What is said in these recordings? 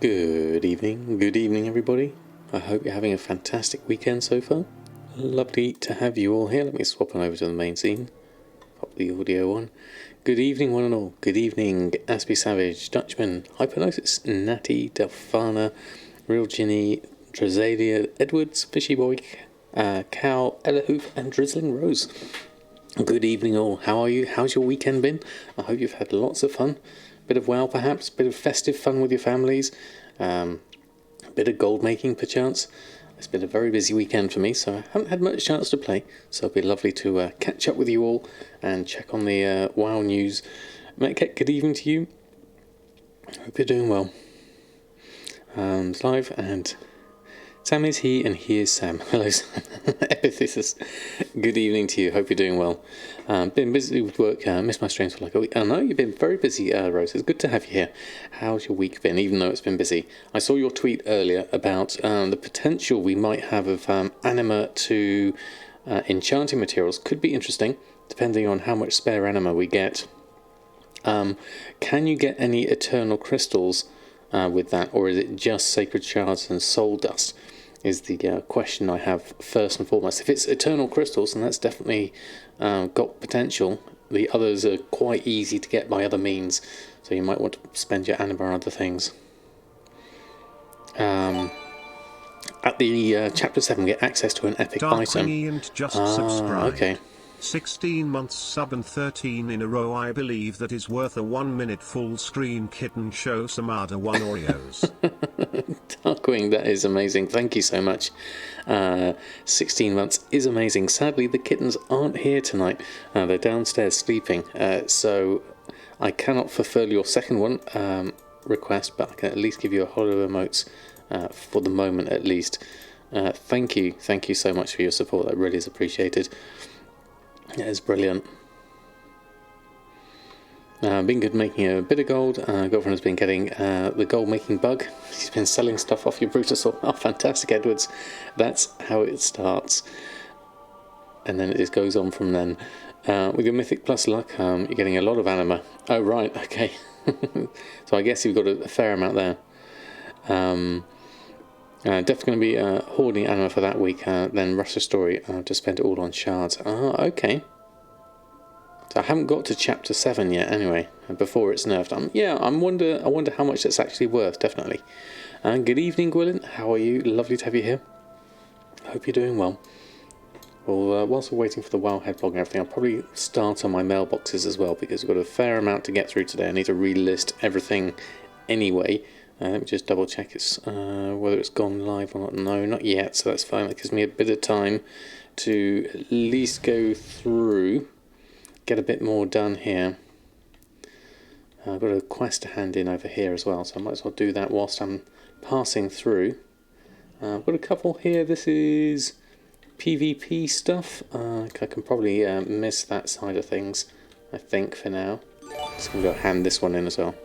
Good evening everybody. I hope you're having a fantastic weekend so far. Lovely to have you all here. Let me swap on over to the main scene. Pop the audio on. Good evening one and all. Good evening Aspie Savage, Dutchman, Hypnosis, Natty, Delphana, Real Ginny, Drezalia, Edwards, Fishy Boy, Cal, Ellahoof and Drizzling Rose. Good evening all. How are you? How's your weekend been? I hope you've had lots of fun. Bit of WoW perhaps, bit of festive fun with your families, a bit of gold making perchance. It's been a very busy weekend for me, so I haven't had much chance to play, so it'll be lovely to catch up with you all and check on the WoW news. Metket, good evening to you. Hope you're doing well. It's live, and Sam is he and he is Sam. Hello Sam. Epithys. Good evening to you, hope you're doing well. Been busy with work, missed my streams for like a week. I know you've been very busy, Rose. It's good to have you here. How's your week been, even though it's been busy? I saw your tweet earlier about the potential we might have of anima to enchanting materials. Could be interesting, depending on how much spare anima we get. Can you get any eternal crystals with that, or is it just sacred shards and soul dust? Is the question I have first and foremost. If it's eternal crystals, then that's definitely got potential. The others are quite easy to get by other means, so you might want to spend your anima on other things. At the chapter 7, get access to an epic item. And just subscribe. Okay. 16 months sub and 13 in a row. I believe that is worth a 1 minute full screen kitten show. Samadan 1 Oreos. Darkwing, that is amazing. Thank you so much. 16 months is amazing. Sadly, the kittens aren't here tonight. They're downstairs sleeping. So I cannot fulfill your second one request, but I can at least give you a holo emotes for the moment at least. Thank you so much for your support. That really is appreciated. It is brilliant. Been good making a bit of gold. Girlfriend has been getting the gold making bug. She's been selling stuff off your Brutus. Oh, fantastic, Edwards. That's how it starts. And then it just goes on from then. With your Mythic Plus luck, you're getting a lot of anima. Oh, right, okay. So I guess you've got a fair amount there. Definitely going to be hoarding anima for that week. Then Russia's Story, to spend it all on shards. Okay. So I haven't got to chapter 7 yet, anyway. Before it's nerfed. I wonder how much that's actually worth. Definitely. Good evening, Gwilyn. How are you? Lovely to have you here. Hope you're doing well. Well, whilst we're waiting for the Wowhead Blog and everything, I'll probably start on my mailboxes as well, because we've got a fair amount to get through today. I need to relist everything anyway. Let me just double check whether it's gone live or not. No, not yet, so that's fine. That gives me a bit of time to at least go through, get a bit more done here. I've got a quest to hand in over here as well, so I might as well do that whilst I'm passing through. I've got a couple here. This is PvP stuff. I can probably miss that side of things, I think, for now. Just going to go hand this one in as well.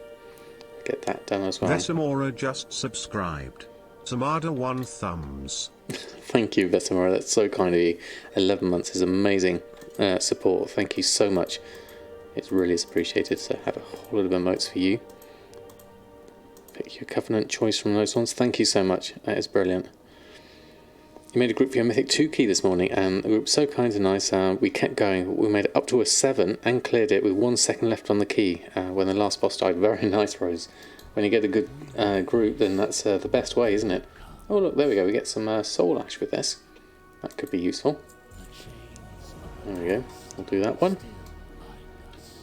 Get that done as well. Vesamora just subscribed. Samadan 1 thumbs. Thank you, Vesamora. That's so kind of you. 11 months is amazing support. Thank you so much. It really is appreciated. So I have a whole lot of emotes for you. Pick your covenant choice from those ones. Thank you so much. That is brilliant. You made a group for your Mythic 2 key this morning, and the group was so kind and nice. We kept going. We made it up to a 7 and cleared it with 1 second left on the key when the last boss died. Very nice, Rose. When you get a good group, then that's the best way, isn't it? Oh, look, there we go. We get some soul ash with this. That could be useful. There we go. We'll do that one.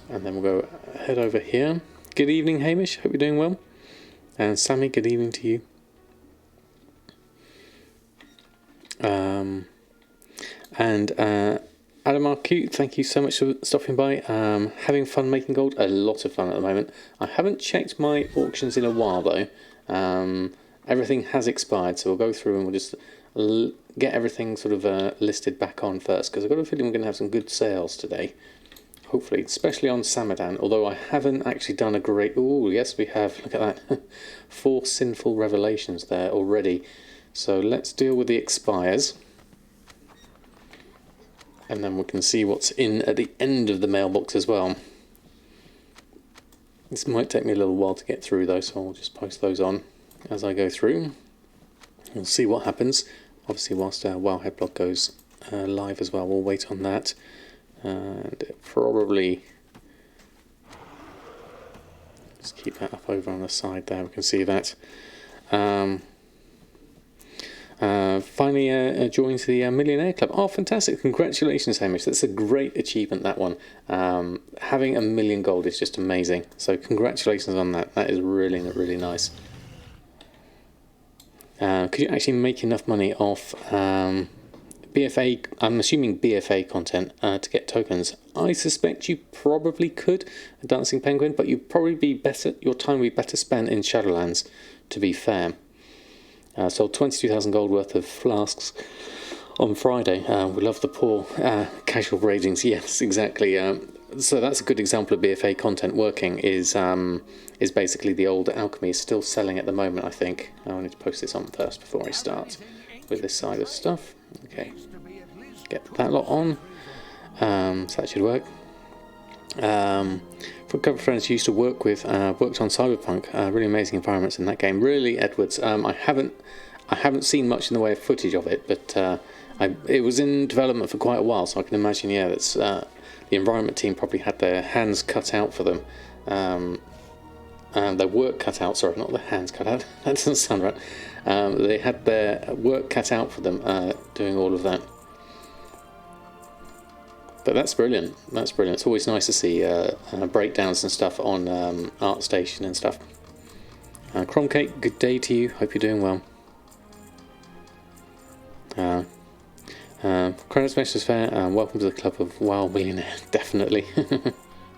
And then we'll go head over here. Good evening, Hamish. Hope you're doing well. And Sammy, good evening to you. Adamar Cute, thank you so much for stopping by. Having fun making gold, a lot of fun at the moment. I haven't checked my auctions in a while though. Everything has expired, so we'll go through and we'll just get everything sort of listed back on first, because I've got a feeling we're going to have some good sales today. Hopefully, especially on Samadan, although I haven't actually done a great... Oh, yes, we have. Look at that. 4 sinful revelations there already. So let's deal with the expires. And then we can see what's in at the end of the mailbox as well. This might take me a little while to get through though, so I'll just post those on. as I go through. We'll see what happens. Obviously, whilst Wowhead Blog goes live as well, we'll wait on that. And probably just keep that up over on the side there. We can see that. Finally joined the Millionaire Club. Oh, fantastic. Congratulations, Hamish. That's a great achievement, that one. Having 1 million gold is just amazing. So congratulations on that. That is really, really nice. Could you actually make enough money off BFA, I'm assuming BFA content, to get tokens? I suspect you probably could, a Dancing Penguin, but you'd probably be better, your time would be better spent in Shadowlands, to be fair. Sold 22,000 gold worth of flasks on Friday. We love the poor casual ratings. Yes, exactly. So that's a good example of BFA content working. Is basically the old Alchemy is still selling at the moment. I think I need to post this on first before I start with this side of stuff. Okay, get that lot on. So that should work. For a couple of friends who used to work with, worked on Cyberpunk, really amazing environments in that game. Really, Edwards. I haven't seen much in the way of footage of it, but it was in development for quite a while, so I can imagine, yeah, that's the environment team probably had their hands cut out for them, their work cut out. Sorry, not their hands cut out. That doesn't sound right. They had their work cut out for them doing all of that. But that's brilliant. That's brilliant. It's always nice to see breakdowns and stuff on ArtStation and stuff. Cromcake, good day to you. Hope you're doing well. Credits Message Fair, welcome to the club of WoW Millionaire. Definitely.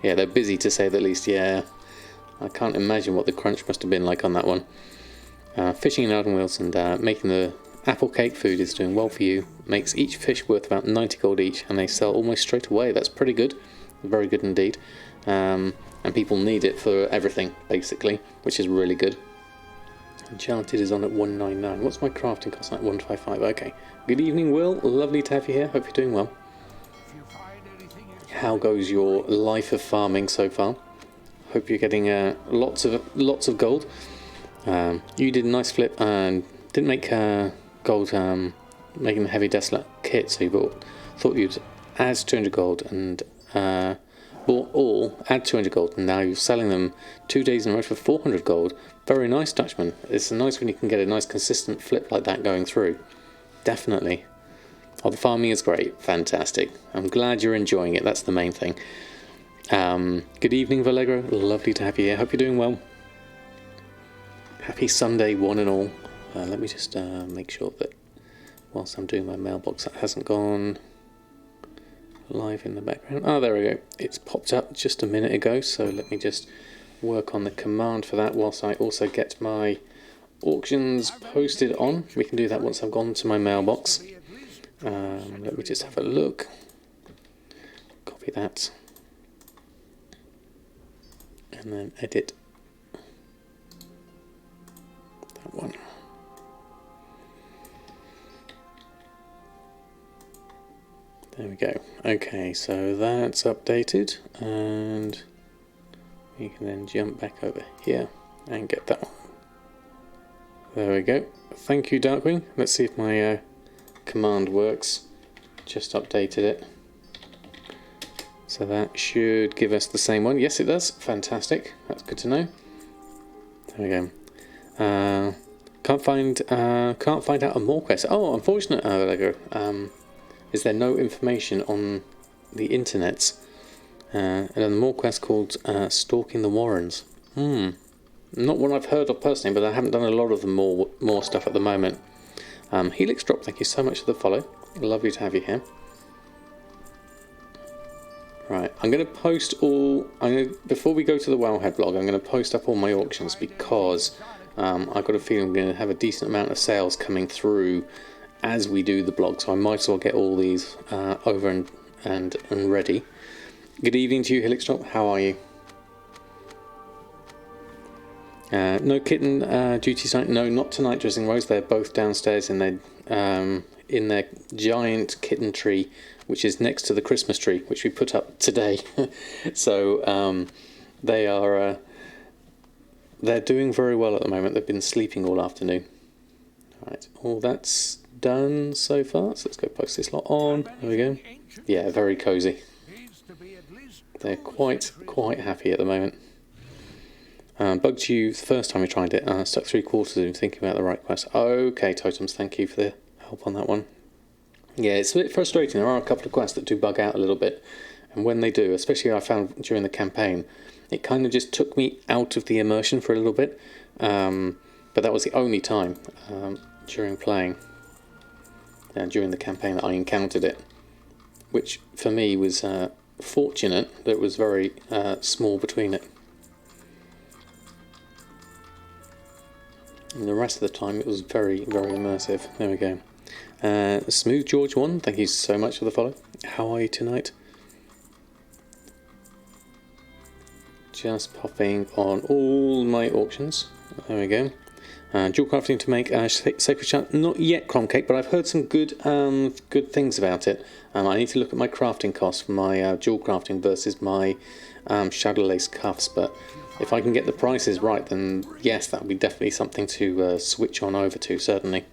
Yeah, they're busy to say the least. Yeah, I can't imagine what the crunch must have been like on that one. Fishing in Arden Wheels and making the apple cake food is doing well for you. Makes each fish worth about 90 gold each, and they sell almost straight away. That's pretty good. Very good indeed. And people need it for everything, basically, which is really good. Enchanted is on at 199. What's my crafting cost? Like 155. Okay. Good evening, Will. Lovely to have you here. Hope you're doing well. How goes your life of farming so far? Hope you're getting lots of gold. You did a nice flip and didn't make gold making the heavy desolate kit, so you thought you'd add 200 gold and bought all, add 200 gold, and now you're selling them 2 days in a row for 400 gold. Very nice, Dutchman. It's nice when you can get a nice consistent flip like that going through. Definitely. Oh, the farming is great. Fantastic. I'm glad you're enjoying it. That's the main thing. Good evening, Vallegra. Lovely to have you here. Hope you're doing well. Happy Sunday, one and all. Let me just make sure that whilst I'm doing my mailbox, that hasn't gone live in the background. Oh, there we go. It's popped up just a minute ago, so let me just work on the command for that whilst I also get my auctions posted on. We can do that once I've gone to my mailbox. Let me just have a look. Copy that. And then edit that one. There we go. Okay, so that's updated, and you can then jump back over here and get that one. There we go. Thank you, Darkwing. Let's see if my command works. Just updated it. So that should give us the same one. Yes, it does. Fantastic. That's good to know. There we go. Can't find out a more quest. Oh, unfortunate. There we go. Is there no information on the internets? And a more quest called Stalking the Warrens. Not one I've heard of personally, but I haven't done a lot of the more stuff at the moment. Helix Drop, thank you so much for the follow. Lovely to have you here. Right, I'm going to post all. Before we go to the Wowhead blog, I'm going to post up all my auctions because I've got a feeling we're going to have a decent amount of sales coming through as we do the blog, so I might as well get all these over and ready. Good evening to you, Helix Drop. How are you? No kitten duty tonight. No, not tonight, Dressing Rose. They're both downstairs in their giant kitten tree, which is next to the Christmas tree, which we put up today. So they are they're doing very well at the moment. They've been sleeping all afternoon. Right, all that's done so far. So let's go post this lot on. There we go. Yeah, very cosy. They're quite happy at the moment. Bugged you the first time we tried it. Stuck 3/4 in thinking about the right quest. Okay, Totems, thank you for the help on that one. Yeah, it's a bit frustrating. There are a couple of quests that do bug out a little bit. And when they do, especially I found during the campaign, it kind of just took me out of the immersion for a little bit. But that was the only time during playing, during the campaign, that I encountered it. Which, for me, was fortunate that it was very small between it. And the rest of the time it was very, very immersive. There we go. Smooth George 1, thank you so much for the follow. How are you tonight? Just popping on all my auctions. There we go. Dual crafting to make Sacred Shards. Not yet crumb cake, but I've heard some good things about it. I need to look at my crafting costs for my dual crafting versus my shadow lace cuffs, but if I can get the prices right, then yes, that would be definitely something to switch on over to, certainly.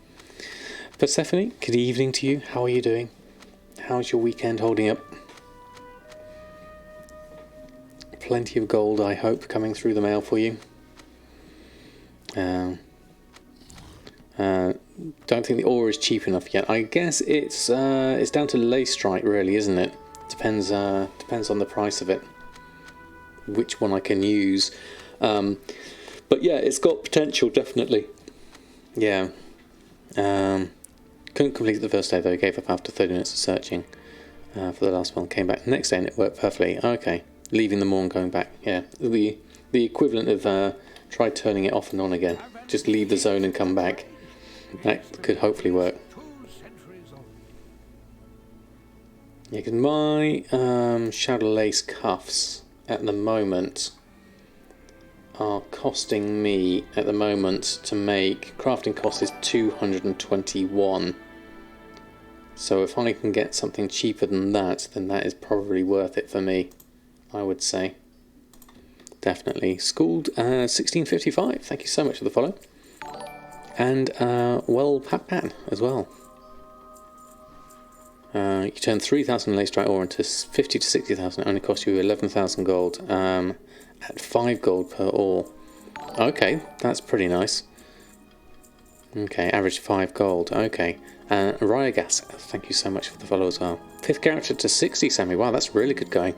Persephone, good evening to you. How are you doing? How's your weekend holding up? Plenty of gold, I hope, coming through the mail for you. Don't think the ore is cheap enough yet. I guess it's down to lace strike, really, isn't it? Depends on the price of it, which one I can use. But yeah, it's got potential, definitely. Yeah. Couldn't complete it the first day though. Gave up after 30 minutes of searching for the last one. Came back the next day and it worked perfectly. Okay, leaving the morn, going back. Yeah, the equivalent of try turning it off and on again. Just leave the zone and come back. That could hopefully work. Yeah, because my shadow lace cuffs at the moment are costing me at the moment to make. Crafting cost is 221. So if I can get something cheaper than that, then that is probably worth it for me, I would say. Definitely. Schooled 1655. Thank you so much for the follow. And well, Pat as well. You turn 3,000 lace dry ore into 50 to 60,000. It only costs you 11,000 gold. At 5 gold per ore. Okay, that's pretty nice. Okay, average 5 gold. Okay. Ryagas, thank you so much for the follow as well. 5th character to 60, Sammy. Wow, that's really good going.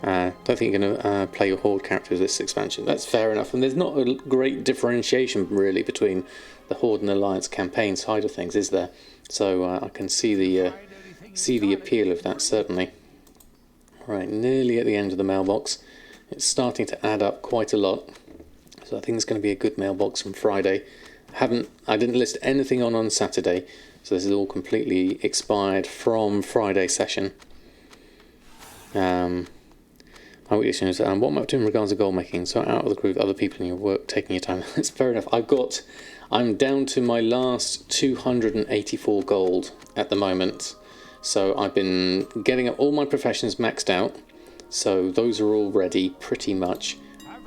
Don't think you're going to play your Horde character with this expansion. That's fair enough. And there's not a great differentiation, really, between the Horde and Alliance campaign side of things, is there? So I can see the appeal of that, certainly. Right, nearly at the end of the mailbox. It's starting to add up quite a lot, so I think it's going to be a good mailbox from Friday. I didn't list anything on Saturday, so this is all completely expired from Friday session. My weekly session is what am I up to in regards to gold making? So out of the group, other people in your work taking your time. That's fair enough. I'm down to my last 284 gold at the moment. So I've been getting all my professions maxed out. So those are all ready, pretty much.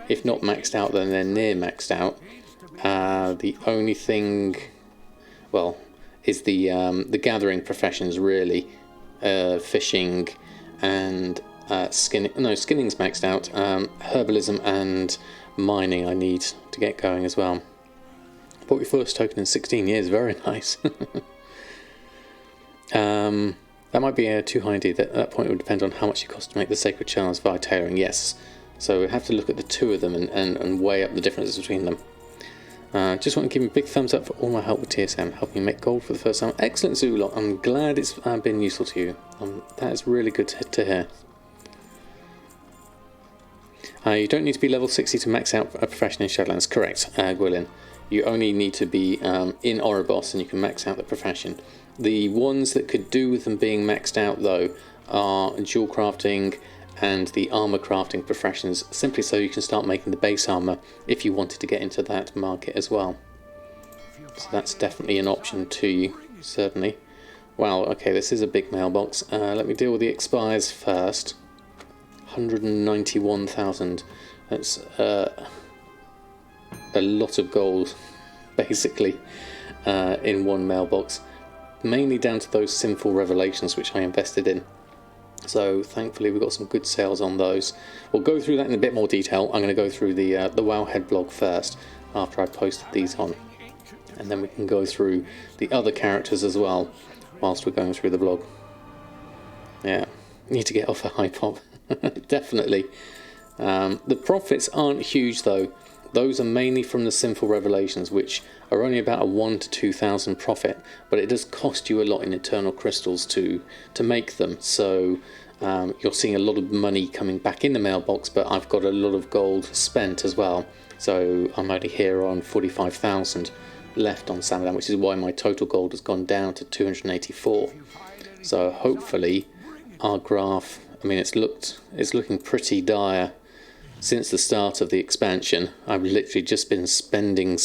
If not maxed out, then they're near maxed out. The only thing, well, is the gathering professions, really. Fishing and skinning. No, skinning's maxed out. Herbalism and mining I need to get going as well. Bought your first token in 16 years. Very nice. That might be too high indeed. At that point it would depend on how much it costs to make the Sacred Shards via tailoring. Yes. So we have to look at the two of them and weigh up the differences between them. Just want to give you a big thumbs up for all my help with TSM, helping me make gold for the first time. Excellent, Zulot. I'm glad it's been useful to you. That is really good to hear. You don't need to be level 60 to max out a profession in Shadowlands. Correct, Gwylin. You only need to be in Oribos and you can max out the profession. The ones that could do with them being maxed out, though, are dual crafting and the armor crafting professions, simply so you can start making the base armor if you wanted to get into that market as well. So that's definitely an option to you, certainly. Wow, okay, this is a big mailbox. Let me deal with the expires first. 191,000. That's a lot of gold, basically, in one mailbox, mainly down to those sinful revelations which I invested in. So thankfully we got some good sales on those. We'll go through that in a bit more detail. I'm going to go through the Wowhead blog first, after I posted these on, and then we can go through the other characters as well whilst we're going through the blog. Yeah, need to get off a high pop. Definitely. The profits aren't huge though. Those are mainly from the sinful revelations, which are only about a 1,000 to 2,000 profit, but it does cost you a lot in eternal crystals to make them. So you're seeing a lot of money coming back in the mailbox, but I've got a lot of gold spent as well. So I'm only here on 45,000 left on Samadan, which is why my total gold has gone down to 284. So hopefully our graph, I mean, it's looking pretty dire since the start of the expansion. I've literally just been spending.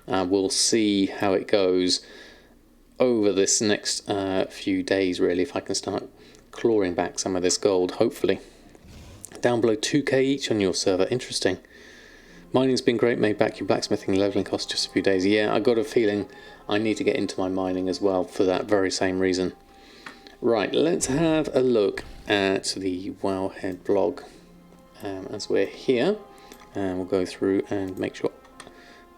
We'll see how it goes over this next few days, really, if I can start clawing back some of this gold, hopefully. Down below 2k each on your server. Interesting. Mining's been great, made back your blacksmithing leveling cost just a few days. Yeah, I got a feeling I need to get into my mining as well for that very same reason. Right, let's have a look at the Wowhead blog. As we're here, and we'll go through and make sure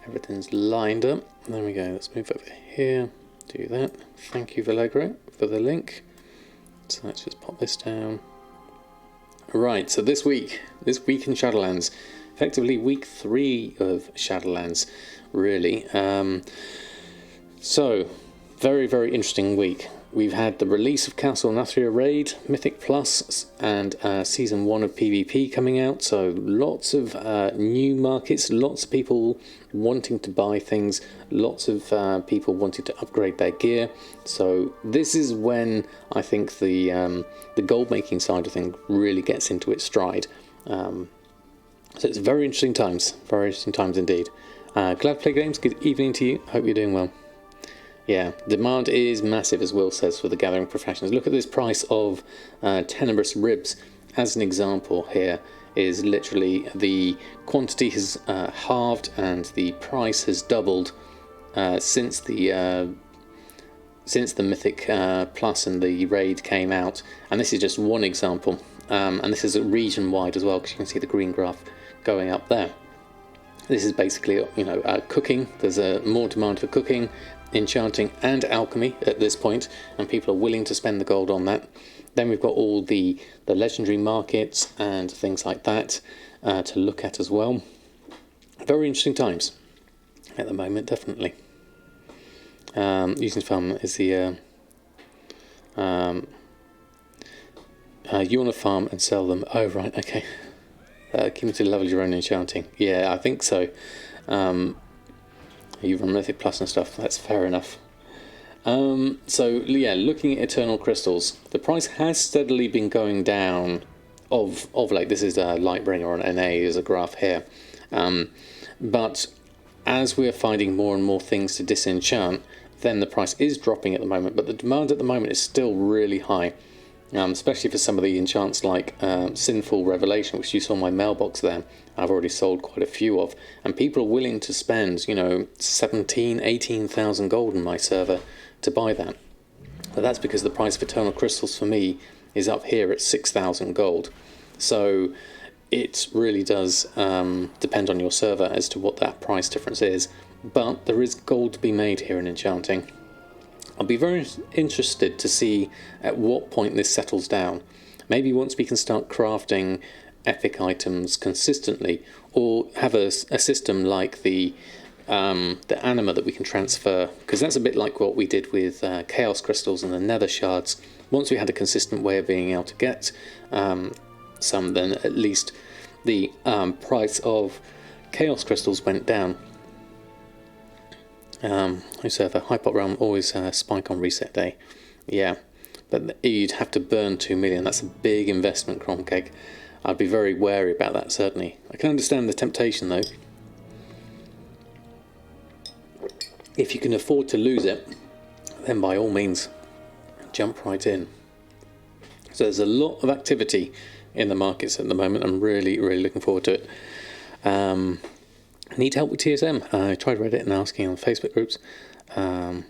everything's lined up. There we go. Let's move over here, do that. Thank you, Vallegro, for the link. So let's just pop this down. Right, so this week in Shadowlands, effectively week 3 of Shadowlands, really. So very, very interesting week. We've had the release of Castle Nathria Raid, Mythic Plus, and Season 1 of PvP coming out, so lots of new markets, lots of people wanting to buy things, lots of people wanting to upgrade their gear. So this is when I think the gold making side of things really gets into its stride. So it's very interesting times indeed. Glad to play games, good evening to you, hope you're doing well. Yeah, demand is massive, as Will says, for the gathering professions. Look at this price of tenebrous ribs as an example here. Is literally the quantity has halved and the price has doubled since the Mythic Plus and the Raid came out. And this is just one example. And this is region wide as well, because you can see the green graph going up there. This is basically, cooking. There's more demand for cooking, enchanting and alchemy at this point, and people are willing to spend the gold on that. Then we've got all the legendary markets and things like that to look at as well. Very interesting times at the moment, definitely. Using farm is the you want to farm and sell them. Oh right, okay. Cumulative level your own enchanting. Yeah, I think so. You run Mythic Plus and stuff, that's fair enough. So yeah, looking at eternal crystals, the price has steadily been going down of late. This is a Lightbringer on NA, is a graph here. But as we're finding more and more things to disenchant, then the price is dropping at the moment, but the demand at the moment is still really high. Especially for some of the enchants like Sinful Revelation, which you saw in my mailbox there. I've already sold quite a few of, and people are willing to spend 17,000, 18,000 gold in my server to buy that. But that's because the price of eternal crystals for me is up here at 6,000 gold. So it really does depend on your server as to what that price difference is, but there is gold to be made here in enchanting. I'll be very interested to see at what point this settles down. Maybe once we can start crafting epic items consistently, or have a system like the anima that we can transfer, because that's a bit like what we did with chaos crystals and the nether shards. Once we had a consistent way of being able to get some, then at least the price of chaos crystals went down. Server Hypop Realm always spike on reset day. Yeah, but you'd have to burn 2 million. That's a big investment, Cromcake. I'd be very wary about that, certainly. I can understand the temptation, though. If you can afford to lose it, then by all means, jump right in. So there's a lot of activity in the markets at the moment. I'm really, really looking forward to it. Need help with TSM? I tried Reddit and asking on Facebook groups. My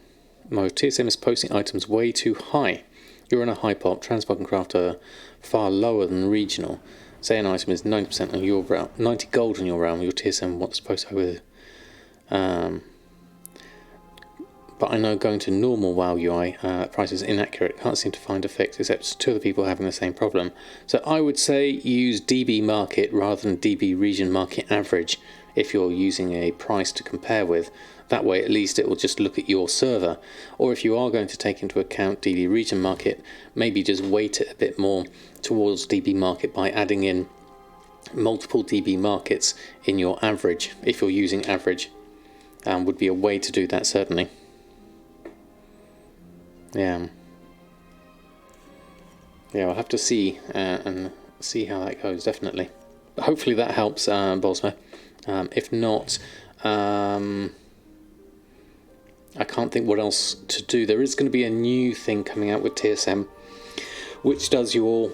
TSM is posting items way too high. You're in a high pop, transport and craft are far lower than regional. Say an item is 90% on your realm, 90 gold on your realm, your TSM wants to post over. But I know going to normal WoW UI, price is inaccurate. Can't seem to find effects except two other people having the same problem. So I would say use DB market rather than DB region market average if you're using a price to compare with. That way at least it will just look at your server. Or if you are going to take into account DB region market, maybe just weight it a bit more towards DB market by adding in multiple DB markets in your average. If you're using average, would be a way to do that certainly. Yeah, we'll have to see and see how that goes, definitely. But hopefully that helps, Bosma. If not, I can't think what else to do. There is going to be a new thing coming out with TSM, which does your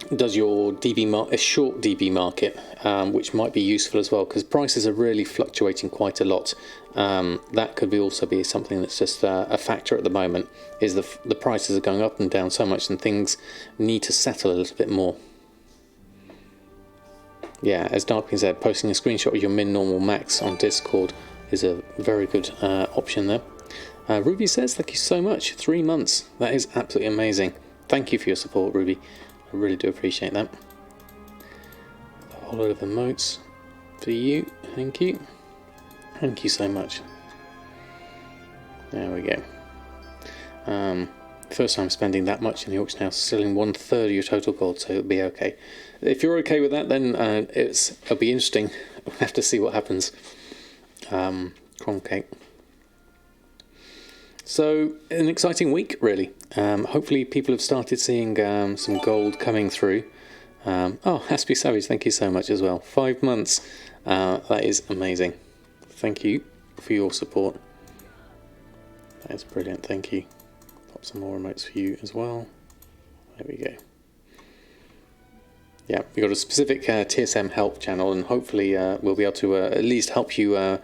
DB a short DB market, which might be useful as well because prices are really fluctuating quite a lot. That could also be something that's just a factor at the moment. Is the prices are going up and down so much, and things need to settle a little bit more. Yeah, as Darkwing said, posting a screenshot of your min, normal, max on Discord is a very good option there. Ruby says, thank you so much. 3 months. That is absolutely amazing. Thank you for your support, Ruby. I really do appreciate that. A whole lot of emotes for you. Thank you. Thank you so much. There we go. First time spending that much in the auction house, selling 1/3 of your total gold, so it'll be okay. If you're okay with that, then it'll be interesting. We'll have to see what happens. Cron cake. So, an exciting week, really. Hopefully people have started seeing some gold coming through. Oh, Haspy Savage, thank you so much as well. 5 months. That is amazing. Thank you for your support. That is brilliant, thank you. Pop some more emotes for you as well. There we go. Yeah, we've got a specific TSM help channel, and hopefully we'll be able to at least help you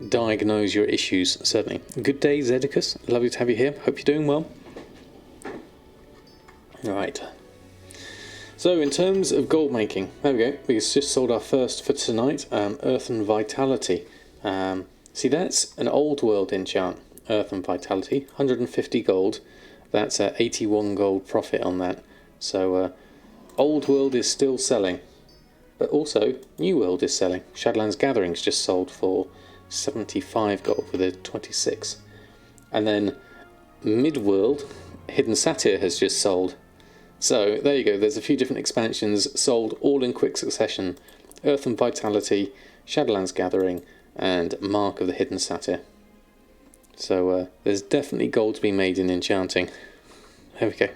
diagnose your issues, certainly. Good day, Zedicus. Lovely to have you here. Hope you're doing well. Alright. So, in terms of gold making, there we go. We just sold our first for tonight, Earth and Vitality. See, that's an old world enchant, Earth and Vitality. 150 gold. That's 81 gold profit on that. So, old world is still selling. But also, new world is selling. Shadowlands Gathering's just sold for 75 gold with a 26. And then mid-world, Hidden Satyr has just sold. So there you go, there's a few different expansions sold all in quick succession. Earth and Vitality, Shadowlands Gathering, and Mark of the Hidden Satyr. So there's definitely gold to be made in enchanting. There we go.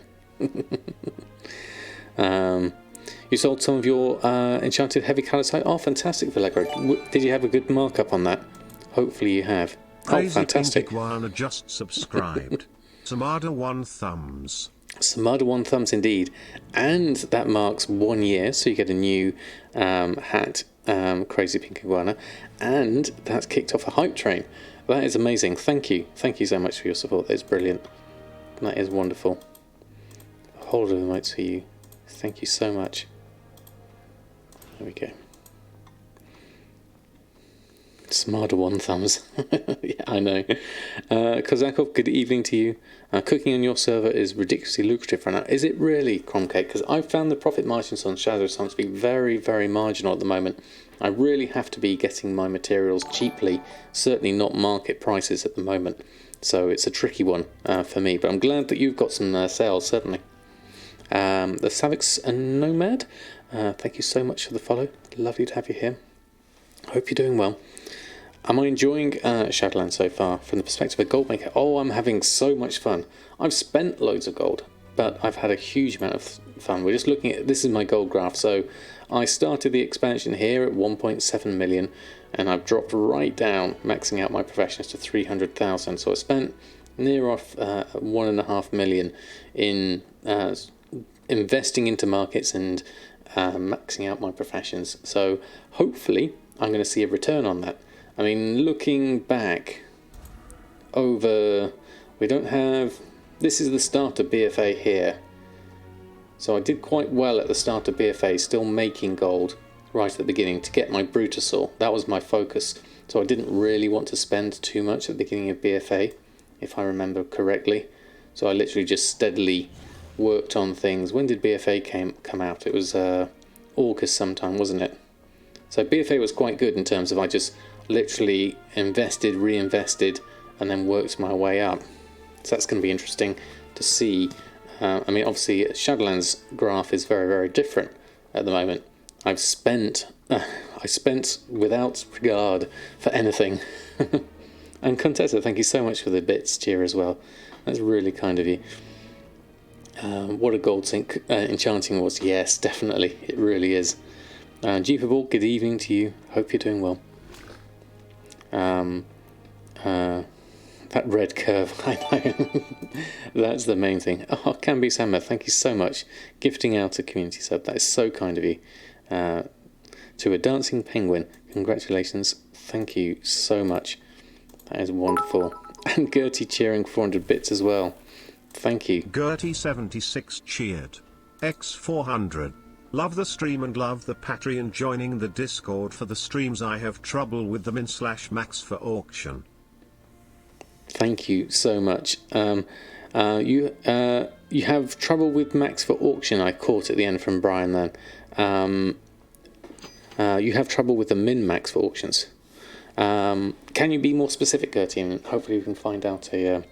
You sold some of your enchanted heavy calcite. Oh, fantastic, Villegro. Did you have a good markup on that? Hopefully you have. Crazy oh, fantastic. Iguana just subscribed. Samada 1 thumbs. Samada 1 thumbs indeed. And that marks 1 year, so you get a new hat, Crazy Pink Iguana. And that's kicked off a hype train. That is amazing. Thank you. Thank you so much for your support. That is brilliant. That is wonderful. A whole lot of emotes for you. Thank you so much. There we go. Smarter 1 thumbs. Yeah, I know. Kozakov, good evening to you. Cooking on your server is ridiculously lucrative right now. Is it really, Cromcake? Because I've found the profit margins on Shadow Sun to be very, very marginal at the moment. I really have to be getting my materials cheaply, certainly not market prices at the moment. So it's a tricky one for me. But I'm glad that you've got some sales, certainly. The Savix and Nomad, thank you so much for the follow. Lovely to have you here. Hope you're doing well. Am I enjoying Shadowlands so far from the perspective of gold maker? Oh, I'm having so much fun. I've spent loads of gold, but I've had a huge amount of fun. We're just looking at, this is my gold graph. So I started the expansion here at 1.7 million, and I've dropped right down, maxing out my professionals to 300,000. So I spent near off 1.5 million in investing into markets and maxing out my professions. So hopefully I'm going to see a return on that. I mean, looking back over, we don't have, this is the start of BFA here. So I did quite well at the start of BFA, still making gold right at the beginning to get my Brutosaur. That was my focus. So I didn't really want to spend too much at the beginning of BFA, if I remember correctly. So I literally just steadily worked on things. When did BFA come out? It was August sometime, wasn't it? So BFA was quite good in terms of I just literally invested, reinvested, and then worked my way up. So that's going to be interesting to see. I mean, obviously, Shadowlands' graph is very, very different at the moment. I spent without regard for anything. And Contessa, thank you so much for the bits cheer as well. That's really kind of you. What a gold sync enchanting was. Yes, definitely. It really is. Jeepable, good evening to you. Hope you're doing well. That red curve, I know. That's the main thing. Oh, Can Be Summer, thank you so much. Gifting out a community sub. That is so kind of you. To a dancing penguin, congratulations. Thank you so much. That is wonderful. And Gertie cheering 400 bits as well. Thank you. Gertie76 cheered. X400. Love the stream and love the Patreon. Joining the Discord for the streams. I have trouble with the min/max for auction. Thank you so much. You have trouble with max for auction. I caught at the end from Brian then. You have trouble with the min-max for auctions. Can you be more specific, Gertie? And hopefully we can find out a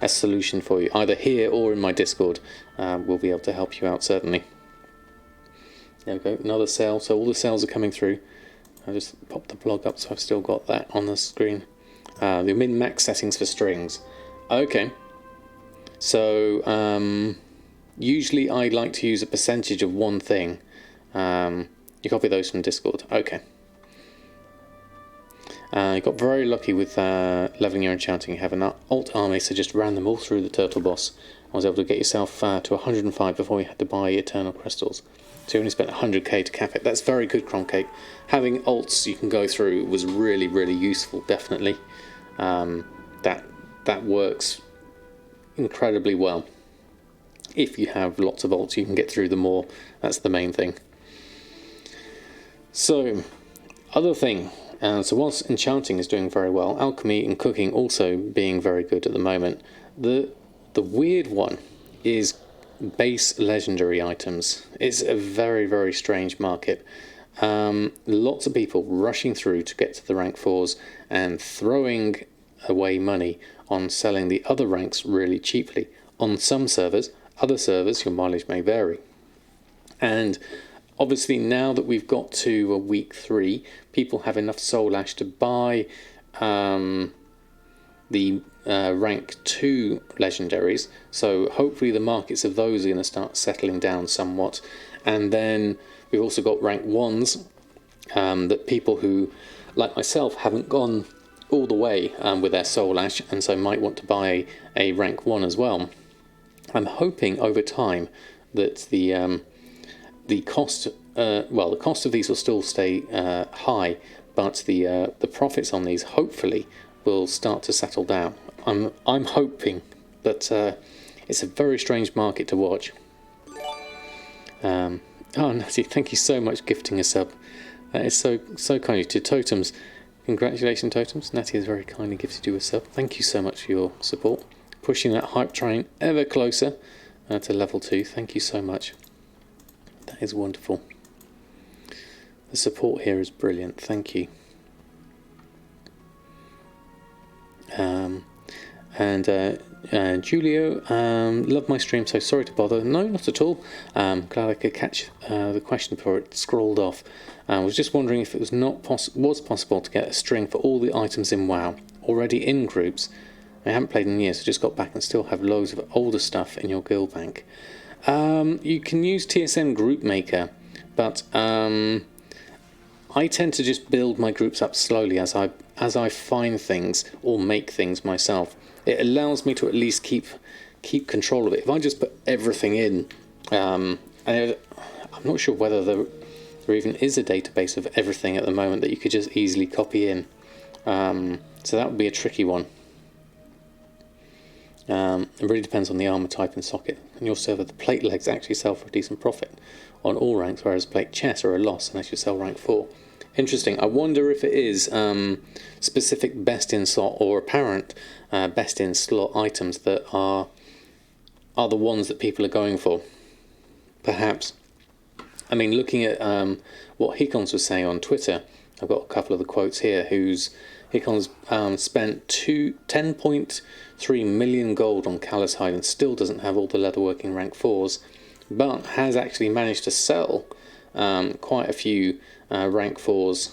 solution for you, either here or in my Discord. We'll be able to help you out, certainly. There we go, another sale. So all the sales are coming through. I just popped the blog up, so I've still got that on the screen. The min-max settings for strings. Okay. So usually I like to use a percentage of one thing. You copy those from Discord. Okay. You got very lucky with leveling your enchanting. You have an alt army, so just ran them all through the turtle boss. I was able to get yourself to 105 before you had to buy eternal crystals. So you only spent 100k to cap it. That's very good, Cromcake. Having alts you can go through was really, really useful, definitely. That works incredibly well. If you have lots of alts, you can get through them more. That's the main thing. So, other thing. So whilst enchanting is doing very well, alchemy and cooking also being very good at the moment. The weird one is base legendary items. It's a very, very strange market. Lots of people rushing through to get to the rank 4s and throwing away money on selling the other ranks really cheaply. On some servers, other servers, your mileage may vary. And obviously now that we've got to week 3, people have enough soul ash to buy the rank 2 legendaries. So hopefully the markets of those are going to start settling down somewhat. And then we've also got rank 1s that people who, like myself, haven't gone all the way with their soul ash and so might want to buy a rank 1 as well. I'm hoping over time that the cost the cost of these will still stay high, but the profits on these hopefully will start to settle down. I'm hoping, but it's a very strange market to watch. Oh, Natty, thank you so much gifting a sub. That is so kind of you. To Totems, congratulations, Totems. Natty has very kindly gifted you a sub. Thank you so much for your support. Pushing that hype train ever closer to level 2. Thank you so much. That is wonderful. The support here is brilliant. Thank you. And Julio, love my stream, so sorry to bother. No, not at all. Glad I could catch the question before it scrolled off. I was just wondering if it was possible to get a string for all the items in WoW already in groups. I haven't played in years, so just got back and still have loads of older stuff in your guild bank. You can use TSM Group Maker, but I tend to just build my groups up slowly as I find things or make things myself. It allows me to at least keep control of it. If I just put everything in And I'm not sure whether there even is a database of everything at the moment that you could just easily copy in. So that would be a tricky one. It really depends on the armour type and socket. And you'll see that the plate legs actually sell for a decent profit on all ranks, whereas plate chests are a loss unless you sell rank 4. Interesting. I wonder if it is specific best in slot or apparent best in slot items that are the ones that people are going for. Perhaps. I mean, looking at what Hikons was saying on Twitter, I've got a couple of the quotes here. Hikons spent 10.3 million gold on callous hide and still doesn't have all the leatherworking rank 4s, but has actually managed to sell quite a few rank 4s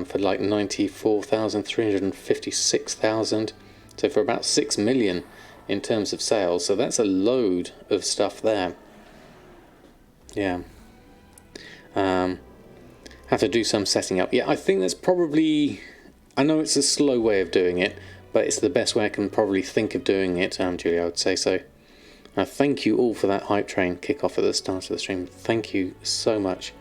for like 94,000, 356,000, so for about 6 million in terms of sales. So that's a load of stuff there. Yeah. Have to do some setting up. Yeah, I think that's probably... I know it's a slow way of doing it, but it's the best way I can probably think of doing it, Julia, I would say so. Thank you all for that hype train kickoff at the start of the stream. Thank you so much.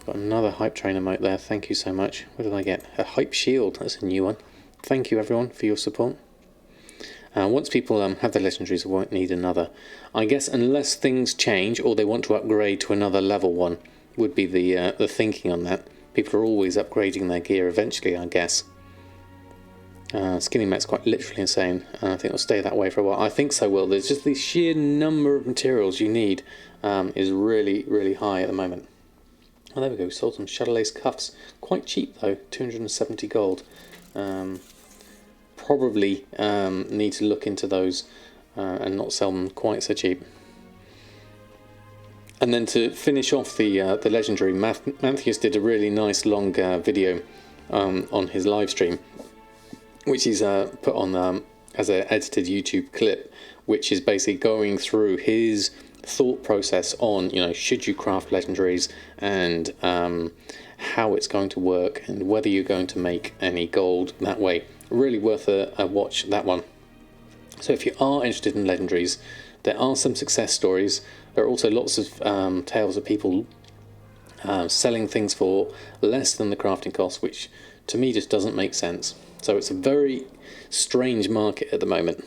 Got another hype train emote there. Thank you so much. What did I get? A hype shield. That's a new one. Thank you, everyone, for your support. Once people have their legendaries, they won't need another. I guess unless things change or they want to upgrade to another level one, would be the thinking on that. People are always upgrading their gear eventually, I guess. Skinny Matt's quite literally insane. I think it'll stay that way for a while. I think so, Will. There's just the sheer number of materials you need is really, really high at the moment. Oh, there we go. Sold some Shadow Lace cuffs. Quite cheap, though. 270 gold. Probably need to look into those and not sell them quite so cheap. And then to finish off the legendary, Matthews did a really nice long video on his live stream, which he's put on as an edited YouTube clip, which is basically going through his thought process on, should you craft legendaries and how it's going to work and whether you're going to make any gold that way. Really worth a watch, that one. So if you are interested in legendaries, there are some success stories. There are also lots of tales of people selling things for less than the crafting cost, which to me just doesn't make sense. So it's a very strange market at the moment.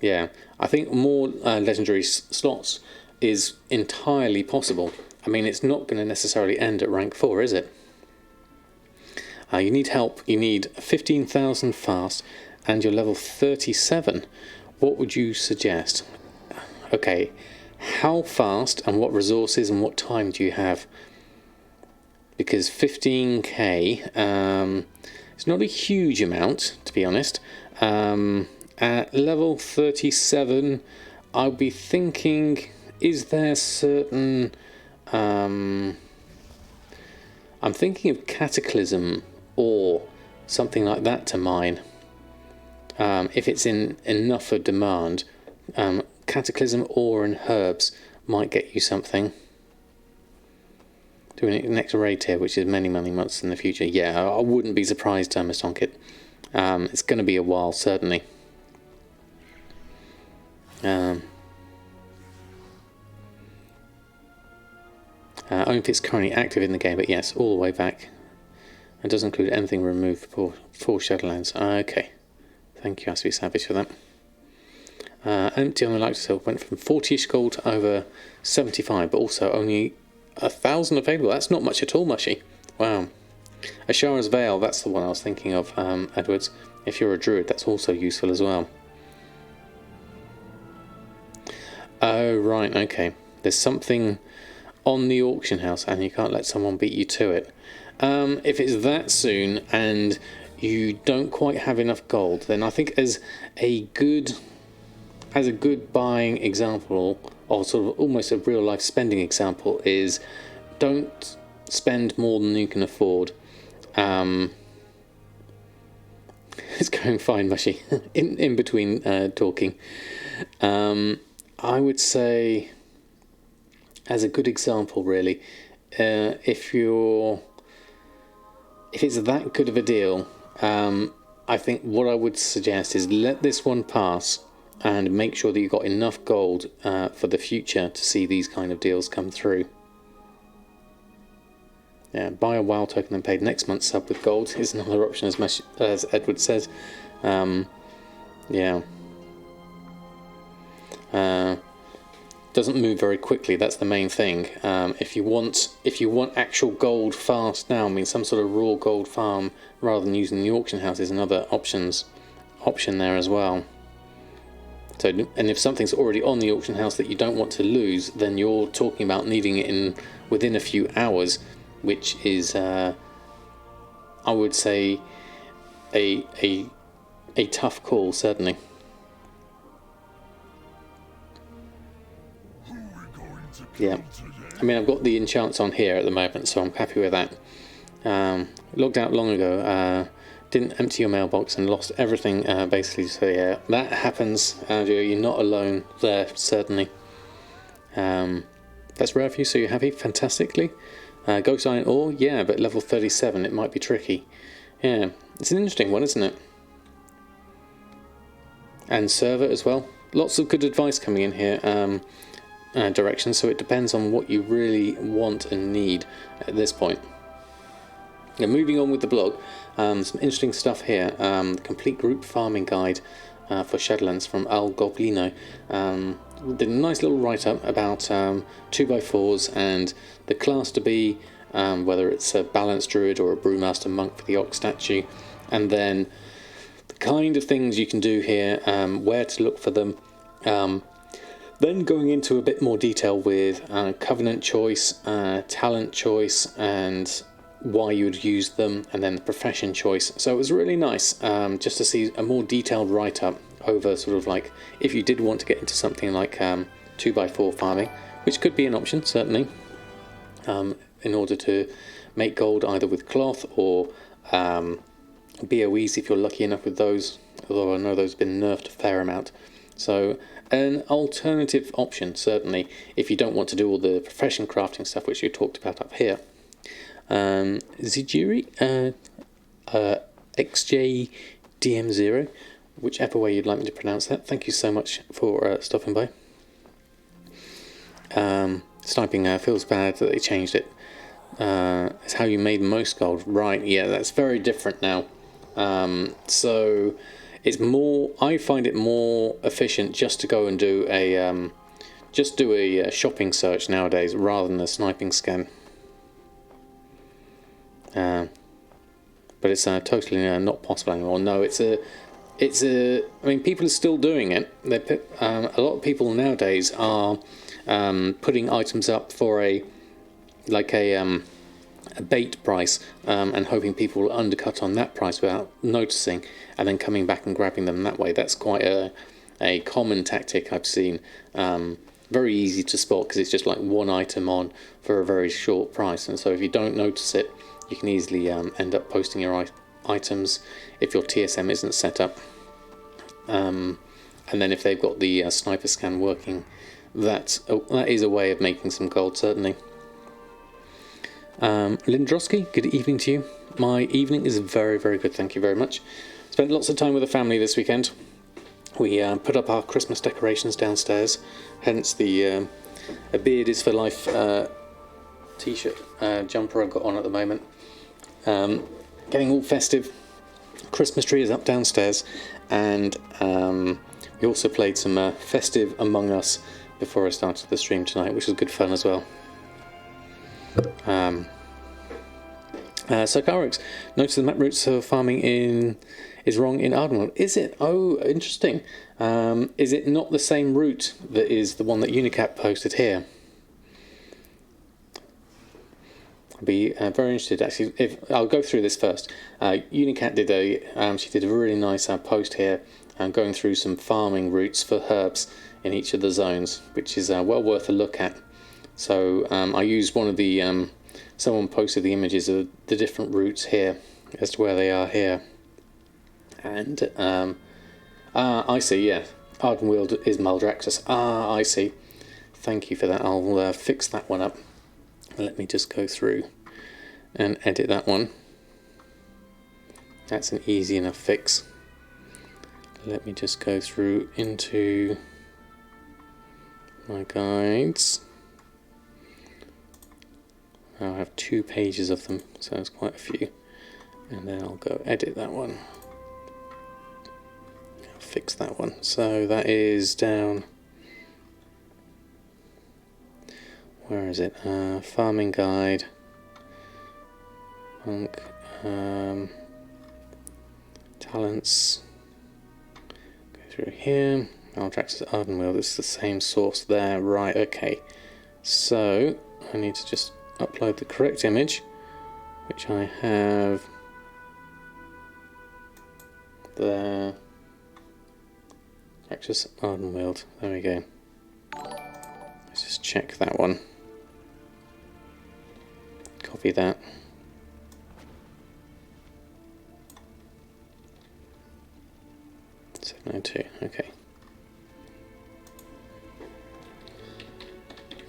Yeah, I think more legendary slots is entirely possible. I mean, it's not going to necessarily end at rank 4, is it? You need help. You need 15,000 fast and you're level 37. What would you suggest? Okay, how fast and what resources and what time do you have? Because 15k it's not a huge amount, to be honest. At level 37, I'll be thinking, is there certain... I'm thinking of Cataclysm or something like that to mine. If it's in enough of demand, Cataclysm ore and herbs might get you something. Doing it next raid here, which is many months in the future. Yeah, I wouldn't be surprised, Mr. Tonkit. It's going to be a while, certainly. Only if it's currently active in the game, but yes, all the way back. It doesn't include anything removed for Shadowlands. Okay. Thank you, Aspie Savage, for that. Empty on the like to sell went from 40ish gold to over 75, but also only 1,000 available. That's not much at all, Mushy. Wow. Ashara's Veil, that's the one I was thinking of, Edwards. If you're a druid, that's also useful as well. Oh, right, okay. There's something on the auction house and you can't let someone beat you to it. If it's that soon and you don't quite have enough gold, then I think as a good buying example, or sort of almost a real life spending example, is don't spend more than you can afford. It's going fine, Mushy. in between talking. I would say, as a good example, really, if it's that good of a deal, I think what I would suggest is let this one pass and make sure that you've got enough gold for the future to see these kind of deals come through. Yeah, buy a WoW token and paid next month's sub with gold is another option, as Edward says. Yeah. Doesn't move very quickly. That's the main thing. If you want actual gold fast now, I mean some sort of raw gold farm rather than using the auction house is another option there as well. So, and if something's already on the auction house that you don't want to lose, then you're talking about needing it within a few hours, which is, I would say, a tough call, certainly. Yeah, I mean, I've got the enchants on here at the moment, so I'm happy with that. Logged out long ago, didn't empty your mailbox and lost everything, basically, so yeah, that happens. You're not alone there, certainly. That's rare for you, so you're happy, fantastically. Ghost Iron Ore, yeah, but level 37, it might be tricky. Yeah, it's an interesting one, isn't it? And server as well. Lots of good advice coming in here. Direction, so it depends on what you really want and need at this point. Now, moving on with the blog, some interesting stuff here. The complete group farming guide for Shadowlands from Al Goblino. Did a nice little write-up about 2x4s and the class to be, whether it's a balanced druid or a brewmaster monk for the Ox statue, and then the kind of things you can do here, where to look for them. Then going into a bit more detail with covenant choice, talent choice, and why you would use them, and then the profession choice. So it was really nice just to see a more detailed write-up over sort of like if you did want to get into something like 2x4 farming, which could be an option, certainly, in order to make gold either with cloth or BOEs if you're lucky enough with those, although I know those have been nerfed a fair amount. So an alternative option, certainly, if you don't want to do all the profession crafting stuff which you talked about up here. Zijiri, XJDM0, whichever way you'd like me to pronounce that. Thank you so much for stopping by. Sniping feels bad that they changed it. It's how you made most gold. Right, yeah, that's very different now. So it's more, I find it more efficient just to go and do a shopping search nowadays rather than a sniping scan. But it's totally not possible anymore. No, I mean, people are still doing it. A lot of people nowadays are putting items up for a bait price and hoping people will undercut on that price without noticing, and then coming back and grabbing them that way. That's quite a common tactic I've seen. Very easy to spot because it's just like one item on for a very short price, and so if you don't notice it, you can easily end up posting your items if your TSM isn't set up. And then if they've got the sniper scan working, that is a way of making some gold, certainly. Lindrosky, good evening to you. My evening is very, very good, thank you very much. Spent lots of time with the family this weekend. We put up our Christmas decorations downstairs, hence the A Beard is for Life t-shirt, jumper I've got on at the moment. Getting all festive. Christmas tree is up downstairs, and we also played some festive Among Us before I started the stream tonight, which was good fun as well. Sarkarix, notice the map routes for farming is wrong in Ardenwold. Is it? Oh, interesting. Is it not the same route that is the one that Unicat posted here? I'd be very interested, actually. If I'll go through this first. Unicat did she did a really nice post here, going through some farming routes for herbs in each of the zones, which is well worth a look at. So I used one of the someone posted the images of the different routes here as to where they are here, and I see. Yeah, Ardenweald is Maldraxxus. I see. Thank you for that. I'll fix that one up. Let me just go through and edit that one. That's an easy enough fix. Let me just go through into my guides. I'll have 2 pages of them, so it's quite a few. And then I'll go edit that one. I'll fix that one. So that is down. Where is it? Farming guide. Monk. Talents. Go through here. Aldrax's Ardenwheel. This is the same source there. Right, okay. So I need to just upload the correct image, which I have there. Aldrax's Ardenwheel. There we go. Let's just check that one. Copy that. .702, okay.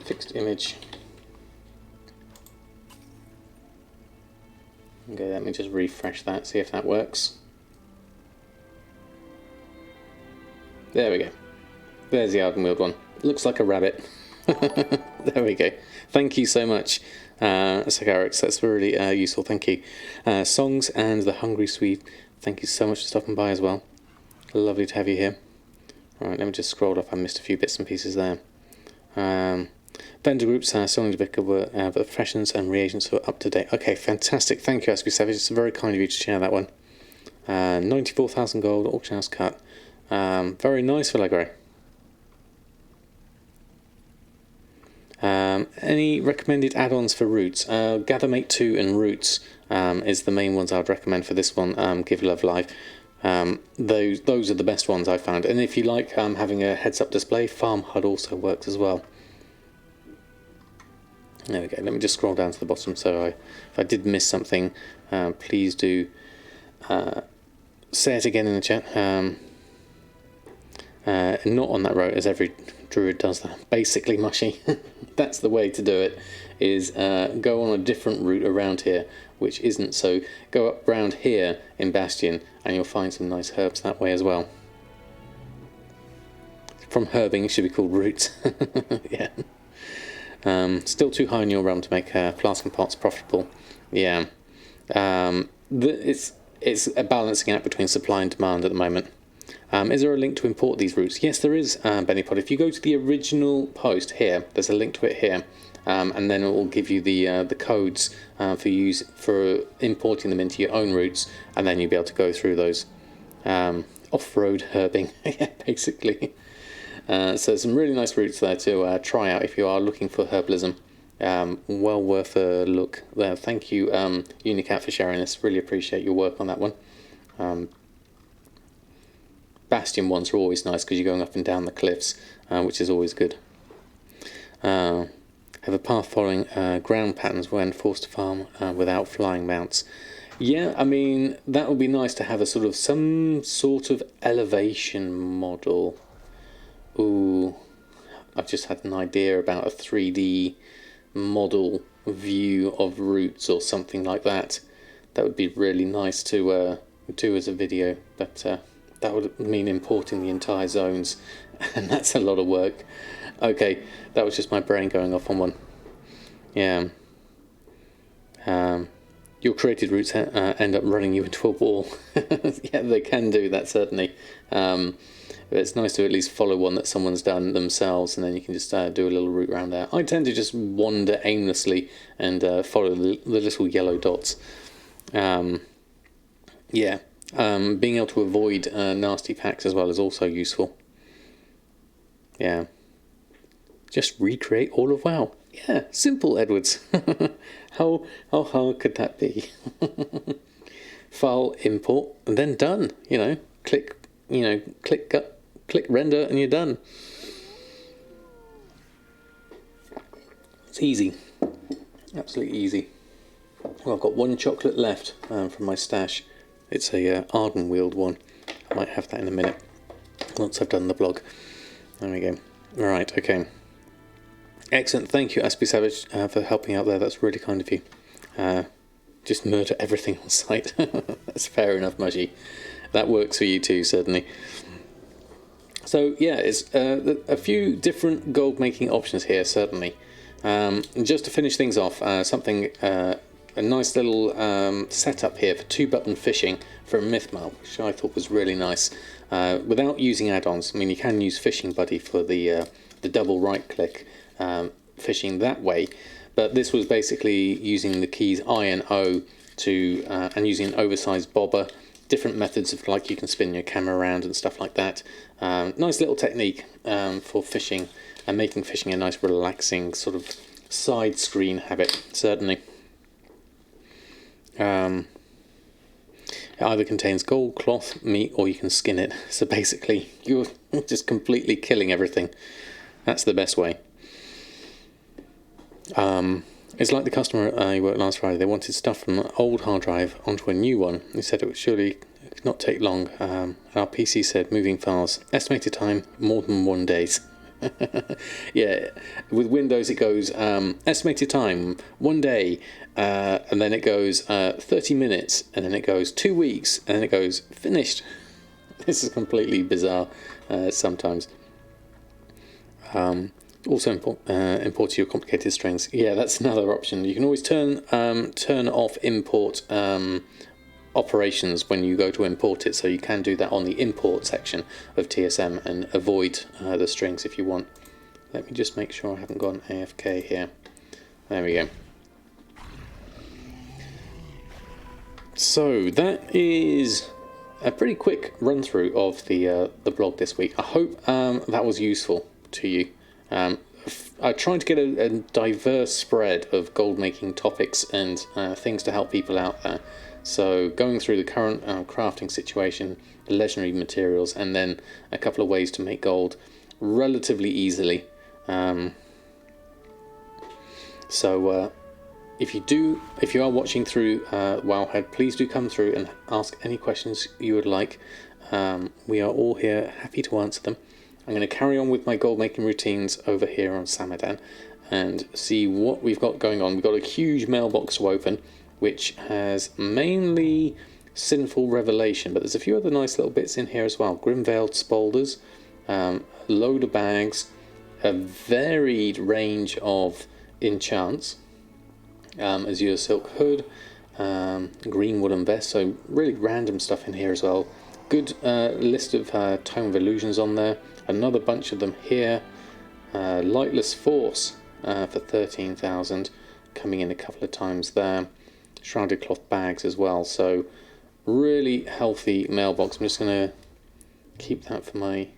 Fixed image. Okay, let me just refresh that, see if that works. There we go. There's the Ardenwheel one. Looks like a rabbit. There we go. Thank you so much, Sagarix. That's really useful. Thank you. Songs and the Hungry Swede. Thank you so much for stopping by as well. Lovely to have you here. Right, let me just scroll up. I missed a few bits and pieces there. Vendor groups, Song Vicar were the professions and reagents were up to date. Okay, fantastic. Thank you, Aspie Savage. It's very kind of you to share that one. 94,000 gold, auction house cut. Very nice, Allegro. Any recommended add-ons for Roots? Gathermate 2 and Roots is the main ones I'd recommend for this one. Give Love Live. Those are the best ones I found. And if you like having a heads-up display, Farm HUD also works as well. There we go. Let me just scroll down to the bottom. So if I did miss something, please do say it again in the chat. Not on that row, as every druid does that. Basically, Mushy. That's the way to do it, is go on a different route around here, which isn't. So go up round here in Bastion, and you'll find some nice herbs that way as well. From herbing, it should be called roots. Yeah. Still too high in your realm to make flask and pots profitable. Yeah. It's a balancing act between supply and demand at the moment. Is there a link to import these roots? Yes, there is, Bennypod. If you go to the original post here, there's a link to it here, and then it will give you the codes for importing them into your own roots, and then you'll be able to go through those off-road herbing, yeah, basically. So some really nice roots there to try out if you are looking for herbalism. Well worth a look there. Thank you, Unicat, for sharing this. Really appreciate your work on that one. Bastion ones are always nice because you're going up and down the cliffs, which is always good. Have a path following ground patterns when forced to farm without flying mounts. Yeah, I mean, that would be nice to have some sort of elevation model. Ooh, I've just had an idea about a 3D model view of routes or something like that. That would be really nice to do as a video, but that would mean importing the entire zones, and that's a lot of work. Okay, that was just my brain going off on one. Yeah. Your created routes end up running you into a wall. Yeah, they can do that, certainly. But it's nice to at least follow one that someone's done themselves, and then you can just do a little route around there. I tend to just wander aimlessly and follow the little yellow dots. Yeah. Being able to avoid nasty packs as well is also useful. Yeah. Just recreate all of WoW. Yeah, simple, Edwards. How hard could that be? File, import, and then done. Click render, and you're done. It's easy. Absolutely easy. Well, I've got one chocolate left from my stash. It's a Arden-wheeled one. I might have that in a minute, once I've done the blog. There we go. Right, okay. Excellent. Thank you, Aspie Savage, for helping out there. That's really kind of you. Just murder everything on site. That's fair enough, Mudgy. that works for you too, certainly. So yeah, it's a few different gold making options here, certainly. Just to finish things off, a nice little setup here for 2-button fishing for a myth mail, which I thought was really nice. Without using add-ons, I mean, you can use Fishing Buddy for the double right-click fishing that way, but this was basically using the keys I and O to and using an oversized bobber. Different methods of, like, you can spin your camera around and stuff like that. Nice little technique for fishing and making fishing a nice relaxing sort of side screen habit, certainly. It either contains gold, cloth, meat, or you can skin it. So basically you're just completely killing everything. That's the best way. It's like the customer who worked last Friday. They wanted stuff from an old hard drive onto a new one. He said it would surely not take long. And our PC said moving files. Estimated time more than 1 day. Yeah, with Windows it goes estimated time 1 day, and then it goes 30 minutes, and then it goes 2 weeks, and then it goes finished. This is completely bizarre sometimes. Also import your complicated strings. Yeah, that's another option. You can always turn off import operations when you go to import it, so you can do that on the import section of TSM and avoid the strings if you want. Let me just make sure I haven't got an AFK here. There we go. So that is a pretty quick run through of the blog this week. I hope that was useful to you. I tried to get a diverse spread of gold making topics and things to help people out there. So going through the current crafting situation, legendary materials, and then a couple of ways to make gold relatively easily. If you are watching through Wowhead, please do come through and ask any questions you would like. We are all here, happy to answer them. I'm going to carry on with my gold making routines over here on Samadan and see what we've got going on. We've got a huge mailbox to open, which has mainly Sinful Revelation, but there's a few other nice little bits in here as well. Grim-Veiled Spolders, load of bags, a varied range of enchants, Azure Silk Hood, green woolen vest, so really random stuff in here as well. Good list of Tome of Illusions on there, another bunch of them here. Lightless Force for 13,000, coming in a couple of times there. Shrouded cloth bags as well, so really healthy mailbox. I'm just going to keep that for my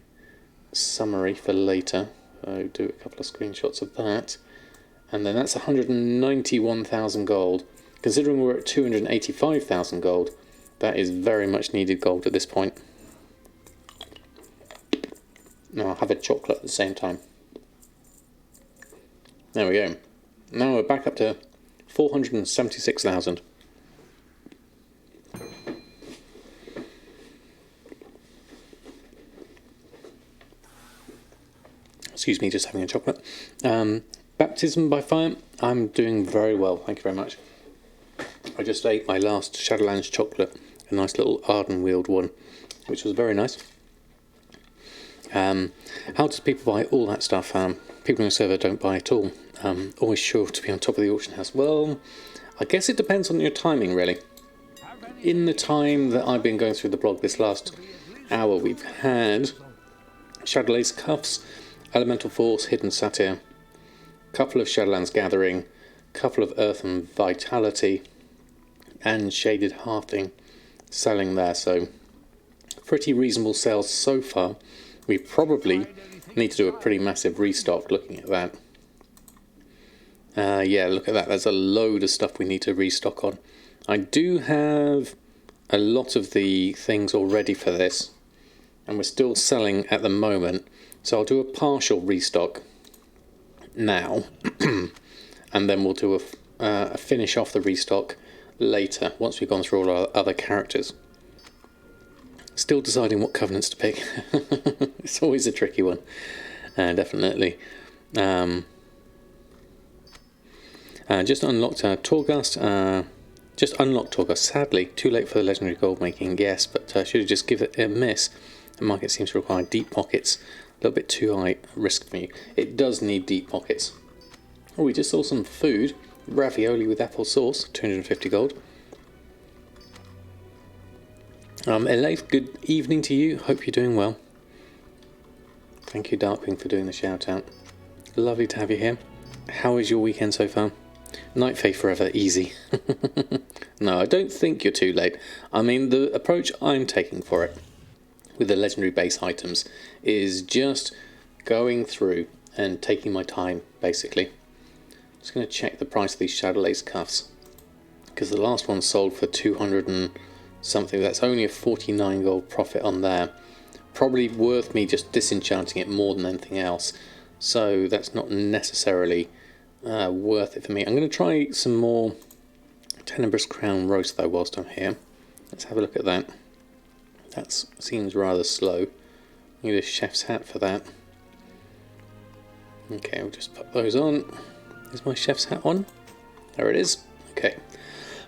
summary for later. So do a couple of screenshots of that, and then that's 191,000 gold. Considering we're at 285,000 gold, that is very much needed gold at this point. Now I'll have a chocolate at the same time. There we go. Now we're back up to 476,000. Excuse me, just having a chocolate. Baptism by fire, I'm doing very well, thank you very much. I just ate my last Shadowlands chocolate, a nice little Arden-wheeled one, which was very nice. How does people buy all that stuff? People in the server don't buy at all. Always sure to be on top of the auction house. Well, I guess it depends on your timing, really. In the time that I've been going through the blog this last hour, we've had Shadowlace Cuffs, Elemental Force, Hidden Satyr, couple of Shadowlands Gathering, couple of Earth and Vitality, and Shaded Hearthing selling there. So pretty reasonable sales so far. We probably need to do a pretty massive restock looking at that. Yeah, look at that. There's a load of stuff we need to restock on. I do have a lot of the things already for this, and we're still selling at the moment. So I'll do a partial restock now, and then we'll do a finish off the restock later, once we've gone through all our other characters. Still deciding what covenants to pick. It's always a tricky one, definitely. Just unlocked Torghast, Just unlocked Torga. Sadly, too late for the legendary gold making, yes, but should have just given it a miss. The market seems to require deep pockets. A little bit too high risk for you. It does need deep pockets. Oh, we just saw some food. Ravioli with apple sauce, 250 gold. Elif, good evening to you. Hope you're doing well. Thank you, Darkwing, for doing the shout out. Lovely to have you here. How is your weekend so far? Night Fae forever, easy. No, I don't think you're too late. I mean, the approach I'm taking for it with the legendary base items is just going through and taking my time, basically. Just going to check the price of these Shadow Lace cuffs, because the last one sold for 200 and something. That's only a 49 gold profit on there. Probably worth me just disenchanting it more than anything else, so that's not necessarily worth it for me. I'm going to try some more Tenebrous Crown Roast though whilst I'm here. Let's have a look at that. That seems rather slow. Need a chef's hat for that. Okay, we'll just put those on. Is my chef's hat on? There it is. Okay.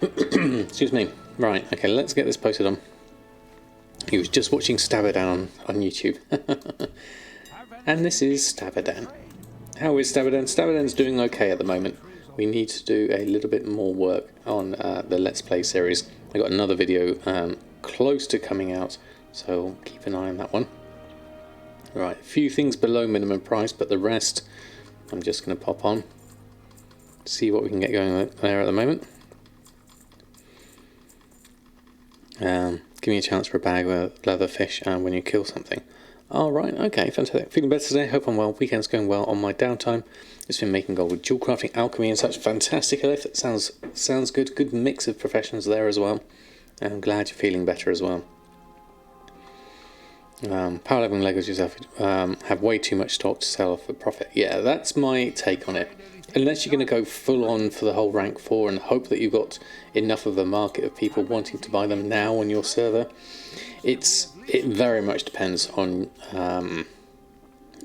Excuse me. Right, okay, let's get this posted on. He was just watching Samadan on YouTube. And this is Samadan. How is Samadan? Samadan's doing okay at the moment. We need to do a little bit more work on the Let's Play series. I got another video close to coming out, so keep an eye on that one. Right, a few things below minimum price, but the rest I'm just going to pop on. See what we can get going there at the moment. Give me a chance for a bag of leatherfish when you kill something. Alright, okay, fantastic. Feeling better today, hope I'm well. Weekend's going well on my downtime. Just been making gold with jewel crafting, alchemy and such. Fantastic, Elif. That sounds good. Good mix of professions there as well. I'm glad you're feeling better as well. Power leveling Legos yourself have way too much stock to sell off for profit. Yeah, that's my take on it. Unless you're going to go full on for the whole rank 4 and hope that you've got enough of a market of people wanting to buy them now on your server, it very much depends on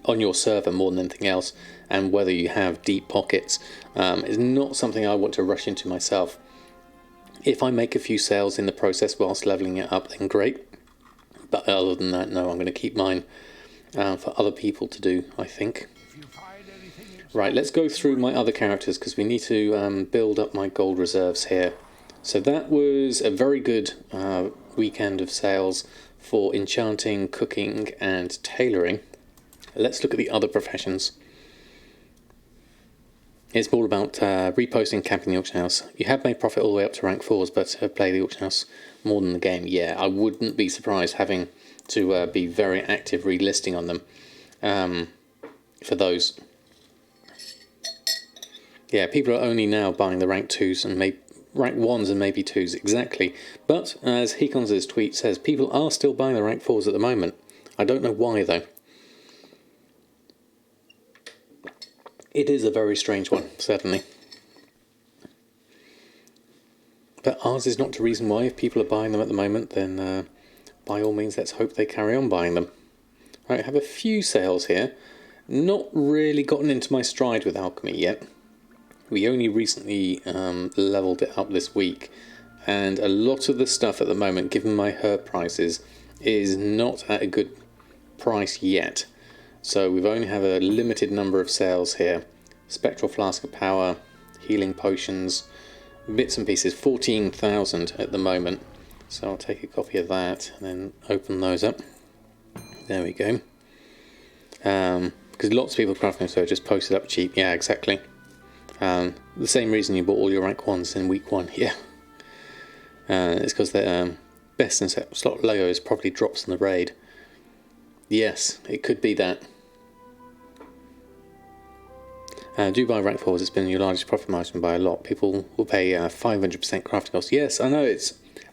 your server more than anything else, and whether you have deep pockets. It's not something I want to rush into myself. If I make a few sales in the process whilst leveling it up, then great. But other than that, no, I'm going to keep mine for other people to do, I think. Right, let's go through my other characters, because we need to build up my gold reserves here. So that was a very good weekend of sales for enchanting, cooking and tailoring. Let's look at the other professions. It's all about reposting, camping the auction house. You have made profit all the way up to rank 4s, but play the auction house more than the game. Yeah, I wouldn't be surprised having to be very active relisting on them for those. Yeah, people are only now buying the rank 2s and rank 1s and maybe 2s, exactly. But, as Hekons' tweet says, people are still buying the rank 4s at the moment. I don't know why, though. It is a very strange one, certainly. But ours is not the reason why. If people are buying them at the moment, then by all means, let's hope they carry on buying them. Right, I have a few sales here. Not really gotten into my stride with alchemy yet. We only recently leveled it up this week, and a lot of the stuff at the moment, given my herb prices, is not at a good price yet. So we've only have a limited number of sales here. Spectral Flask of Power, Healing Potions, bits and pieces, 14,000 at the moment. So I'll take a copy of that and then open those up. There we go. Because lots of people crafting, so just post it up cheap. Yeah, exactly. The same reason you bought all your rank 1s in week 1, yeah. It's because the best in slot Legos probably drops in the raid. Yes, it could be that. Do buy rank 4s, it's been your largest profit margin by a lot. People will pay 500% crafting costs. Yes, I know,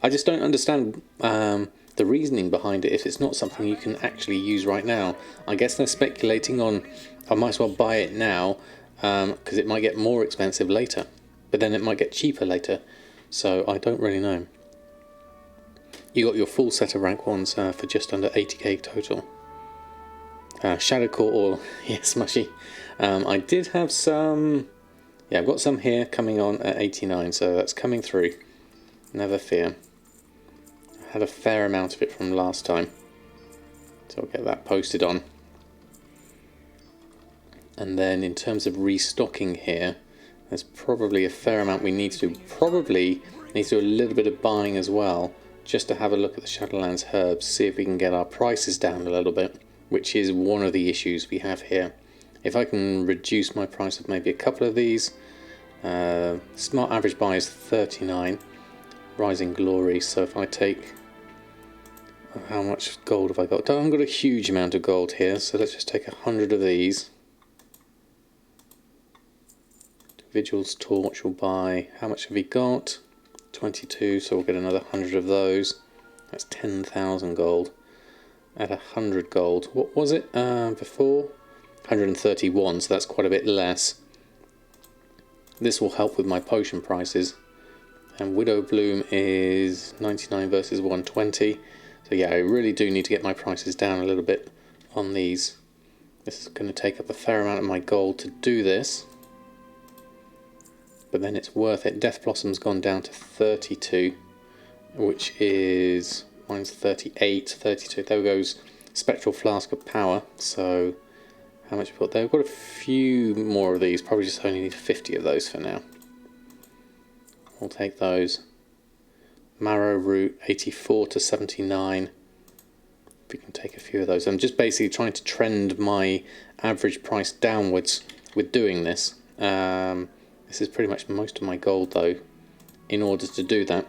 I just don't understand the reasoning behind it if it's not something you can actually use right now. I guess they're speculating on, I might as well buy it now, because it might get more expensive later, but then it might get cheaper later, so I don't really know. You got your full set of rank 1s for just under 80k total. Shadow Core Oil, yes, mushy. I did have some, yeah, I've got some here coming on at 89, so that's coming through. Never fear. I had a fair amount of it from last time, so I'll get that posted on. And then in terms of restocking here, there's probably a fair amount we need to do. Probably need to do a little bit of buying as well, just to have a look at the Shadowlands herbs, see if we can get our prices down a little bit, which is one of the issues we have here. If I can reduce my price of maybe a couple of these, smart average buy is 39, Rising Glory, so if I take, how much gold have I got? I haven't got a huge amount of gold here, so let's just take 100 of these. Vigil's Torch will buy, how much have we got? 22, so we'll get another 100 of those. That's 10,000 gold. At 100 gold, what was it before? 131, so that's quite a bit less. This will help with my potion prices. And Widow Bloom is 99 versus 120. So yeah, I really do need to get my prices down a little bit on these. This is going to take up a fair amount of my gold to do this. But then it's worth it. Death Blossom's gone down to 32, which is, mine's 38, 32. There goes Spectral Flask of Power. So how much we got there? We've got a few more of these, probably just only need 50 of those for now. We'll take those. Marrow Root, 84 to 79. We can take a few of those. I'm just basically trying to trend my average price downwards with doing this. This is pretty much most of my gold though, in order to do that.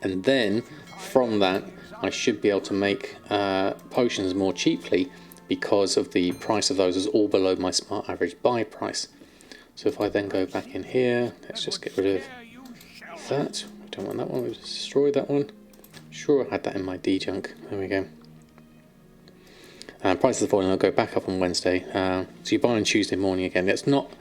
And then from that, I should be able to make potions more cheaply, because of the price of those is all below my smart average buy price. So if I then go back in here, let's just get rid of that. I don't want that one, we'll just destroy that one. Sure, I had that in my D-junk. There we go. Prices are falling, I'll go back up on Wednesday. So you buy on Tuesday morning again. That's not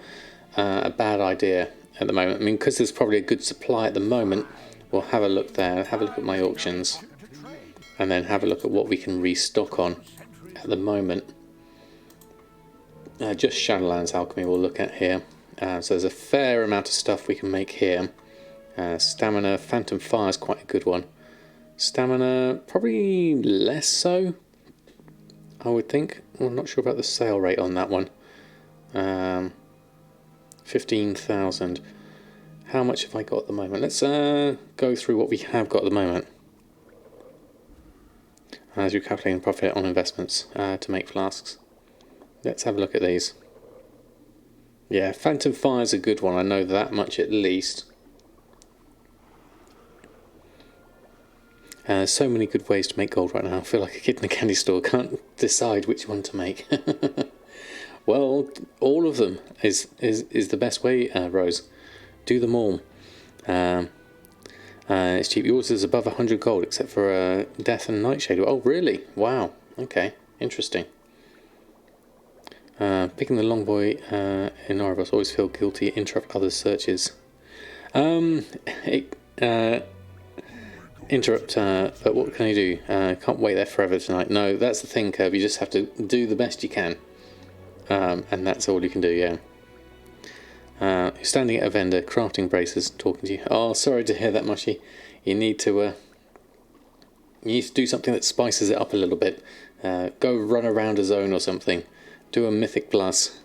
a bad idea at the moment. I mean, because there's probably a good supply at the moment, we'll have a look there, have a look at my auctions, and then have a look at what we can restock on at the moment. Just Shadowlands Alchemy we'll look at here. So there's a fair amount of stuff we can make here. Stamina, Phantom Fire is quite a good one. Stamina, probably less so, I would think. I'm not sure about the sale rate on that one. 15,000. How much have I got at the moment? Let's go through what we have got at the moment. As you're calculating profit on investments to make flasks. Let's have a look at these. Yeah, Phantom Fire is a good one. I know that much at least. So many good ways to make gold right now. I feel like a kid in a candy store. Can't decide which one to make. Well, all of them is the best way, Rose. Do them all. It's cheap. Yours is above 100 gold, except for Death and Nightshade. Oh, really? Wow. Okay. Interesting. Picking the long boy in Oribos, always feel guilty, interrupt others' searches. Interrupt, but what can I do? Can't wait there forever tonight. No, that's the thing, Curb. You just have to do the best you can. And that's all you can do, yeah. You're standing at a vendor, crafting braces, talking to you. Oh, sorry to hear that, Mushy. You need to do something that spices it up a little bit. Go run around a zone or something. Do a mythic plus,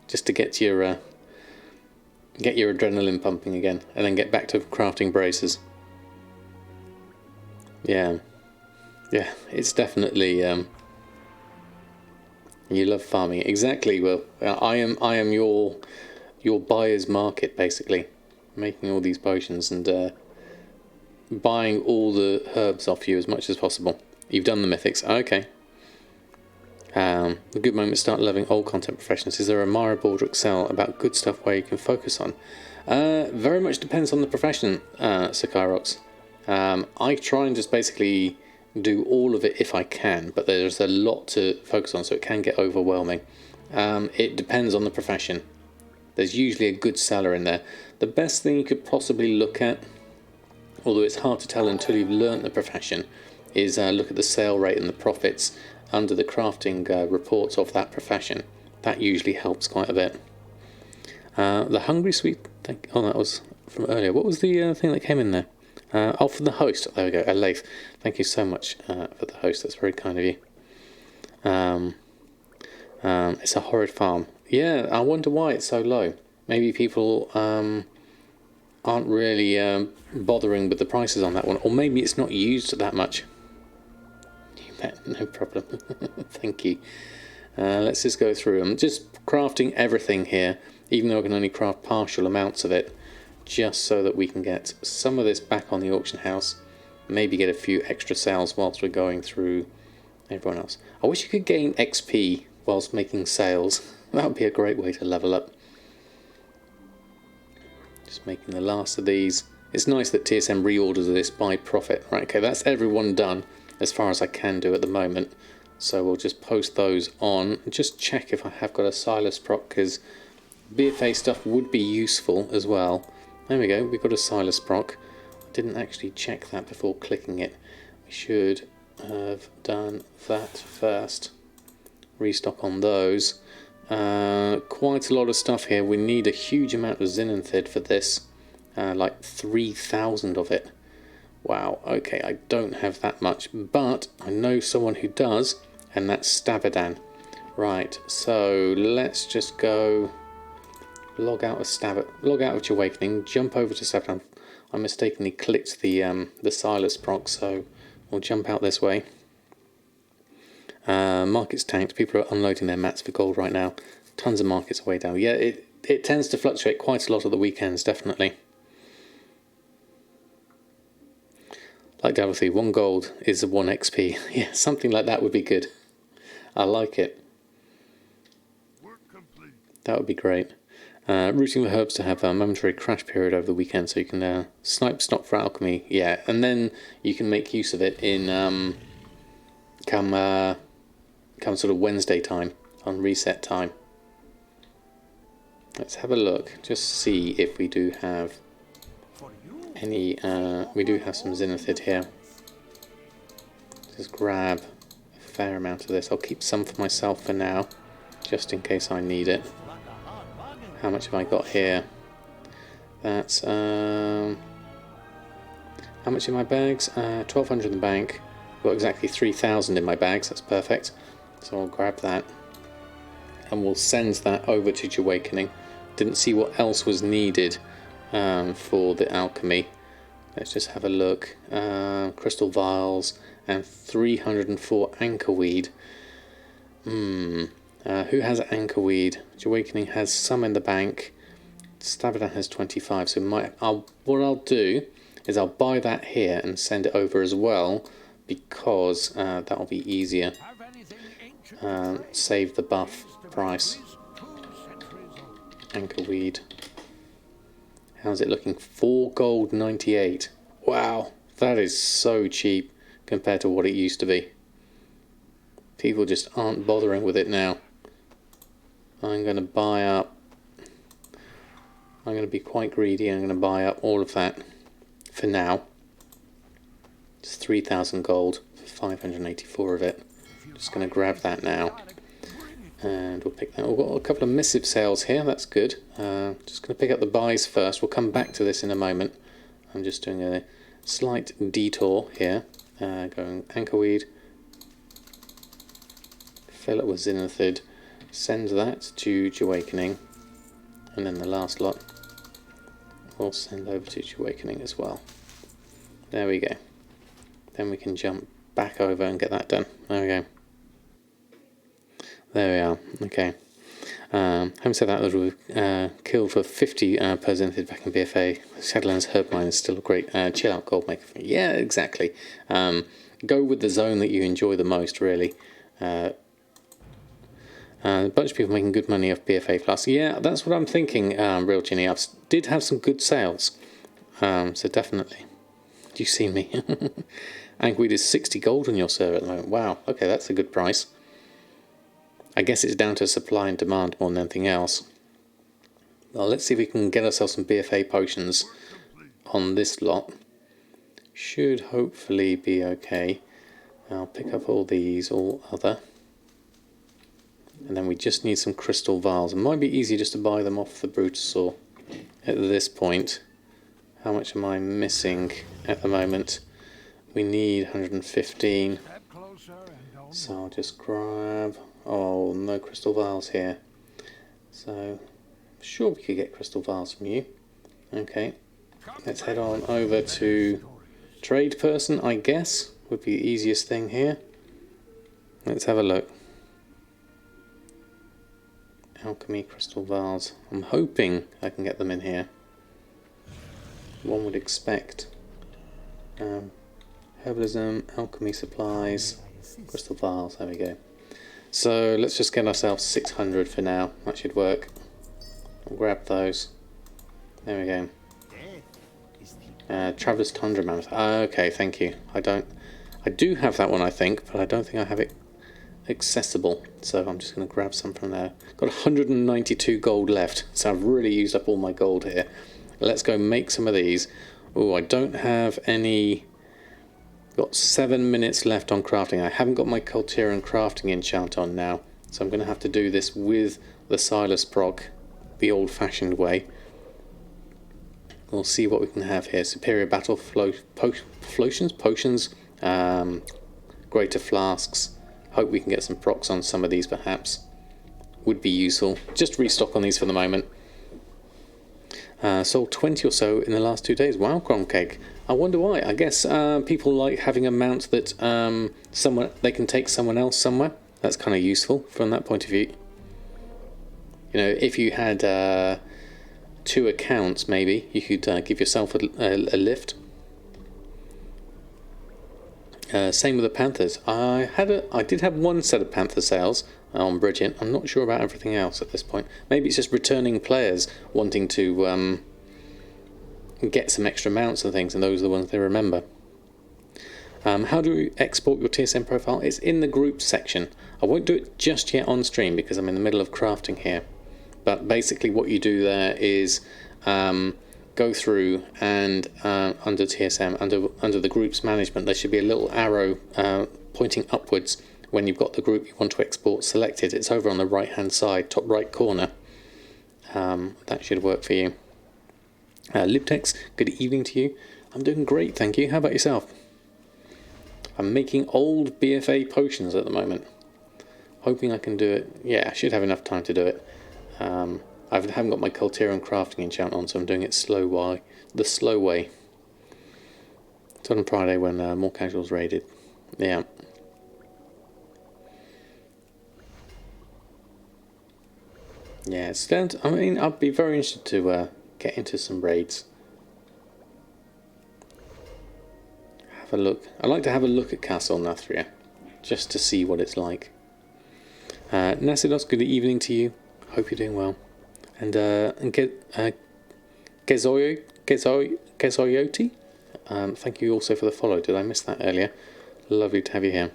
just to get your adrenaline pumping again, and then get back to crafting braces. Yeah, it's definitely. You love farming, exactly. Well, I am your buyer's market, basically, making all these potions and buying all the herbs off you as much as possible. You've done the mythics, okay. A good moment to start loving old content professions. Is there a Mara Baldrick cell about good stuff where you can focus on? Very much depends on the profession, Sakairox. I try and just basically do all of it if I can, but there's a lot to focus on, so it can get overwhelming. It depends on the profession. There's usually a good seller in there. The best thing you could possibly look at, although it's hard to tell until you've learnt the profession, is look at the sale rate and the profits under the crafting reports of that profession. That usually helps quite a bit. The Hungry Sweet thing, oh, that was from earlier. What was the thing that came in there? Oh, for the host. There we go. Leif, thank you so much for the host. That's very kind of you. It's a horrid farm. Yeah, I wonder why it's so low. Maybe people aren't really bothering with the prices on that one. Or maybe it's not used that much. You bet, no problem. Thank you. Let's just go through them. Just crafting everything here, even though I can only craft partial amounts of it, just so that we can get some of this back on the auction house, maybe get a few extra sales whilst we're going through everyone else. I wish you could gain XP whilst making sales. That would be a great way to level up. Just making the last of these. It's nice that TSM reorders this by profit. Right, okay, that's everyone done as far as I can do at the moment. So we'll just post those on. Just check if I have got a Silas proc, because BFA stuff would be useful as well. There we go, we've got a Silas proc. I didn't actually check that before clicking it. We should have done that first. Restock on those. Quite a lot of stuff here. We need a huge amount of Zinanthid for this. Like 3,000 of it. Wow, okay, I don't have that much, but I know someone who does, and that's Samadan. Right, so let's just go log out of Awakening, jump over to Samadan. I mistakenly clicked the Silas proc, so we'll jump out this way. Markets tanked. People are unloading their mats for gold right now. Tons of markets way down. Yeah, it tends to fluctuate quite a lot at the weekends, definitely. Like Davothy, 1 gold is 1 XP. Yeah, something like that would be good. I like it. That would be great. Rooting the herbs to have a momentary crash period over the weekend, so you can snipe stop for alchemy. Yeah, and then you can make use of it in come sort of Wednesday time, on reset time. Let's have a look, just see if we do have any. We do have some Zinanthid here. Just grab a fair amount of this. I'll keep some for myself for now, just in case I need it. How much have I got here? That's how much in my bags? 1,200 in the bank. Got exactly 3,000 in my bags. That's perfect. So I'll grab that, and we'll send that over to Awakening. Didn't see what else was needed for the alchemy. Let's just have a look. Crystal vials and 304 anchorweed. Who has anchorweed? Awakening has some in the bank. Samadan has 25. So what I'll do is I'll buy that here and send it over as well, because that'll be easier. Save the buff price. Anchorweed. How's it looking? 4 gold 98. Wow, that is so cheap compared to what it used to be. People just aren't bothering with it now. I'm going to buy up. I'm going to be quite greedy. I'm going to buy up all of that for now. It's 3,000 gold for 584 of it. Just going to grab that now, and we'll pick that. We've got a couple of missive sales here. That's good. Just going to pick up the buys first. We'll come back to this in a moment. I'm just doing a slight detour here. Going anchorweed. Fill it with Zinanthid. Send that to Awakening, and then the last lot we'll send over to Awakening as well. There we go. Then we can jump back over and get that done. There we go. There we are. Okay. Having said that, we've killed for 50 per Zinanthid back in BFA. Shadowlands Herb Mine is still a great chill out gold maker. Yeah, exactly. Go with the zone that you enjoy the most, really. A bunch of people making good money off BFA Plus. Yeah, that's what I'm thinking, Real Ginny. I did have some good sales. So definitely. Do you see me? Anchorweed is 60 gold on your server at the moment. Wow, okay, that's a good price. I guess it's down to supply and demand more than anything else. Well, let's see if we can get ourselves some Bfa Potions on this lot. Should hopefully be okay. I'll pick up all these, all other. And then we just need some crystal vials. It might be easy just to buy them off the Brutosaur at this point. How much am I missing at the moment? We need 115. So I'll just grab... Oh, no crystal vials here. So, sure we could get crystal vials from you. Okay, let's head on over to trade person, I guess, would be the easiest thing here. Let's have a look. Alchemy, crystal vials. I'm hoping I can get them in here. One would expect. Herbalism, alchemy supplies, crystal vials, there we go. So let's just get ourselves 600 for now, that should work. I'll grab those. There we go. Traveller's Tundra Mammoth. Okay, thank you. I do have that one, I think, but I don't think I have it accessible. So I'm just going to grab some from there. Got 192 gold left, so I've really used up all my gold here. Let's go make some of these. Oh, I don't have any... Got 7 minutes left on crafting. I haven't got my Cultiran crafting enchant on now, so I'm going to have to do this with the Silas proc, the old-fashioned way. We'll see what we can have here. Superior battle potions, greater flasks. Hope we can get some procs on some of these perhaps. Would be useful. Just restock on these for the moment. Sold 20 or so in the last 2 days. Wow, crumb cake. I wonder why. I guess people like having a mount that they can take someone else somewhere. That's kind of useful from that point of view. You know, if you had 2 accounts, maybe you could give yourself a lift. Same with the Panthers. I did have 1 set of Panther sales on Bridget. I'm not sure about everything else at this point. Maybe it's just returning players wanting to get some extra mounts and things, and those are the ones they remember. How do you export your TSM profile? It's in the group section. I won't do it just yet on stream because I'm in the middle of crafting here. But basically what you do there is go through and under TSM, under the group's management, there should be a little arrow pointing upwards when you've got the group you want to export selected. It's over on the right hand side, top right corner. That should work for you. Libtex, good evening to you. I'm doing great, thank you. How about yourself? I'm making old Bfa Potions at the moment. Hoping I can do it. Yeah, I should have enough time to do it. I haven't got my Cultiran crafting enchant on, so I'm doing it the slow way. It's on Friday when more casuals raided. Yeah. Yeah, I mean, I'd be very interested to get into some raids. Have a look. I like to have a look at Castle Nathria, just to see what it's like. Nasidos, good evening to you. Hope you're doing well. And Gezoyoti, thank you also for the follow. Did I miss that earlier? Lovely to have you here.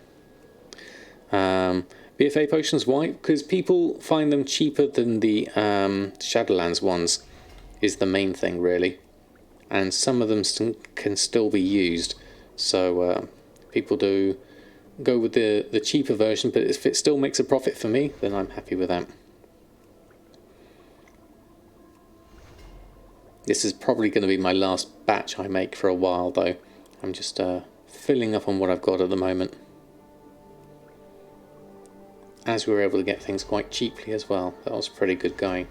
Bfa Potions, why? Because people find them cheaper than the Shadowlands ones, is the main thing really. And some of them can still be used. So people do go with the cheaper version, but if it still makes a profit for me, then I'm happy with that. This is probably going to be my last batch I make for a while though. I'm just filling up on what I've got at the moment. As we were able to get things quite cheaply as well. That was pretty good going.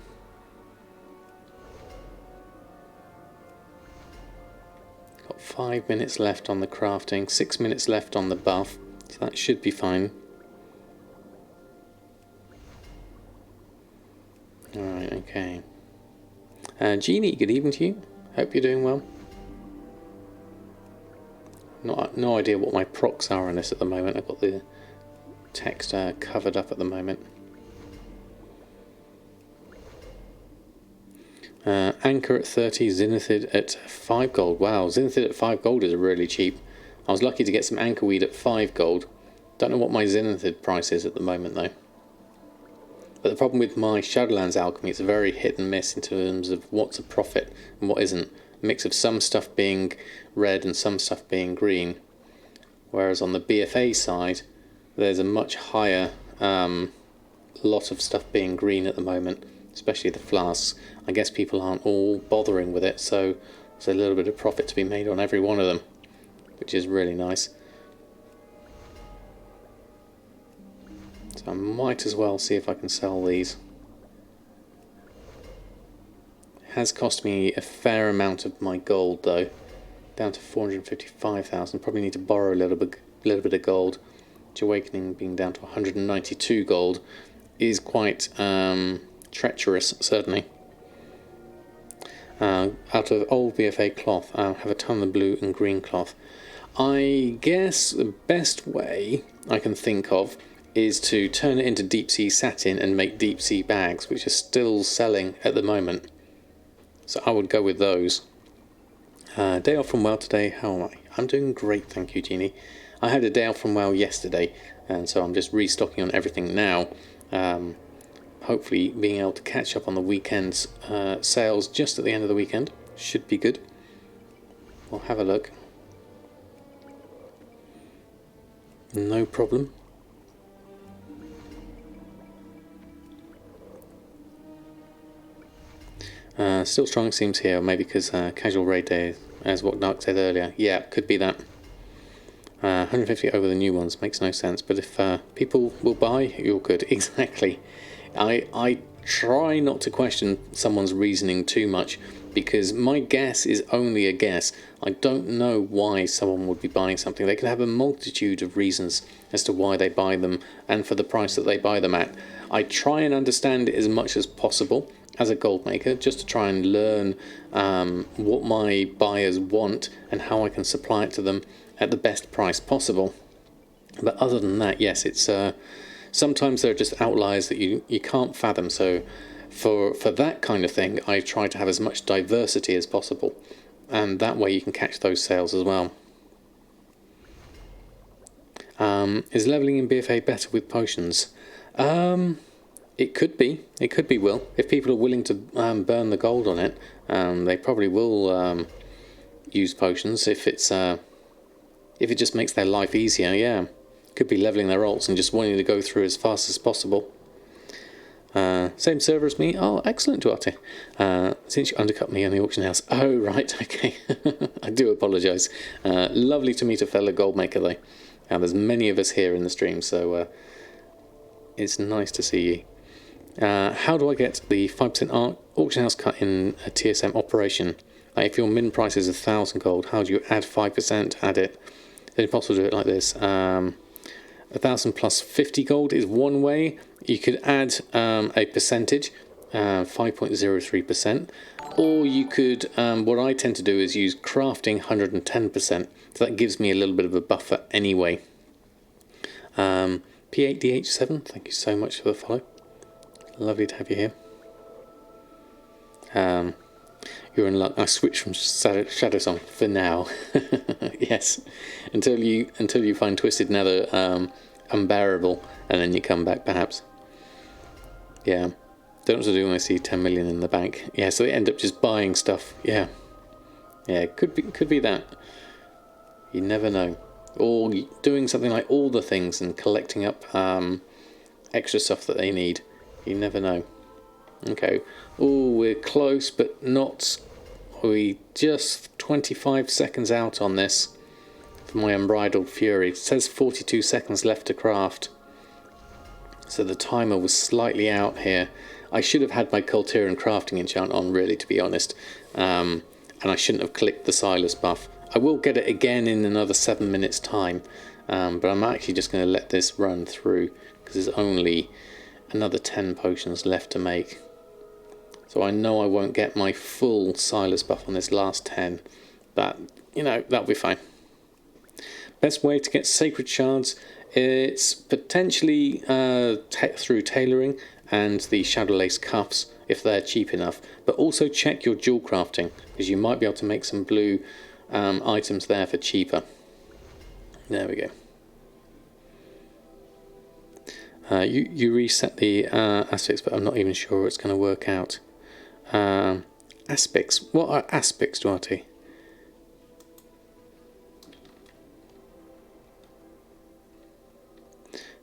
Got 5 minutes left on the crafting, 6 minutes left on the buff, so that should be fine. Alright, okay. Jeannie, good evening to you. Hope you're doing well. No idea what my procs are on this at the moment. I've got the text covered up at the moment. Anchor at 30, Zenithid at 5 gold. Wow, Zenithid at 5 gold is really cheap. I was lucky to get some anchor weed at 5 gold. Don't know what my Zenithid price is at the moment though. But the problem with my Shadowlands alchemy, it's very hit and miss in terms of what's a profit and what isn't. A mix of some stuff being red and some stuff being green. Whereas on the BFA side, there's a much higher lot of stuff being green at the moment, especially the flasks. I guess people aren't all bothering with it, so There's a little bit of profit to be made on every one of them, which is really nice. So I might as well see if I can sell these. It has cost me a fair amount of my gold though, down to 455,000. Probably need to borrow a little bit of gold. Awakening being down to 192 gold is quite treacherous, certainly. Out of old Bfa cloth, I have a ton of blue and green cloth. I guess the best way I can think of is to turn it into deep sea satin and make deep sea bags, which are still selling at the moment. So I would go with those. Day off from WoW today, how am I? I'm doing great, thank you, Jeannie. I had a day off from WoW yesterday, and so I'm just restocking on everything now. Hopefully being able to catch up on the weekend's sales just at the end of the weekend should be good. We'll have a look. No problem. Still strong it seems here, maybe because casual raid day, as what Dark said earlier. Yeah, could be that. 150 over the new ones makes no sense, but if people will buy, you're good. Exactly. I try not to question someone's reasoning too much, because my guess is only a guess. I don't know why someone would be buying something. They could have a multitude of reasons as to why they buy them and for the price that they buy them at. I try and understand it as much as possible as a gold maker, just to try and learn what my buyers want and how I can supply it to them at the best price possible. But other than that, yes, it's sometimes there are just outliers that you can't fathom. So for that kind of thing, I try to have as much diversity as possible, and that way you can catch those sales as well. Is leveling in Bfa better with potions? It could be, Will. If people are willing to burn the gold on it, they probably will use potions if it just makes their life easier. Yeah, could be leveling their alts and just wanting to go through as fast as possible. Same server as me. Oh, excellent, Duarte. Since you undercut me on the auction house. Oh, right, okay. I do apologise. Lovely to meet a fellow gold maker though. There's many of us here in the stream, so it's nice to see you. How do I get the 5% auction house cut in a TSM operation? If your min price is 1,000 gold, how do you add 5%? Add it. It's possible to do it like this. 1,000 plus 50 gold is one way. You could add a percentage, 5.03%, or you could. What I tend to do is use crafting 110%. So that gives me a little bit of a buffer anyway. P8DH7, thank you so much for the follow. Lovely to have you here. You're in luck. I switched from Shadow Song for now. Yes, until you find Twisted Nether unbearable, and then you come back perhaps. Yeah, don't know what to do when I see 10 million in the bank. Yeah, so they end up just buying stuff. Yeah, could be that. You never know. Or doing something like all the things and collecting up extra stuff that they need. You never know. Okay. Oh, we're close, but not. We just 25 seconds out on this for my Unbridled Fury. It says 42 seconds left to craft. So the timer was slightly out here. I should have had my Cultiran crafting enchant on, really, to be honest. And I shouldn't have clicked the Silas buff. I will get it again in another 7 minutes time. But I'm actually just going to let this run through, because there's only another 10 potions left to make. So I know I won't get my full Silas buff on this last 10, but, you know, that'll be fine. Best way to get Sacred Shards, it's potentially through tailoring and the Shadow Lace cuffs, if they're cheap enough. But also check your dual crafting, because you might be able to make some blue items there for cheaper. There we go. You reset the aspects, but I'm not even sure it's going to work out. Aspects. What are aspects, Duarte?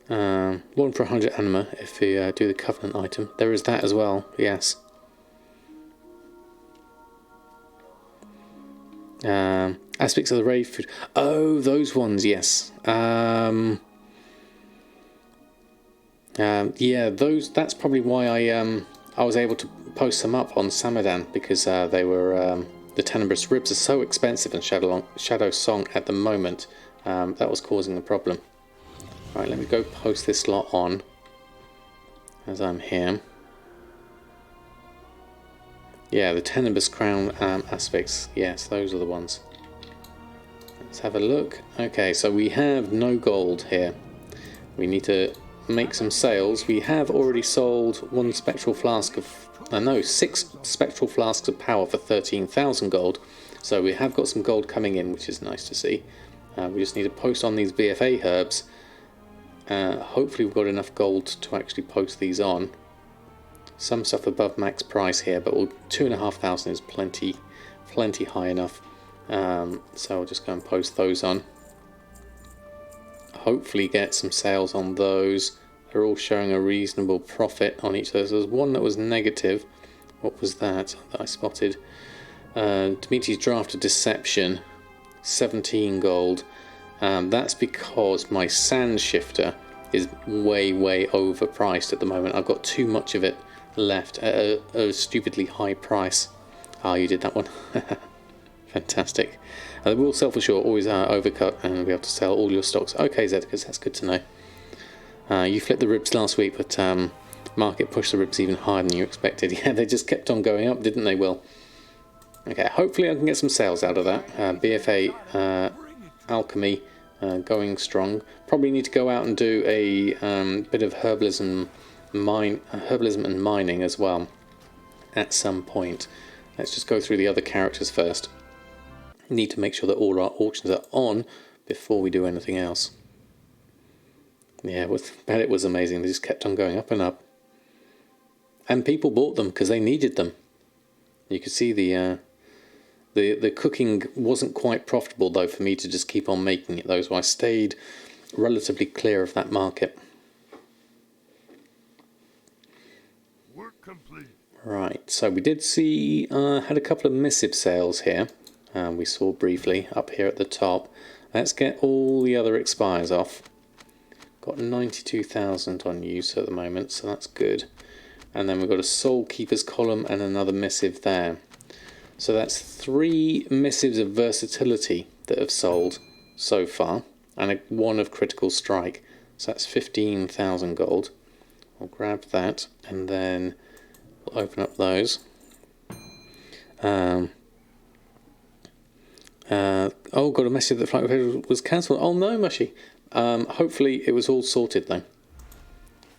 One for 100 anima if you do the Covenant item. There is that as well, yes. Aspects of the rave food. Oh, those ones, yes. Yeah, those. That's probably why I was able to post them up on Samadan, because they were the tenebrous ribs are so expensive in Shadow Song at the moment. That was causing the problem. Right, let me go post this lot on as I'm here. Yeah, the tenebrous crown aspects. Yes, those are the ones. Let's have a look. Okay, so we have no gold here. We need to make some sales. We have already sold 1 spectral flask of... no, 6 spectral flasks of power for 13,000 gold. So we have got some gold coming in, which is nice to see. We just need to post on these BFA herbs. Hopefully we've got enough gold to actually post these on. Some stuff above max price here, but 2,500 is plenty high enough. So I'll just go and post those on. Hopefully get some sales on those. They're all showing a reasonable profit on each of those. There was one that was negative. What was that I spotted? Dimitri's Draft of Deception, 17 gold. That's because my sand shifter is way overpriced at the moment. I've got too much of it left at a stupidly high price. Ah, you did that one. Fantastic. They will sell for sure, always overcut, and be able to sell all your stocks. Okay, Zedicus, that's good to know. You flipped the ribs last week, but market pushed the ribs even higher than you expected. Yeah, they just kept on going up, didn't they, Will? Okay, hopefully I can get some sales out of that. BFA Alchemy going strong. Probably need to go out and do a bit of herbalism and mining as well at some point. Let's just go through the other characters first. Need to make sure that all our auctions are on before we do anything else. Yeah, it was amazing. They just kept on going up and up. And people bought them because they needed them. You could see the cooking wasn't quite profitable though for me to just keep on making it though, so I stayed relatively clear of that market. Work complete. Right, so we did see, had a couple of missive sales here. We saw briefly up here at the top. Let's get all the other expires off. Got 92,000 on use at the moment, so that's good. And then we've got a Soul Keeper's column and another missive there. So that's 3 missives of versatility that have sold so far, and 1 of critical strike. So that's 15,000 gold. I'll grab that, and then we'll open up those. Oh, got a message that flight was cancelled. Oh no, Mushy. Hopefully it was all sorted though.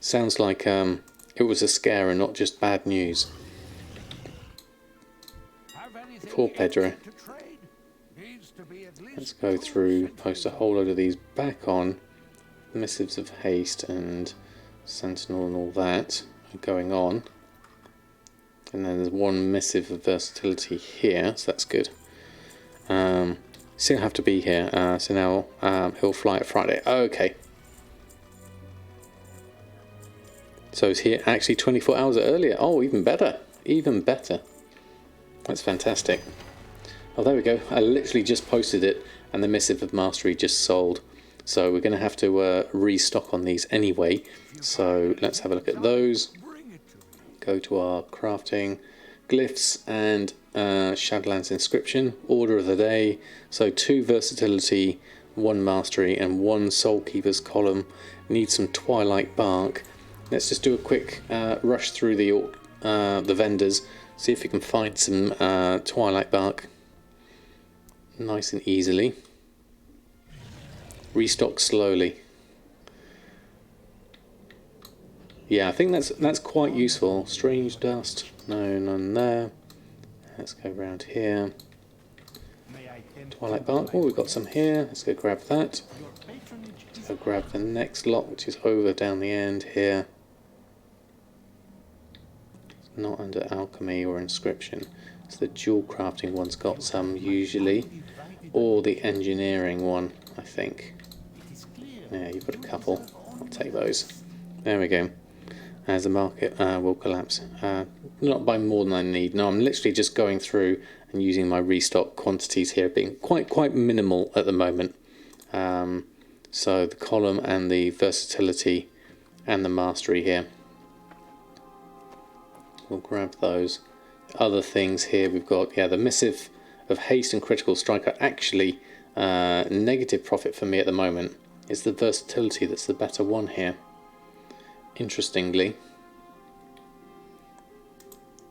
Sounds like it was a scare and not just bad news. Poor Pedro. Let's go through, post a whole load of these back on. Missives of Haste and Sentinel and all that are going on. And then there's 1 missive of versatility here, so that's good. Still have to be here, so now he'll fly at Friday. Okay. So he's here actually 24 hours earlier. Oh, even better. Even better. That's fantastic. Oh, there we go. I literally just posted it, and the Missive of Mastery just sold. So we're going to have to restock on these anyway. So let's have a look at those. Go to our crafting, glyphs, and Shadowlands Inscription. Order of the day. So 2 versatility, 1 mastery, and 1 Soul Keeper's column. Need some Twilight Bark. Let's just do a quick rush through the vendors. See if we can find some Twilight Bark nice and easily. Restock slowly. Yeah, I think that's quite useful. Strange Dust, no, none there. Let's go around here. Twilight Bark, oh, we've got some here. Let's go grab that. Let's go grab the next lot, which is over down the end here. It's not under Alchemy or Inscription. So the dual crafting one's got some usually, or the engineering one, I think. Yeah, you've got a couple. I'll take those. There we go. as the market will collapse. Not by more than I need. No, I'm literally just going through and using my restock quantities here, being quite minimal at the moment. So the column and the versatility and the mastery here. We'll grab those. Other things here we've got, the missive of haste and critical strike are actually negative profit for me at the moment. It's the versatility that's the better one here. Interestingly,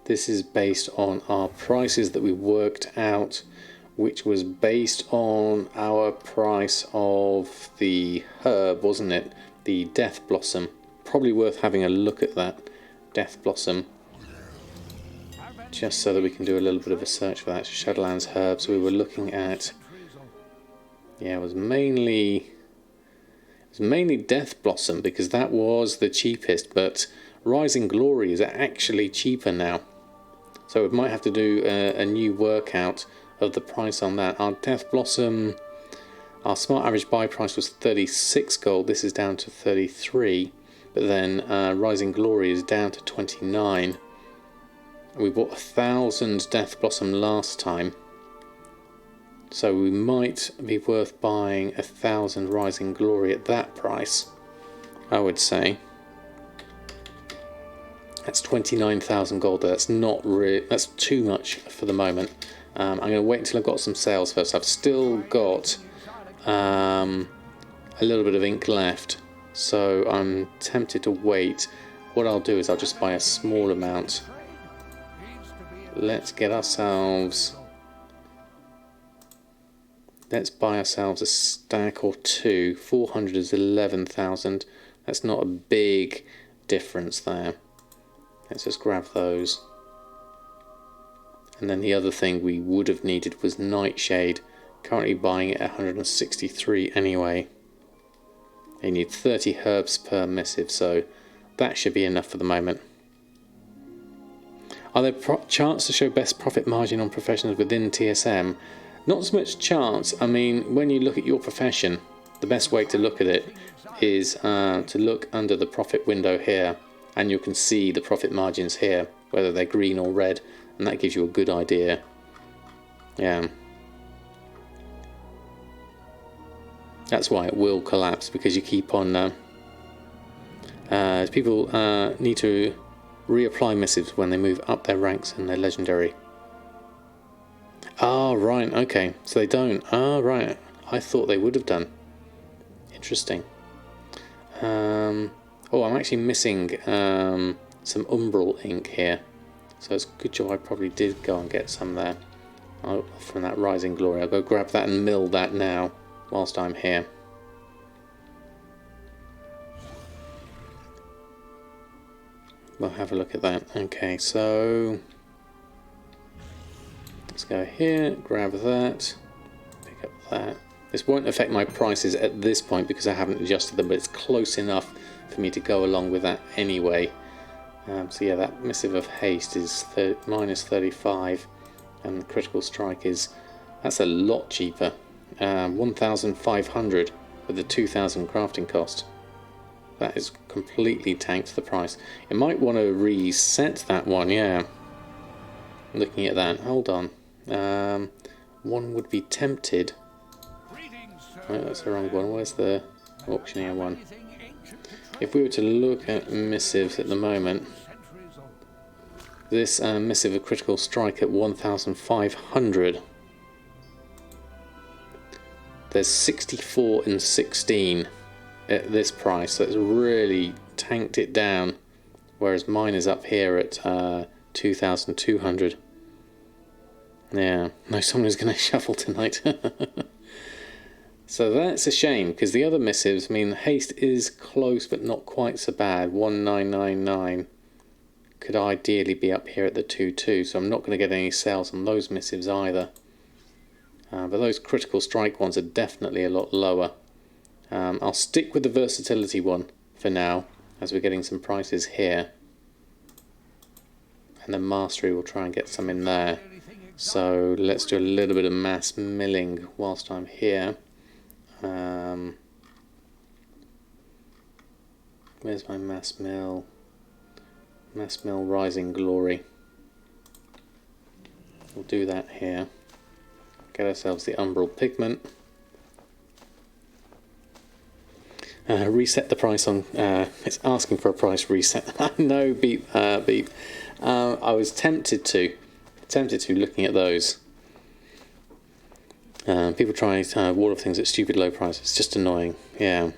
this is based on our prices that we worked out, which was based on our price of the herb, wasn't it? The Death Blossom. Probably worth having a look at that Death Blossom, just so that we can do a little bit of a search for that. Shadowlands herbs we were looking at. It was mainly Death Blossom because that was the cheapest, but Rising Glory is actually cheaper now. So we might have to do a new workout of the price on that. Our Death Blossom, our smart average buy price was 36 gold. This is down to 33. But then Rising Glory is down to 29. We bought 1,000 Death Blossom last time. So we might be worth buying 1,000 Rising Glory at that price, I would say. That's 29,000 gold. That's not really. That's too much for the moment. I'm going to wait until I've got some sales first. I've still got a little bit of ink left, so I'm tempted to wait. What I'll do is I'll just buy a small amount. Let's get ourselves. Let's buy ourselves a stack or two. 400 is 11,000. That's not a big difference there. Let's just grab those. And then the other thing we would have needed was Nightshade. Currently buying it at 163 anyway. You need 30 herbs per missive, so that should be enough for the moment. Are there charts to show best profit margin on professionals within TSM? Not so much charts. I mean, when you look at your profession, the best way to look at it is to look under the profit window here, and you can see the profit margins here, whether they're green or red, and that gives you a good idea. That's why it will collapse, because you keep on. People need to reapply missives when they move up their ranks and their legendary. Ah, right, okay. So they don't. Ah, right. I thought they would have done. Interesting. Oh, I'm actually missing some Umbral ink here. So it's a good job I probably did go and get some there. From that Rising Glory. I'll go grab that and mill that now whilst I'm here. We'll have a look at that. Okay, so let's go here, grab that, pick up that. This won't affect my prices at this point because I haven't adjusted them, but it's close enough for me to go along with that anyway. So yeah, that Missive of Haste is minus 35, and the Critical Strike is, that's a lot cheaper. 1,500 with the 2,000 crafting cost. That is completely tanked the price. You might want to reset that one, yeah. Looking at that, hold on. One would be tempted. Oh, that's the wrong one. Where's the auctioneer one? If we were to look at missives at the moment, this missive of Critical Strike at 1,500. There's 64 and 16 at this price, so it's really tanked it down, whereas mine is up here at 2,200. Yeah, no, someone is going to shuffle tonight. So that's a shame, because the other missives, I mean, haste is close but not quite so bad. 1999 could ideally be up here at the 2-2, so I'm not going to get any sales on those missives either. But those Critical Strike ones are definitely a lot lower. I'll stick with the versatility one for now, as we're getting some prices here. And then Mastery will try and get some in there. So let's do a little bit of mass milling whilst I'm here. Where's my mass mill? Mass Mill Rising Glory. We'll do that here. Get ourselves the umbral pigment. Reset the price on. It's asking for a price reset. No, beep. I was tempted to looking at those. People try Wall of Things at stupid low prices. It's just annoying. Yeah.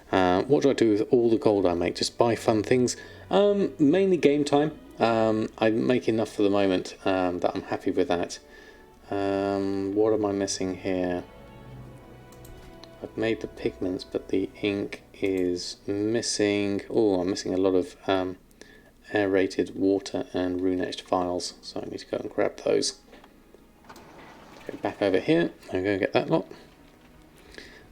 What do I do with all the gold I make? Just buy fun things. Mainly game time. I make enough for the moment that I'm happy with that. What am I missing here? I've made the pigments, but the ink is missing. Oh, I'm missing a lot of aerated water and rune-etched files, so I need to go and grab those. Go back over here and go and get that lot.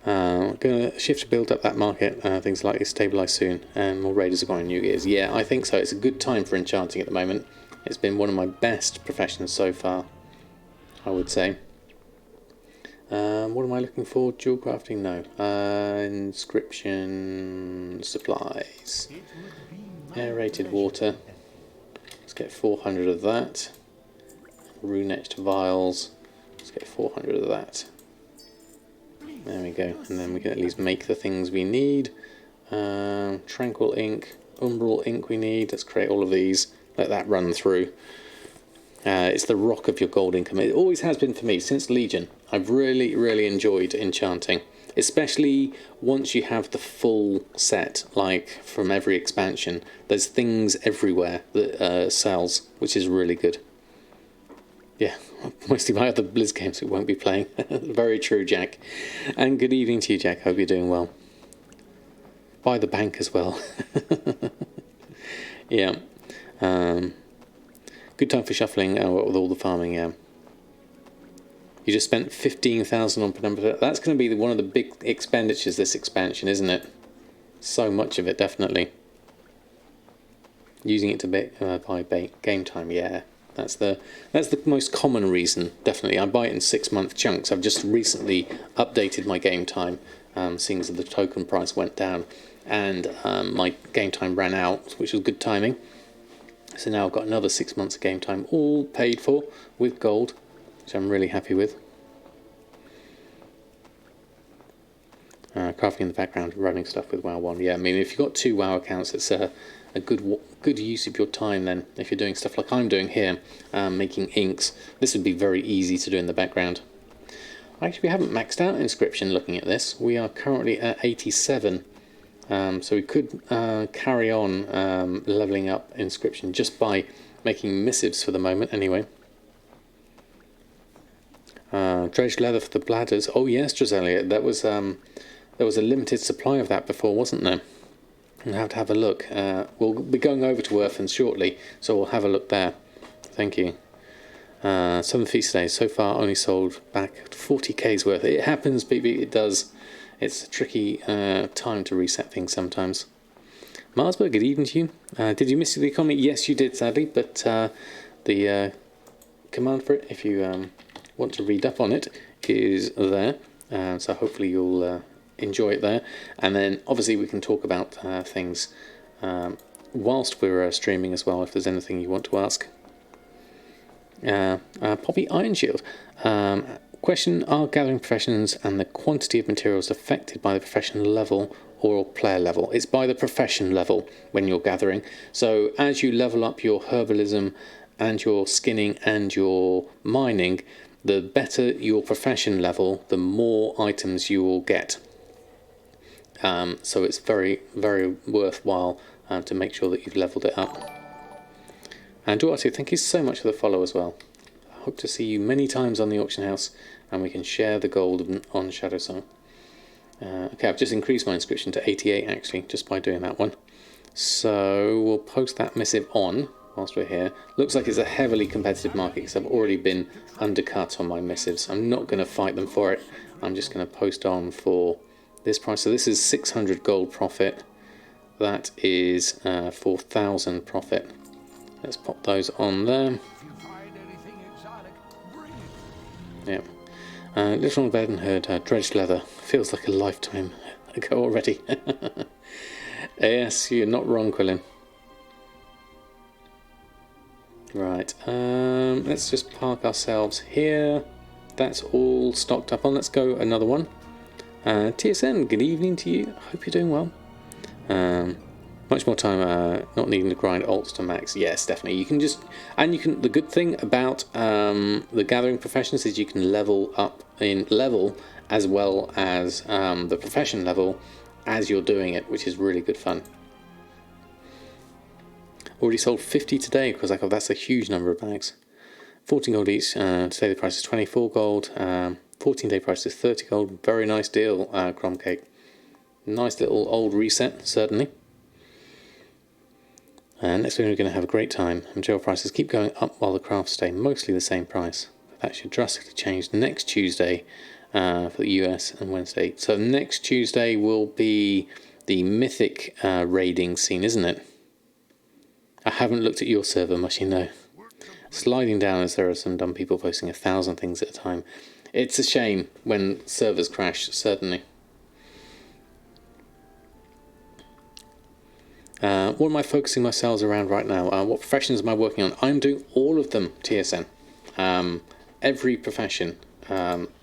I'm going to shift to build up that market. Things likely to stabilise soon, and more raiders are going on New Year's. Yeah, I think so. It's a good time for enchanting at the moment. It's been one of my best professions so far, I would say. What am I looking for? Jewel crafting? No. Inscription supplies. Aerated water. Let's get 400 of that. Rune-etched vials. Let's get 400 of that. There we go. And then we can at least make the things we need. Tranquil ink. Umbral ink we need. Let's create all of these. Let that run through. It's the rock of your gold income. It always has been for me since Legion. I've really enjoyed enchanting, especially once you have the full set, like from every expansion. There's things everywhere that sells, which is really good. Yeah, mostly my other Blizz games we won't be playing. Very true, Jack. And good evening to you, Jack. Hope you're doing well. Buy the bank as well. Yeah. Good time for shuffling with all the farming, yeah. You just spent 15,000 on penumbra. That's going to be one of the big expenditures this expansion, isn't it? So much of it, definitely. Using it to buy game time, yeah. That's the most common reason, definitely. I buy it in 6-month chunks. I've just recently updated my game time, seeing as the token price went down, and my game time ran out, which was good timing. So now I've got another 6 months of game time, all paid for with gold, which I'm really happy with. Crafting in the background, running stuff with WoW 1. Yeah, I mean, if you've got 2 WoW accounts, it's a good use of your time then. If you're doing stuff like I'm doing here, making inks, this would be very easy to do in the background. Actually, we haven't maxed out Inscription looking at this. We are currently at 87. So we could carry on leveling up Inscription just by making missives for the moment anyway. Dredge leather for the bladders. Oh yes, Drozelier, there was a limited supply of that before, wasn't there? I'll have to have a look. We'll be going over to Earthens shortly, so we'll have a look there. Thank you. Southern Feast Days, so far only sold back 40k's worth. It happens, BB, it does. It's a tricky time to reset things sometimes. Marsburg, good evening to you. Did you miss the economy? Yes, you did, sadly, but the command for it, if you want to read up on it, is there. So hopefully you'll enjoy it there. And then obviously we can talk about things whilst we're streaming as well, if there's anything you want to ask. Poppy Ironshield. Question, are gathering professions and the quantity of materials affected by the profession level or player level? It's by the profession level when you're gathering. So as you level up your herbalism and your skinning and your mining, the better your profession level, the more items you will get. So it's very worthwhile to make sure that you've leveled it up. And Duarte, thank you so much for the follow as well. I hope to see you many times on the auction house, and we can share the gold on Shadow Song. Okay, I've just increased my inscription to 88 actually, just by doing that one. So we'll post that missive on whilst we're here. Looks like it's a heavily competitive market because I've already been undercut on my missives. I'm not going to fight them for it. I'm just going to post on for this price. So this is 600 gold profit. That is 4,000 profit. Let's pop those on there. Yep. Little on bed and heard Dredge leather. Feels like a lifetime ago already. Yes, you're not wrong, Quillen. Right, let's just park ourselves here. That's all stocked up on. Let's go another one. TSN, good evening to you. Hope you're doing well. Much more time not needing to grind alts to max. Yes, definitely. You can just, and you can, the good thing about the gathering professions is you can level up in level as well as the profession level as you're doing it, which is really good fun. Already sold 50 today because that's a huge number of bags. 14 gold each. Today the price is 24 gold. 14-day price is 30 gold. Very nice deal, Crumb Cake. Nice little old reset, certainly. And next week we're going to have a great time. Material prices keep going up while the crafts stay mostly the same price. That should drastically change next Tuesday for the US and Wednesday. So next Tuesday will be the mythic raiding scene, isn't it? I haven't looked at your server much, you know. Sliding down as there are some dumb people posting 1,000 things at a time. It's a shame when servers crash, certainly. What am I focusing my sales around right now? What professions am I working on? I'm doing all of them, TSN. Every profession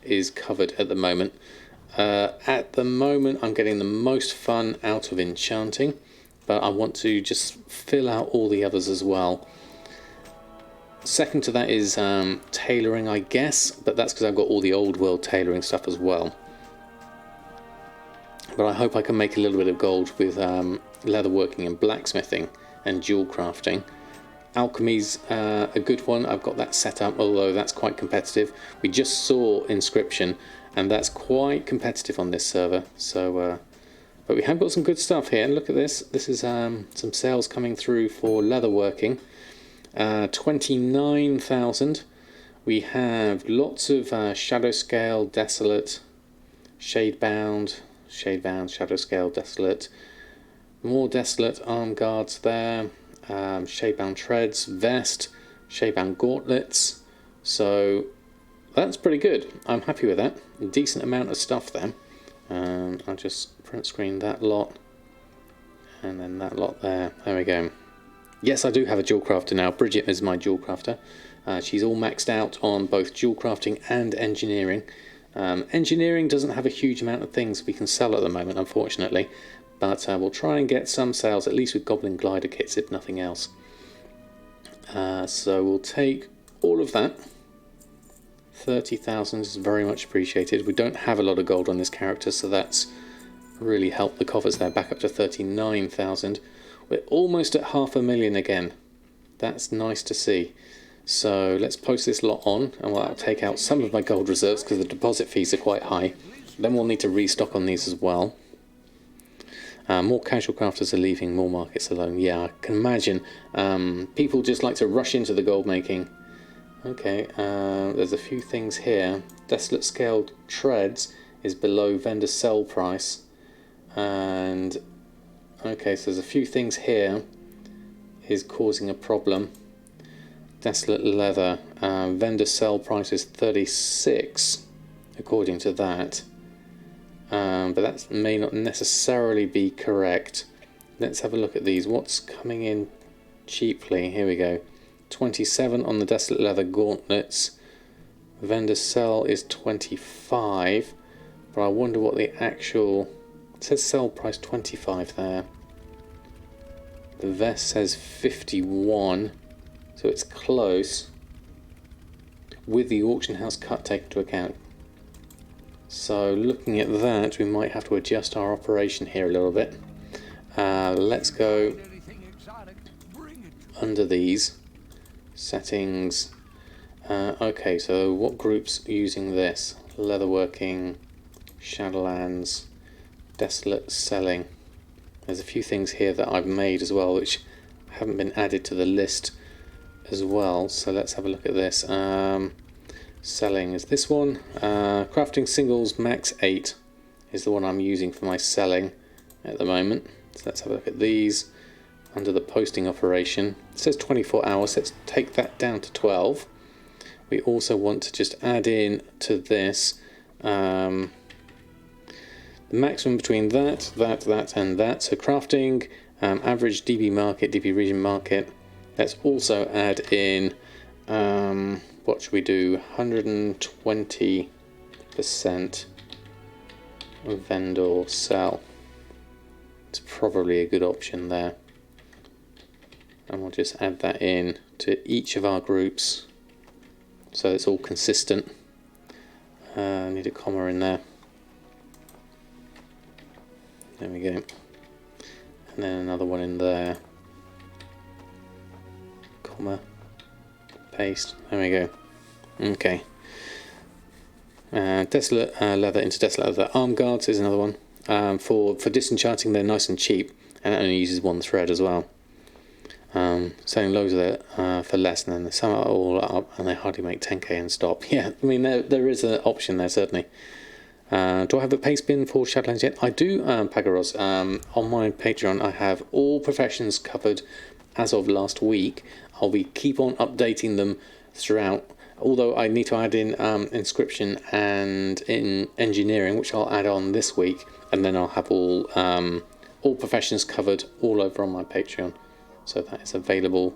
is covered at the moment. At the moment, I'm getting the most fun out of enchanting, but I want to just fill out all the others as well. Second to that is tailoring, I guess, but that's because I've got all the old world tailoring stuff as well. But I hope I can make a little bit of gold with leatherworking and blacksmithing and jewel crafting. Alchemy's a good one. I've got that set up, although that's quite competitive. We just saw Inscription, and that's quite competitive on this server. So, but we have got some good stuff here. Look at this. This is some sales coming through for leatherworking. 29,000. We have lots of shadow scale, desolate, shadebound, shadow scale, desolate. More desolate arm guards there. Shadebound treads, vest, shadebound gauntlets. So that's pretty good. I'm happy with that. A decent amount of stuff there. I'll just print screen that lot, and then that lot there. There we go. Yes, I do have a jewel crafter now. Bridget is my jewel crafter. She's all maxed out on both jewel crafting and engineering. Engineering doesn't have a huge amount of things we can sell at the moment, unfortunately. But we'll try and get some sales, at least with Goblin Glider kits, if nothing else. So we'll take all of that. 30,000 is very much appreciated. We don't have a lot of gold on this character, so that's really helped the coffers there. Back up to 39,000. We're almost at 500,000 again. That's nice to see. So let's post this lot on, and I'll take out some of my gold reserves because the deposit fees are quite high. Then we'll need to restock on these as well. More casual crafters are leaving more markets alone. Yeah, I can imagine. People just like to rush into the gold making. Okay, there's a few things here. Desolate scaled treads is below vendor sell price. And okay, so there's a few things here is causing a problem. Desolate leather, vendor sell price is 36 according to that. But that may not necessarily be correct. Let's have a look at these. What's coming in cheaply? Here we go. 27 on the Desolate Leather gauntlets. Vendor sell is 25. But I wonder what the actual... It says sell price 25 there. The vest says 51. So it's close. With the auction house cut taken into account. So looking at that, we might have to adjust our operation here a little bit. Let's go under these settings. Okay, so what group's using this? Leatherworking, Shadowlands, Desolate selling. There's a few things here that I've made as well which haven't been added to the list as well. So let's have a look at this. Selling is this one. Crafting singles max 8 is the one I'm using for my selling at the moment. So let's have a look at these under the posting operation. It says 24 hours. Let's take that down to 12. We also want to just add in to this the maximum between that, and that. So crafting, average DB market, DB region market. Let's also add in, what should we do, 120% vendor sell. It's probably a good option there. And we'll just add that in to each of our groups so it's all consistent. Need a comma in there. There we go. And then another one in there. Comma. Paste. There we go. Okay. Desolate leather into desolate leather. Arm guards is another one. For disenchanting, they're nice and cheap, and it only uses one thread as well. Selling loads of it for less, and then they sum it all up, and they hardly make 10k and stop. Yeah, I mean there is an option there certainly. Do I have a paste bin for Shadowlands yet? I do, Pagaros. On my Patreon, I have all professions covered as of last week. I'll keep on updating them throughout. Although I need to add in inscription and in engineering, which I'll add on this week, and then I'll have all professions covered all over on my Patreon. So that is available.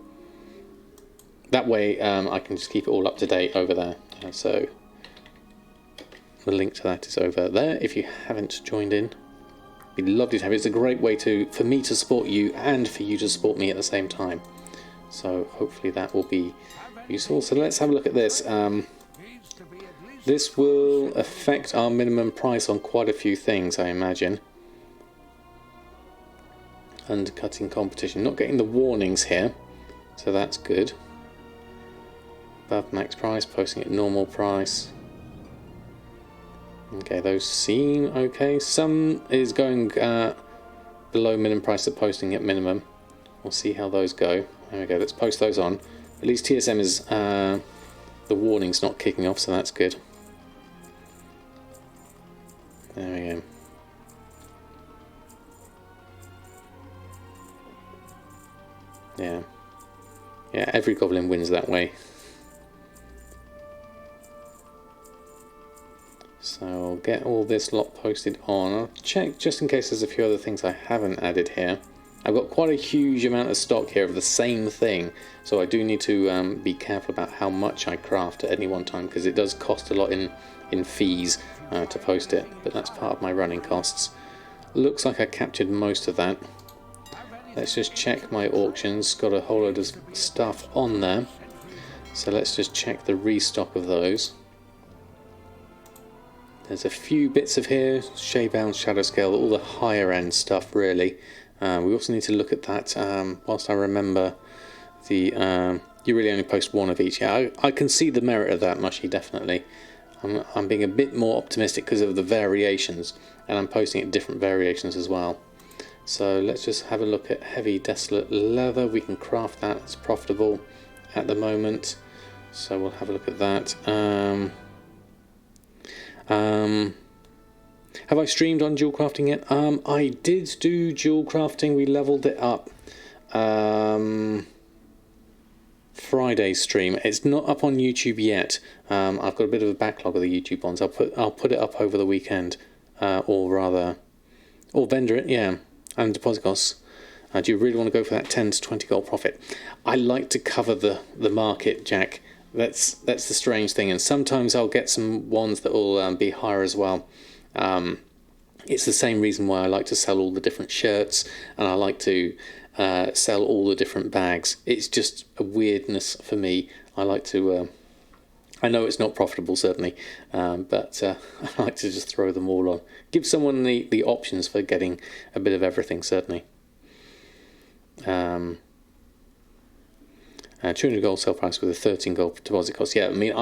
That way I can just keep it all up to date over there. So the link to that is over there if you haven't joined in. It'd be lovely to have it. It's a great way for me to support you and for you to support me at the same time. So hopefully that will be useful. So let's have a look at this. This will affect our minimum price on quite a few things, I imagine. Undercutting competition, not getting the warnings here, so that's good. Above max price, posting at normal price. Okay, those seem okay. Some is going below minimum price, of posting at minimum. We'll see how those go. There we go, let's post those on. At least TSM is, the warning's not kicking off, so that's good. There we go. Yeah, every goblin wins that way. So I'll get all this lot posted on. I'll check just in case there's a few other things I haven't added here. I've got quite a huge amount of stock here of the same thing, so I do need to be careful about how much I craft at any one time, because it does cost a lot in fees to post it, but that's part of my running costs. Looks like I captured most of that. Let's just check my auctions. Got a whole load of stuff on there, so let's just check the restock of those. There's a few bits of here, Shaybound, Shadow Scale, all the higher end stuff really. We also need to look at that whilst I remember the you really only post one of each. Yeah, I can see the merit of that, Mushy, definitely. I'm being a bit more optimistic because of the variations, and I'm posting at different variations as well. So let's just have a look at heavy desolate leather. We can craft that, it's profitable at the moment, so we'll have a look at that. Have I streamed on dual crafting yet? I did do dual crafting. We leveled it up Friday's stream. It's not up on YouTube yet. I've got a bit of a backlog of the YouTube ones. I'll put it up over the weekend, or vendor it, yeah, and deposit costs. Do you really want to go for that 10 to 20 gold profit? I like to cover the market, Jack. That's the strange thing, and sometimes I'll get some ones that will be higher as well. It's the same reason why I like to sell all the different shirts, and I like to sell all the different bags. It's just a weirdness for me. I like to I know it's not profitable certainly, but I like to just throw them all on, give someone the options for getting a bit of everything, certainly. 200 gold sell price with a 13 gold deposit cost. Yeah, I mean,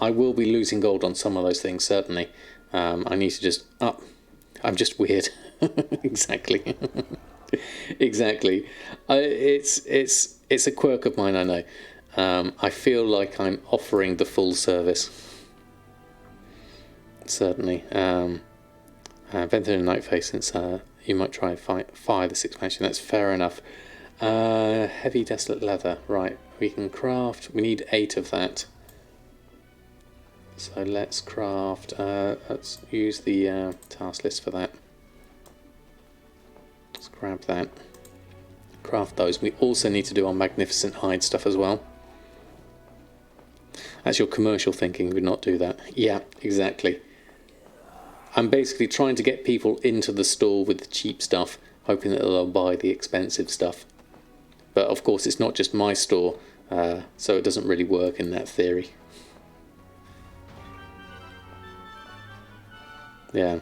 I will be losing gold on some of those things, certainly. I need to just up. I'm just weird. Exactly. Exactly. It's a quirk of mine, I know. I feel like I'm offering the full service. Certainly. Vented in Nightface, since you might try fire this expansion. That's fair enough. Heavy desolate leather. Right. We can craft. We need 8 of that. So let's craft. Let's use the task list for that. Let's grab that. craft those. We also need to do our magnificent hide stuff as well. That's your commercial thinking, would not do that. Yeah, exactly. I'm basically trying to get people into the store with the cheap stuff, hoping that they'll buy the expensive stuff. But of course it's not just my store, so it doesn't really work in that theory. Yeah,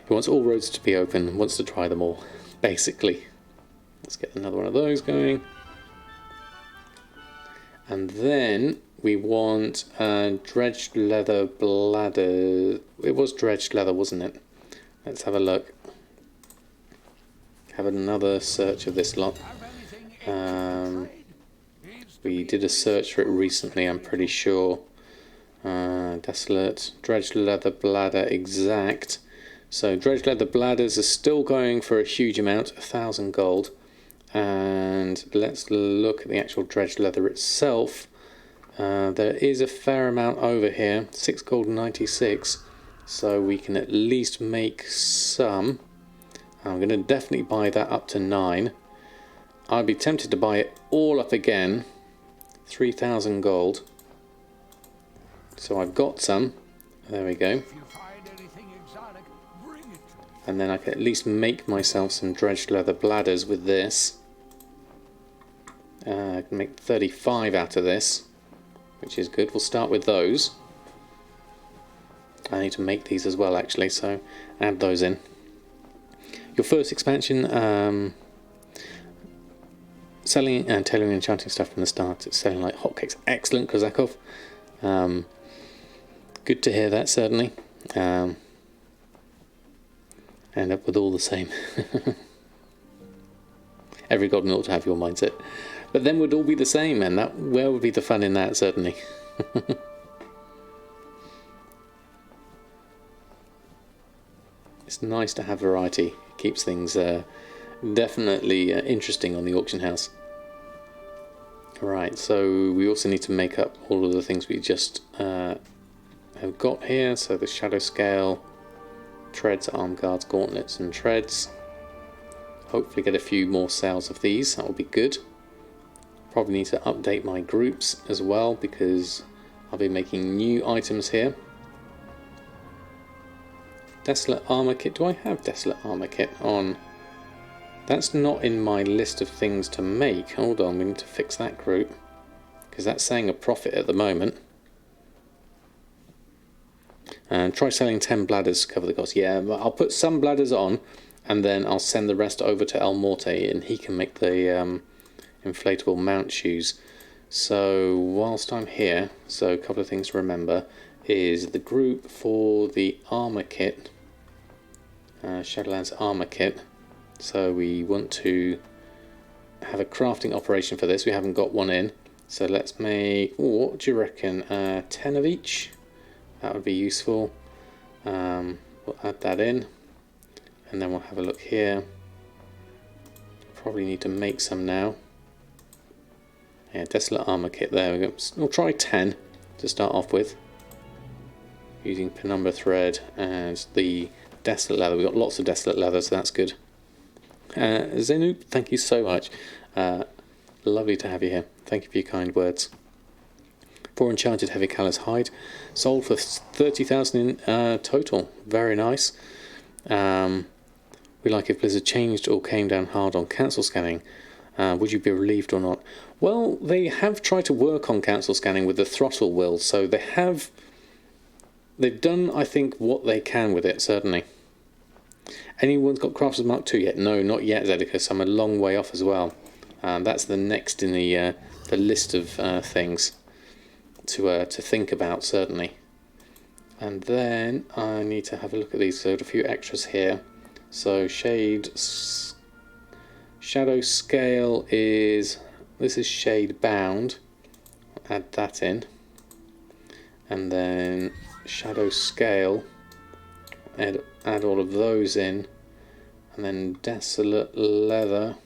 he wants all roads to be open, wants to try them all, basically. Let's get another one of those going. And then we want dredged leather bladder. It was dredged leather, wasn't it? Let's have a look. Have another search of this lot. We did a search for it recently, I'm pretty sure. Desolate, dredged leather bladder exact. So dredged leather bladders are still going for a huge amount, 1,000 gold. And let's look at the actual dredged leather itself. There is a fair amount over here, 6 gold 96, so we can at least make some. I'm going to definitely buy that up to 9. I'd be tempted to buy it all up again, 3,000 gold. So I've got some, there we go. And then I can at least make myself some dredged leather bladders with this. I can make 35 out of this, which is good. We'll start with those. I need to make these as well actually, so add those in. Your first expansion, selling and tailoring and enchanting stuff from the start. It's selling like hotcakes. Excellent, Kozakov. Good to hear that, certainly. End up with all the same. Every god ought to have your mindset. But then we'd all be the same, and that where would be the fun in that, certainly. It's nice to have variety. It keeps things definitely interesting on the auction house. Right, so we also need to make up all of the things we just have got here. So the shadow scale, treads, arm guards, gauntlets and treads. Hopefully get a few more sales of these, that will be good. Probably need to update my groups as well because I'll be making new items here. Desolate armor kit, do I have desolate armor kit on? That's not in my list of things to make. Hold on, we need to fix that group because that's saying a profit at the moment. And try selling 10 bladders to cover the cost. Yeah, I'll put some bladders on and then I'll send the rest over to El Morte and he can make the inflatable mount shoes. So whilst I'm here, so a couple of things to remember is the group for the armor kit, Shadowlands armor kit. So we want to have a crafting operation for this. We haven't got one in, so let's make, what do you reckon, 10 of each? That would be useful. We'll add that in and then we'll have a look here. Probably need to make some now. Yeah, desolate armor kit, there we go. We'll try 10 to start off with using penumbra thread and the desolate leather. We've got lots of desolate leather, so that's good. Zenu, thank you so much. Lovely to have you here. Thank you for your kind words. 4 enchanted heavy callous hide, sold for 30,000 in total. Very nice. We like if Blizzard changed or came down hard on cancel scanning. Would you be relieved or not? Well, they have tried to work on cancel scanning with the throttle will, so they've done, I think, what they can with it, certainly. Anyone's got Crafters Mark II yet? No, not yet, Zedicus. I'm a long way off as well. That's the next in the list of things to think about, certainly. And then I need to have a look at these. So a few extras here. So shadow scale is, this is shade bound. Add that in. And then shadow scale, add all of those in. And then desolate leather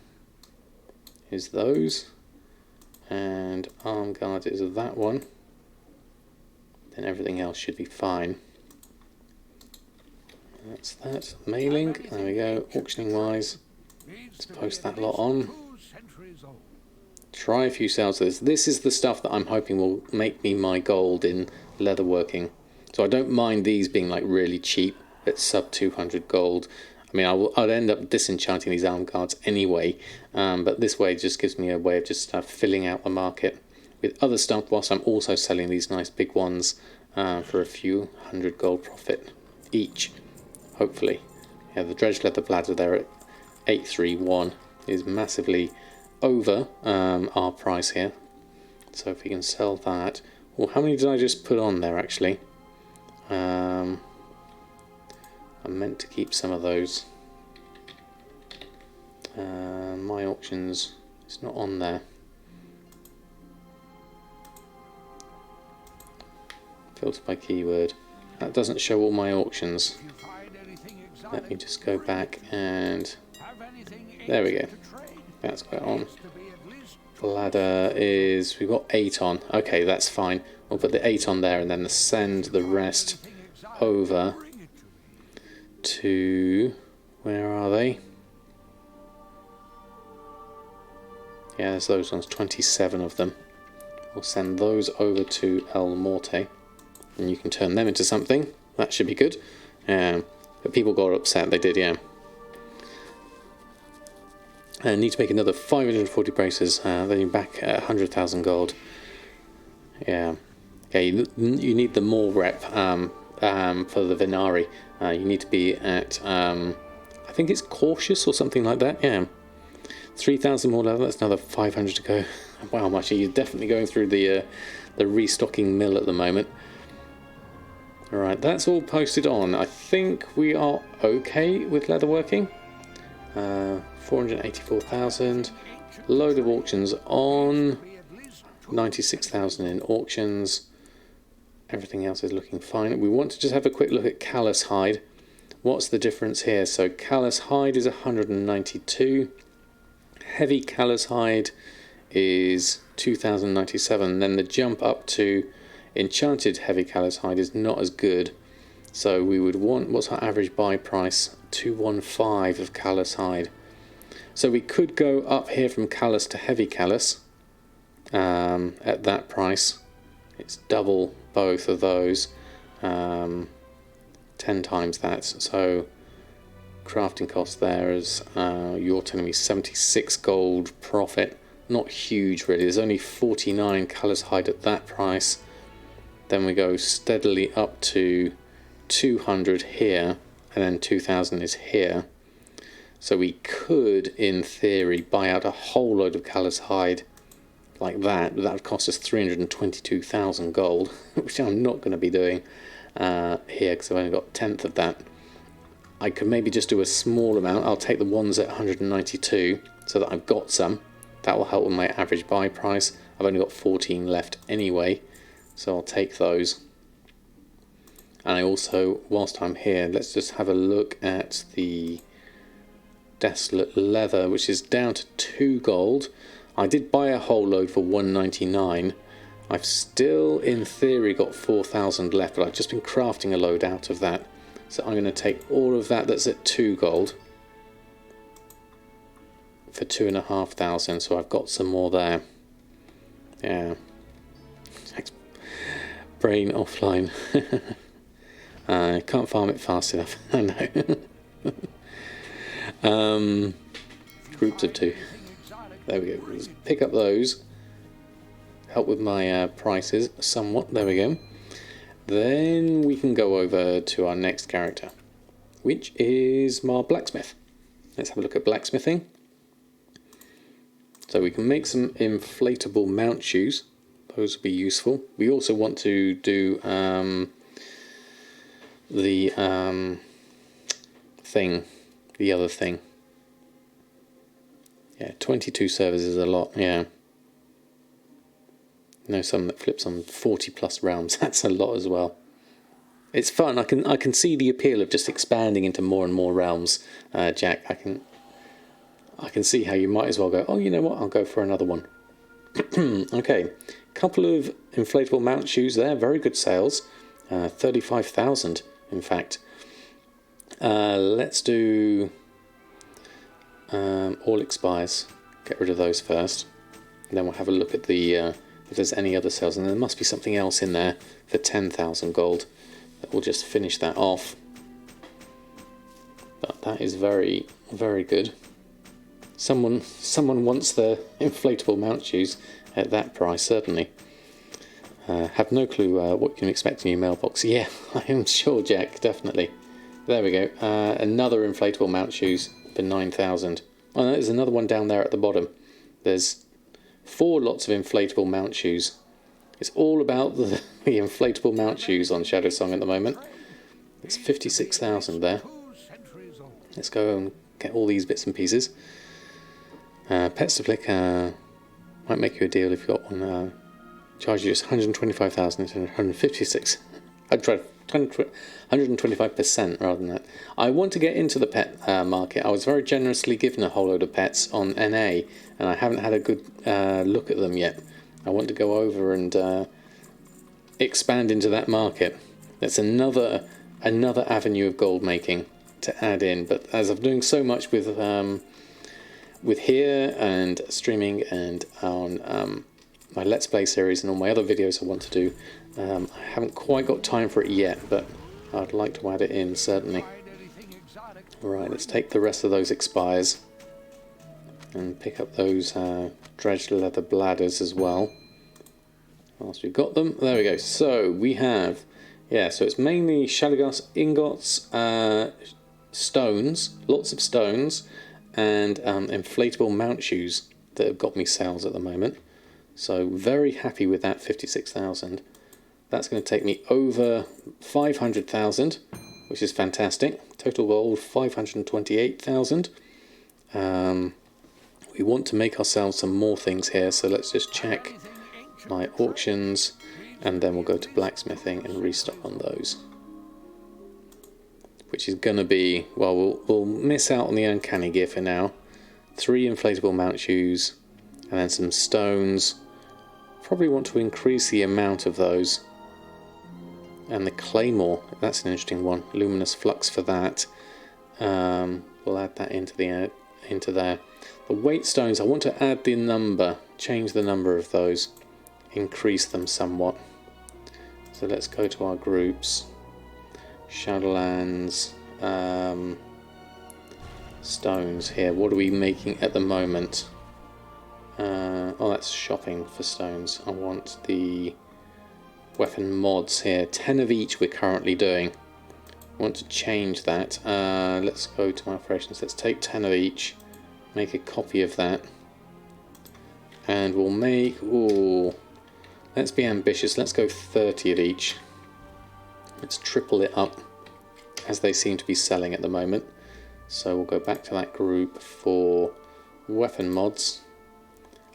is those. And arm guard is that one. Then everything else should be fine. That's that. Mailing, there we go. Auctioning wise, let's post that lot on. Try a few sales of this. This is the stuff that I'm hoping will make me my gold in leatherworking. So I don't mind these being like really cheap at sub 200 gold. I mean, I'd end up disenchanting these arm guards anyway, but this way just gives me a way of just filling out the market with other stuff whilst I'm also selling these nice big ones for a few hundred gold profit each, hopefully. Yeah, the Dredge Leather Platter there at 831 is massively over our price here. So if we can sell that. Well, how many did I just put on there actually? I meant to keep some of those. My auctions, it's not on there. Filter by keyword. That doesn't show all my auctions. Let me just go back and there we go. That's got on. Ladder is, we've got 8 on. Okay, that's fine. We'll put the 8 on there and then send the rest over to, where are they? Yeah, there's those ones, 27 of them. We'll send those over to El Morte and you can turn them into something. That should be good. But people got upset, they did, yeah. And need to make another 540 braces, then you're back at 100,000 gold. Yeah. Okay, you need the more rep for the Venari. You need to be at, I think it's cautious or something like that, yeah. 3,000 more leather, that's another 500 to go. Wow, Machi, you're definitely going through the restocking mill at the moment. Alright, that's all posted on. I think we are okay with leatherworking. 484,000. Load of auctions on. 96,000 in auctions. Everything else is looking fine. We want to just have a quick look at callus hide. What's the difference here? So callus hide is 192. Heavy callus hide is 2097. Then the jump up to enchanted heavy callus hide is not as good. So we would want, what's our average buy price? 215 of callus hide. So we could go up here from callus to heavy callus at that price. It's double both of those, 10 times that. So crafting cost there is, you're telling me 76 gold profit. Not huge really, there's only 49 callus hide at that price. Then we go steadily up to 200 here, and then 2,000 is here. So we could, in theory, buy out a whole load of callus hide like that. That would cost us 322,000 gold, which I'm not going to be doing here because I've only got a tenth of that. I could maybe just do a small amount. I'll take the ones at 192 so that I've got some. That will help with my average buy price. I've only got 14 left anyway, so I'll take those. And I also, whilst I'm here, let's just have a look at the Desolate Leather, which is down to 2 gold. I did buy a whole load for 199. I've still, in theory, got 4,000 left, but I've just been crafting a load out of that. So I'm going to take all of that that's at 2 gold for 2,500, so I've got some more there. Yeah. Brain offline. I can't farm it fast enough. I know. Groups of 2. There we go. Let's pick up those. Help with my prices somewhat. There we go. Then we can go over to our next character, which is my blacksmith. Let's have a look at blacksmithing. So we can make some inflatable mount shoes. Those will be useful. We also want to do the other thing. Yeah, 22 servers is a lot, yeah. You know, some that flips on 40 plus realms, that's a lot as well. It's fun. I can see the appeal of just expanding into more and more realms, Jack. I can see how you might as well go, oh, you know what, I'll go for another one. Okay, couple of inflatable mount shoes there, very good sales. 35,000, in fact. Let's do all expires. get rid of those first. And then we'll have a look at the if there's any other sales, and there must be something else in there for 10,000 gold that will just finish that off. But that is very, very good. Someone wants the inflatable mount shoes at that price, certainly. Have no clue what you can expect in your mailbox. Yeah, I am sure, Jack, definitely. There we go. Another inflatable mount shoes for 9,000. Oh, no, there's another one down there at the bottom. There's 4 lots of inflatable mount shoes. It's all about the inflatable mount shoes on Shadow Song at the moment. It's 56,000 there. Let's go and get all these bits and pieces. Pets to flick might make you a deal if you've got one. Charge you just 125,000 and 156. I'd try 125% rather than that. I want to get into the pet market. I was very generously given a whole load of pets on NA, and I haven't had a good look at them yet. I want to go over and expand into that market. That's another avenue of gold making to add in. But as I'm doing so much with here and streaming and on my Let's Play series and all my other videos I want to do, I haven't quite got time for it yet, but I'd like to add it in, certainly. Right, let's take the rest of those expires and pick up those Dredge Leather bladders as well. Whilst we've got them, there we go. So we have, yeah, so it's mainly Shadowgrass ingots, stones, lots of stones, and inflatable mount shoes that have got me sales at the moment. So very happy with that 56,000. That's going to take me over 500,000, which is fantastic. Total gold 528,000. We want to make ourselves some more things here, so let's just check my auctions, and then we'll go to blacksmithing and restock on those. Which is going to be, well, we'll miss out on the uncanny gear for now. 3 inflatable mount shoes, and then some stones. Probably want to increase the amount of those. And the claymore, that's an interesting one. Luminous flux for that. We'll add that into there. The weight stones, I want to add the number, change the number of those, increase them somewhat. So let's go to our groups. Shadowlands, stones here. What are we making at the moment? Oh, that's shopping for stones. I want the weapon mods here. 10 of each we're currently doing. I want to change that. Let's go to my operations. Let's take 10 of each. Make a copy of that. And we'll make... Ooh, let's be ambitious. Let's go 30 of each. Let's triple it up, as they seem to be selling at the moment. So we'll go back to that group for weapon mods.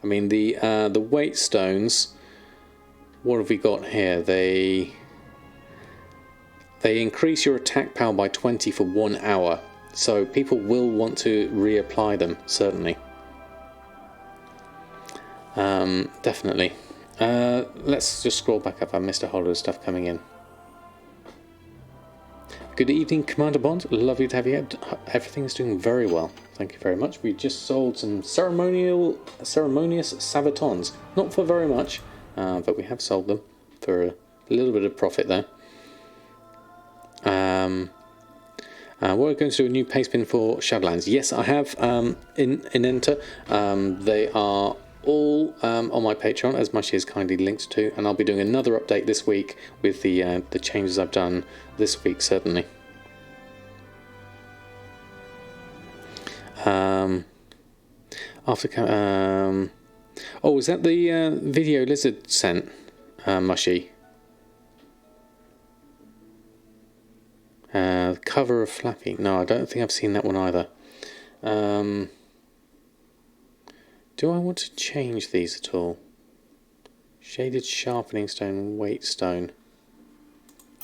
I mean, the weight stones, what have we got here? They increase your attack power by 20 for 1 hour. So people will want to reapply them, certainly. Definitely. Let's just scroll back up. I missed a whole lot of stuff coming in. Good evening, Commander Bond. Lovely to have you. Everything is doing very well. Thank you very much. We just sold some ceremonious sabatons. Not for very much, but we have sold them for a little bit of profit there. We're going to do a new paste bin for Shadowlands. Yes, I have in Enter. They are all on my Patreon, as Mushy is kindly linked to, and I'll be doing another update this week with the changes I've done this week, certainly. Oh, is that the video Lizard sent, Mushy? Cover of Flappy. No, I don't think I've seen that one either. Do I want to change these at all? Shaded sharpening stone, weight stone.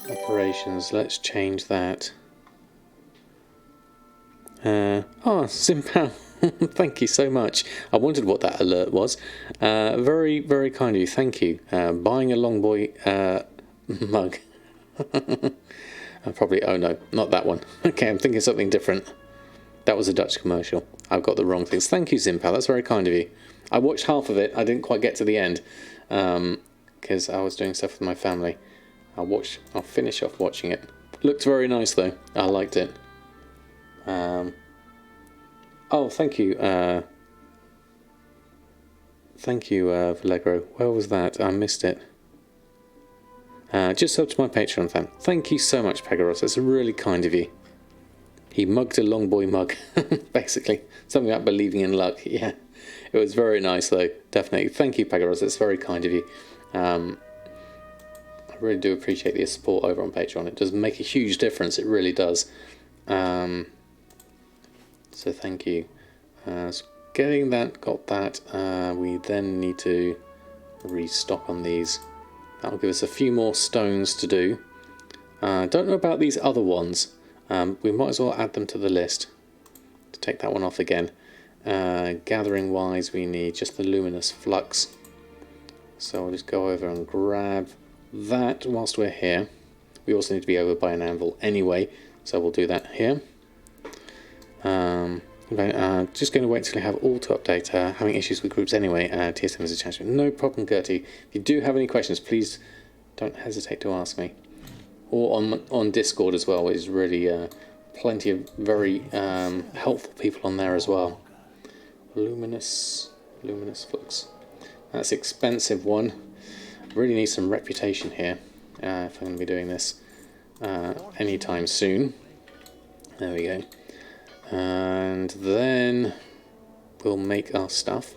Operations, let's change that. Oh, Zimpao, thank you so much. I wondered what that alert was. Very, very kind of you, thank you. Buying a Longboy mug. Probably, oh no, not that one. Okay, I'm thinking something different. That was a Dutch commercial. I've got the wrong things. Thank you, Zimpal. That's very kind of you. I watched half of it. I didn't quite get to the end because I was doing stuff with my family. I'll finish off watching it. Looked very nice though. I liked it. Oh, thank you. Thank you, Vallegro. Where was that? I missed it. Just sub to my Patreon fan. Thank you so much, Pegaros. That's really kind of you. He mugged a long boy mug, basically. Something about believing in luck. Yeah, it was very nice though. Definitely. Thank you, Pegaros. That's very kind of you. I really do appreciate the support over on Patreon. It does make a huge difference. It really does. So thank you. So getting that, got that. We then need to restock on these. That'll give us a few more stones to do. Don't know about these other ones. We might as well add them to the list. To take that one off again. Gathering wise, we need just the luminous flux. So I'll just go over and grab that whilst we're here. We also need to be over by an anvil anyway, so we'll do that here. Just going to wait till I have auto update. Having issues with groups anyway. TSM is a challenge. No problem, Gertie. If you do have any questions, please don't hesitate to ask me. Or on Discord as well. There's really plenty of very helpful people on there as well. Luminous flux. That's an expensive one. Really need some reputation here if I'm going to be doing this anytime soon. There we go. And then we'll make our stuff,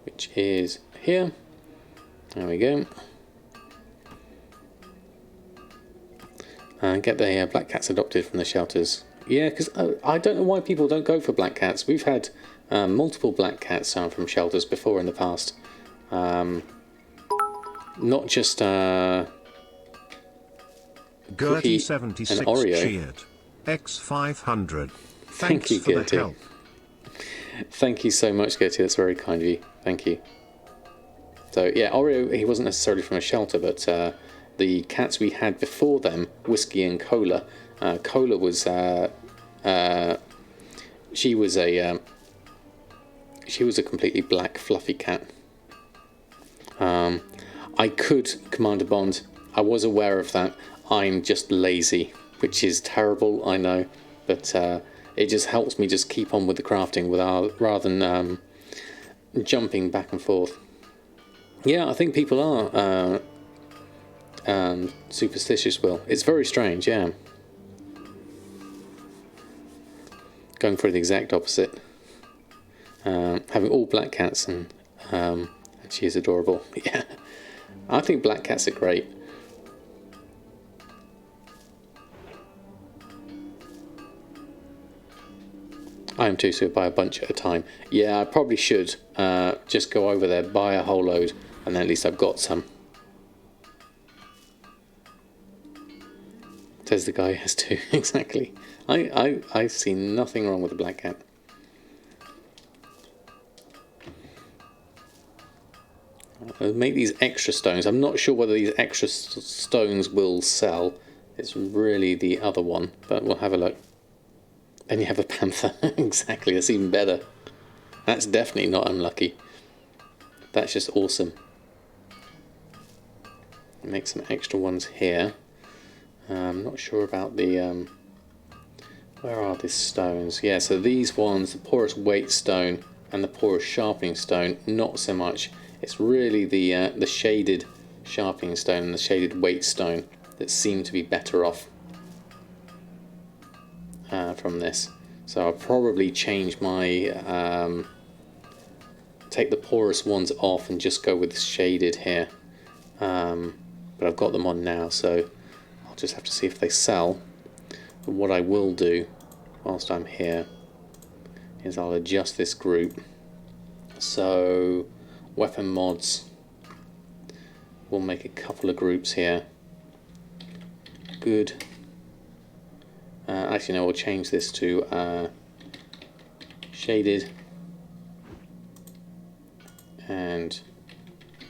which is here. There we go. And get the black cats adopted from the shelters. Yeah, because I don't know why people don't go for black cats. We've had multiple black cats from shelters before in the past. Not just Cookie and 76 Oreo. cheered. X500. Thank Thanks you, for the Gertie. help. Thank you so much, Gertie. That's very kind of you. Thank you. So yeah, Oreo, he wasn't necessarily from a shelter, but the cats we had before them, Whiskey and Cola. Cola was she was a completely black fluffy cat. I could command a bond. I was aware of that. I'm just lazy, which is terrible, I know, but it just helps me just keep on with the crafting rather than jumping back and forth. Yeah, I think people are superstitious, Will. It's very strange, yeah. Going for the exact opposite. Having all black cats and she is adorable. Yeah, I think black cats are great. I am too, so buy a bunch at a time. Yeah, I probably should just go over there, buy a whole load, and then at least I've got some. Says the guy who has two. Exactly. I see nothing wrong with the black cat. I'll make these extra stones. I'm not sure whether these extra stones will sell. It's really the other one, but we'll have a look. Then you have a panther. Exactly, that's even better. That's definitely not unlucky. That's just awesome. Make some extra ones here. I'm not sure about the... where are these stones? Yeah, so these ones, the porous weight stone and the porous sharpening stone, not so much. It's really the shaded sharpening stone and the shaded weight stone that seem to be better off from this. So I'll probably change my take the porous ones off and just go with the shaded here, but I've got them on now, so I'll just have to see if they sell. But what I will do whilst I'm here is I'll adjust this group. So weapon mods, we'll make a couple of groups here. Good. Actually, no, we'll change this to shaded and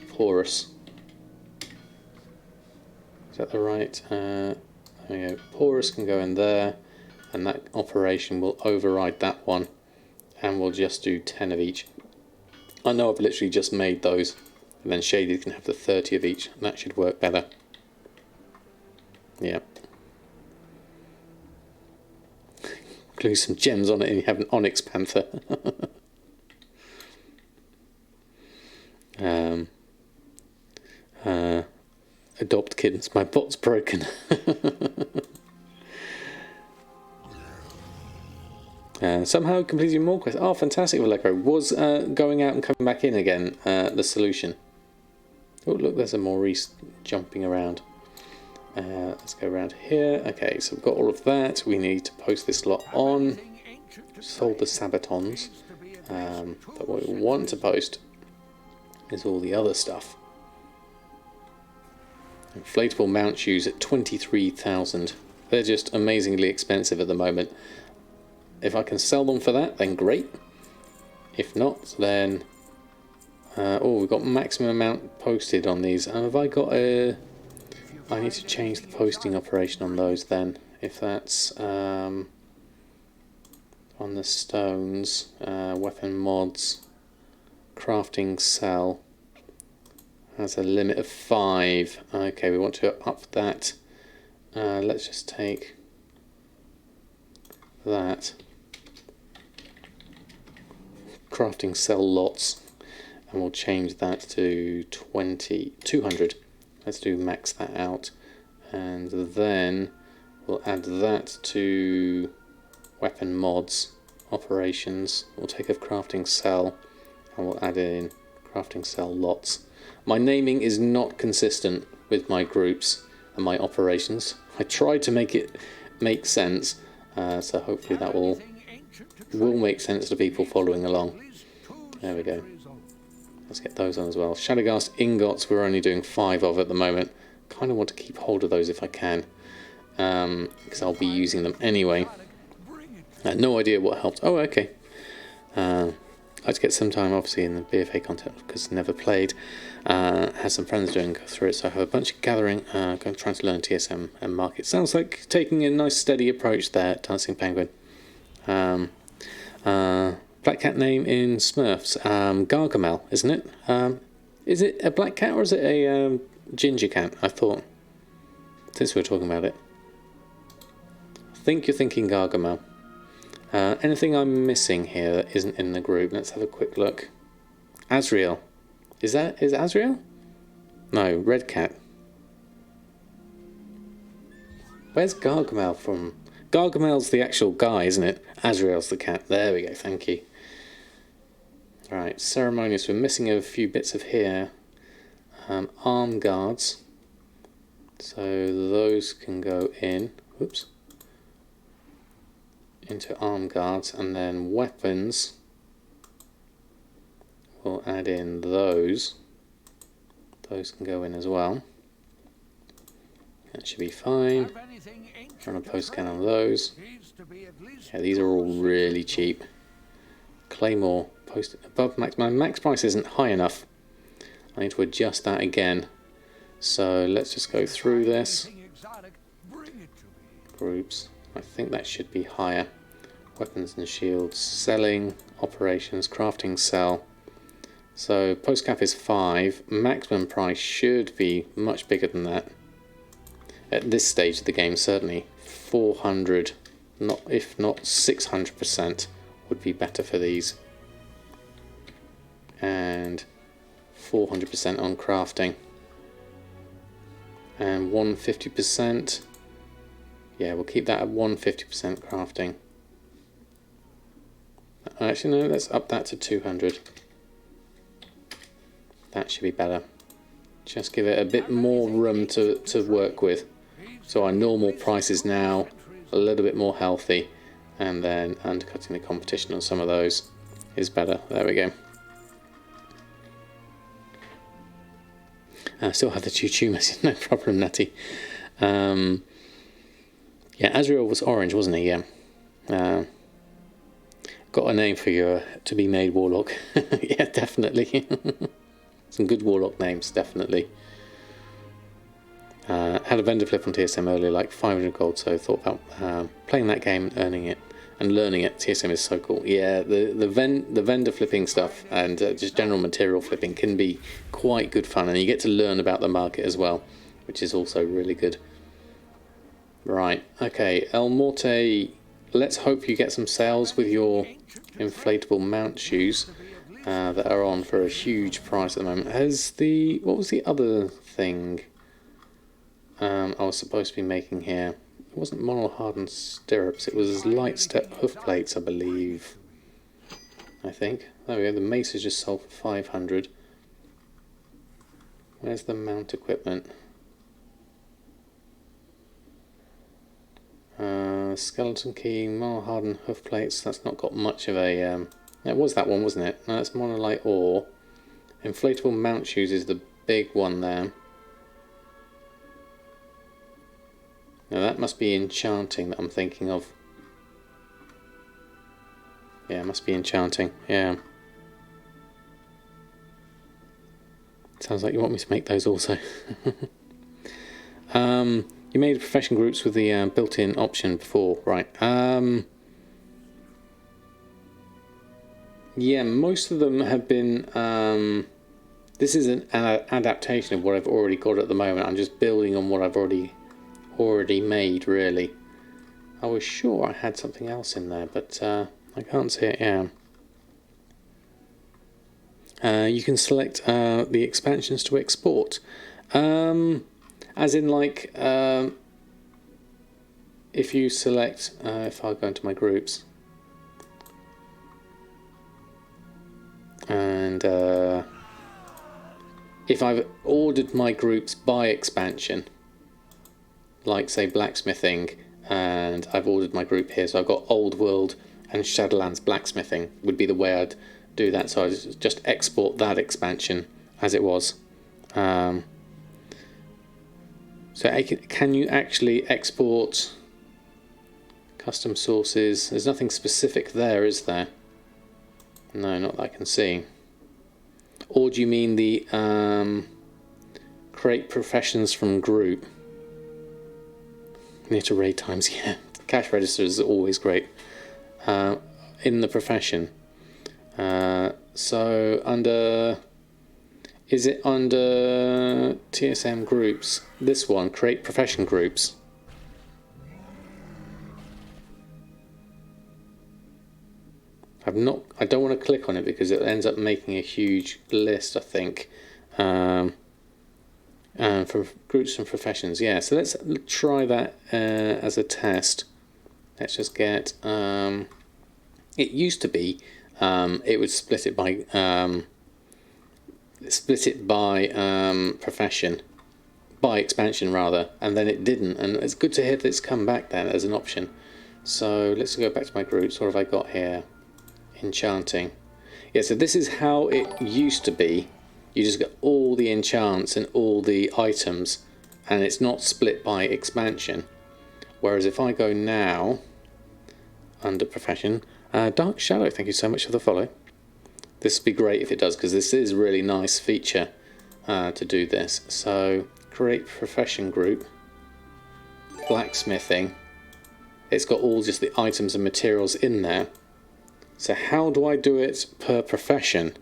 porous. Is that the right? There we go. Porous can go in there, and that operation will override that one, and we'll just do 10 of each. I know I've literally just made those, and then Shaded can have the 30 of each, and that should work better. Yeah. Glue some gems on it and you have an Onyx Panther. Adopt kittens, my bot's broken. Somehow completing more quests. Oh, fantastic, Vallejo. Was going out and coming back in again the solution? Oh, look, there's a Maurice jumping around. Let's go around here. Okay, so we've got all of that. We need to post this lot on. Sold the Sabatons. But what we want to post is all the other stuff. Inflatable mount shoes at 23,000. They're just amazingly expensive at the moment. If I can sell them for that, then great. If not, then... oh, we've got maximum amount posted on these. Have I got a... I need to change the posting operation on those then. If that's on the stones, weapon mods, crafting cell has a limit of 5. Okay, we want to up that. Let's just take that. Crafting cell lots, and we'll change that to 200. Let's do max that out, and then we'll add that to weapon mods operations. We'll take a crafting cell and we'll add in crafting cell lots. My naming is not consistent with my groups and my operations. I tried to make it make sense, so hopefully that will make sense to people following along. There we go. Let's get those on as well. Shadowghast ingots we're only doing 5 of at the moment. Kind of want to keep hold of those if I can, because I'll be using them anyway. No idea what helped. Oh, okay. I had to get some time, obviously, in the BFA content because never played. Had some friends go through it, so I have a bunch of gathering, trying to learn TSM and market. Sounds like taking a nice steady approach there, Dancing Penguin. Black cat name in Smurfs, Gargamel, isn't it? Is it a black cat or is it a ginger cat? I thought, since we were talking about it. I think you're thinking Gargamel. Anything I'm missing here that isn't in the group? Let's have a quick look. Azrael. Is Azrael? No, red cat. Where's Gargamel from? Gargamel's the actual guy, isn't it? Azrael's the cat. There we go, thank you. Right, ceremonious. We're missing a few bits of here. Arm guards. So those can go in. Whoops. Into arm guards, and then weapons. We'll add in those. Those can go in as well. That should be fine. Run a post scan on those. Yeah, these are all really cheap. Claymore posted above max. My max price isn't high enough. I need to adjust that again. So let's just go through this. Groups. I think that should be higher. Weapons and shields. Selling. Operations. Crafting cell. So post cap is 5. Maximum price should be much bigger than that. At this stage of the game, certainly 400, if not 600% would be better for these. And 400% on crafting. And 150%. Yeah, we'll keep that at 150% crafting. Actually, no, let's up that to 200. That should be better. Just give it a bit more room to work with. So our normal price is now a little bit more healthy, and then undercutting the competition on some of those is better. There we go. I still have the choo-choo message, no problem, Natty. Yeah, Azrael was orange, wasn't he? Yeah. Got a name for your to-be-made warlock. Yeah, definitely. Some good warlock names, definitely. Had a vendor flip on TSM earlier, like 500 gold, so I thought about playing that game and earning it and learning it. TSM is so cool. Yeah, the vendor flipping stuff and just general material flipping can be quite good fun, and you get to learn about the market as well, which is also really good. Right, okay, El Morte, let's hope you get some sales with your inflatable mount shoes that are on for a huge price at the moment. What was the other thing I was supposed to be making here? It wasn't monol hardened stirrups, it was light step hoof plates, I believe. I think. There we go, the mace is just sold for 500. Where's the mount equipment? Skeleton key, monol hardened hoof plates, that's not got much of a... it was that one, wasn't it? No, that's monolite ore. Inflatable mount shoes is the big one there. Now that must be enchanting that I'm thinking of. Yeah, it must be enchanting, yeah. Sounds like you want me to make those also. You made profession groups with the built-in option before, right? Yeah, most of them have been... this is an adaptation of what I've already got at the moment. I'm just building on what I've already made, really. I was sure I had something else in there, but I can't see it. Yeah. You can select the expansions to export, as in like if you select if I go into my groups and if I've ordered my groups by expansion, like say blacksmithing, and I've ordered my group here, so I've got Old World and Shadowlands blacksmithing would be the way I'd do that. So I just export that expansion as it was. So can you actually export custom sources? There's nothing specific there, is there? No, not that I can see. Or do you mean the create professions from group? Near to raid times, yeah. Cash register is always great. In the profession. So under... Is it under TSM groups? This one, create profession groups. I don't want to click on it because it ends up making a huge list, I think. For groups and professions, yeah. So let's try that as a test. Let's just get. It used to be it would split it by profession, by expansion rather, and then it didn't. And it's good to hear that it's come back then as an option. So let's go back to my groups. What have I got here? Enchanting. Yeah. So this is how it used to be. You just get all the enchants and all the items, and it's not split by expansion. Whereas if I go now, under profession, Dark Shadow, thank you so much for the follow. This would be great if it does, because this is a really nice feature to do this. So, create profession group, blacksmithing. It's got all just the items and materials in there. So how do I do it per profession?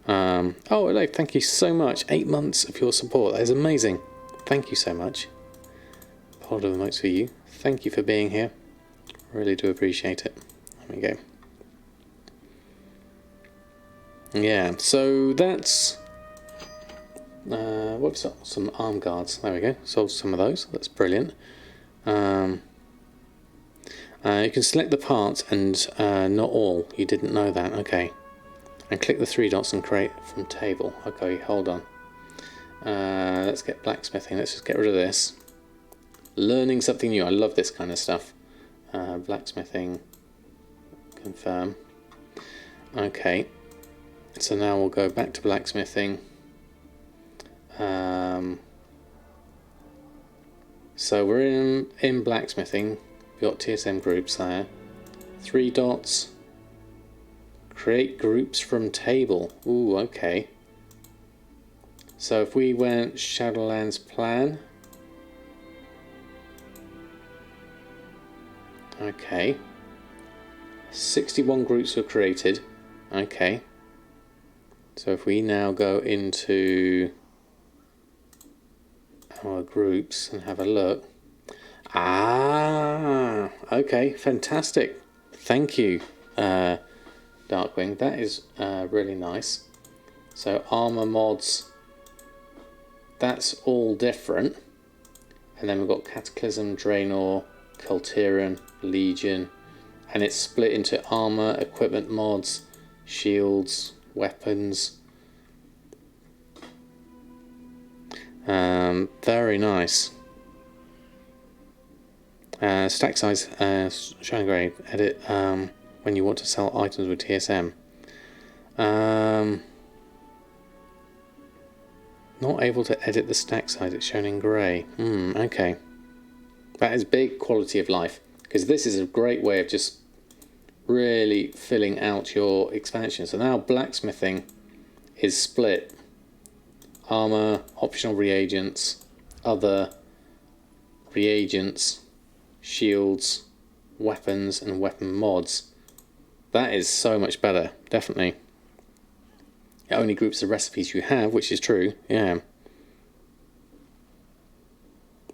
Oh, hello, thank you so much. 8 months of your support. That is amazing. Thank you so much. Part of the notes for you. Thank you for being here. Really do appreciate it. There we go. Yeah, so that's... whoops, some arm guards. There we go. Sold some of those. That's brilliant. You can select the parts and not all. You didn't know that. Okay. And click the 3 dots and create from table. Okay, hold on. Let's get blacksmithing. Let's just get rid of this. Learning something new. I love this kind of stuff. Blacksmithing. Confirm. Okay. So now we'll go back to blacksmithing. So we're in blacksmithing. We've got TSM groups there. 3 dots. Create groups from table. Ooh, okay. So if we went Shadowlands plan, Okay. 61 groups were created. Okay. So if we now go into our groups and have a look. Ah, okay, fantastic. Thank you, Darkwing. That is really nice. So armor mods, that's all different. And then we've got Cataclysm, Draenor, Kultiran, Legion. And it's split into armor, equipment mods, shields, weapons. Very nice. Stack size, shiny grey. Edit when you want to sell items with TSM. Not able to edit the stack size, it's shown in grey. Okay. That is big quality of life, because this is a great way of just really filling out your expansion. So now blacksmithing is split. Armor, optional reagents, other reagents, shields, weapons, and weapon mods. That is so much better, definitely. It only groups the recipes you have, which is true, yeah.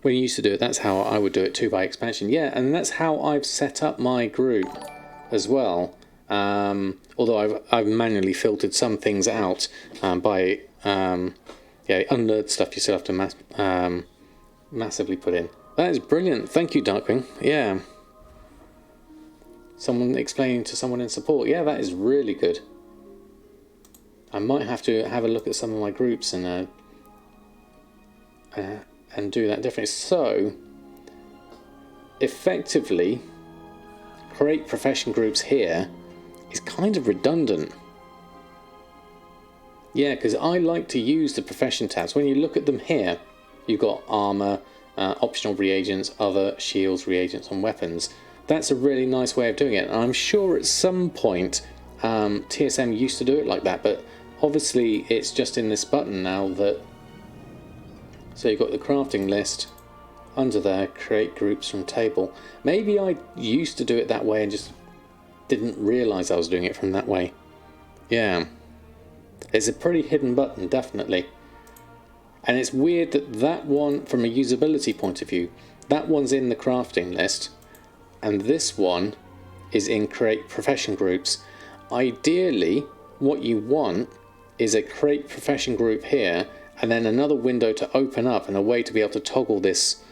When you used to do it, that's how I would do it too, by expansion. Yeah, and that's how I've set up my group as well. Although I've manually filtered some things out by... yeah, unlearned stuff you still have to massively put in. That is brilliant. Thank you, Darkwing. Yeah. Someone explaining to someone in support. Yeah, that is really good. I might have to have a look at some of my groups and do that differently. So, effectively, create profession groups here is kind of redundant. Yeah, because I like to use the profession tabs. When you look at them here, you've got armor, optional reagents, other shields, reagents, and weapons. That's a really nice way of doing it. And I'm sure at some point TSM used to do it like that, but obviously it's just in this button now that... So you've got the crafting list, under there, create groups from table. Maybe I used to do it that way and just didn't realise I was doing it from that way. Yeah. It's a pretty hidden button, definitely. And it's weird that that one, from a usability point of view, that one's in the crafting list, and this one is in create profession groups. Ideally, what you want is a create profession group here, and then another window to open up and a way to be able to toggle this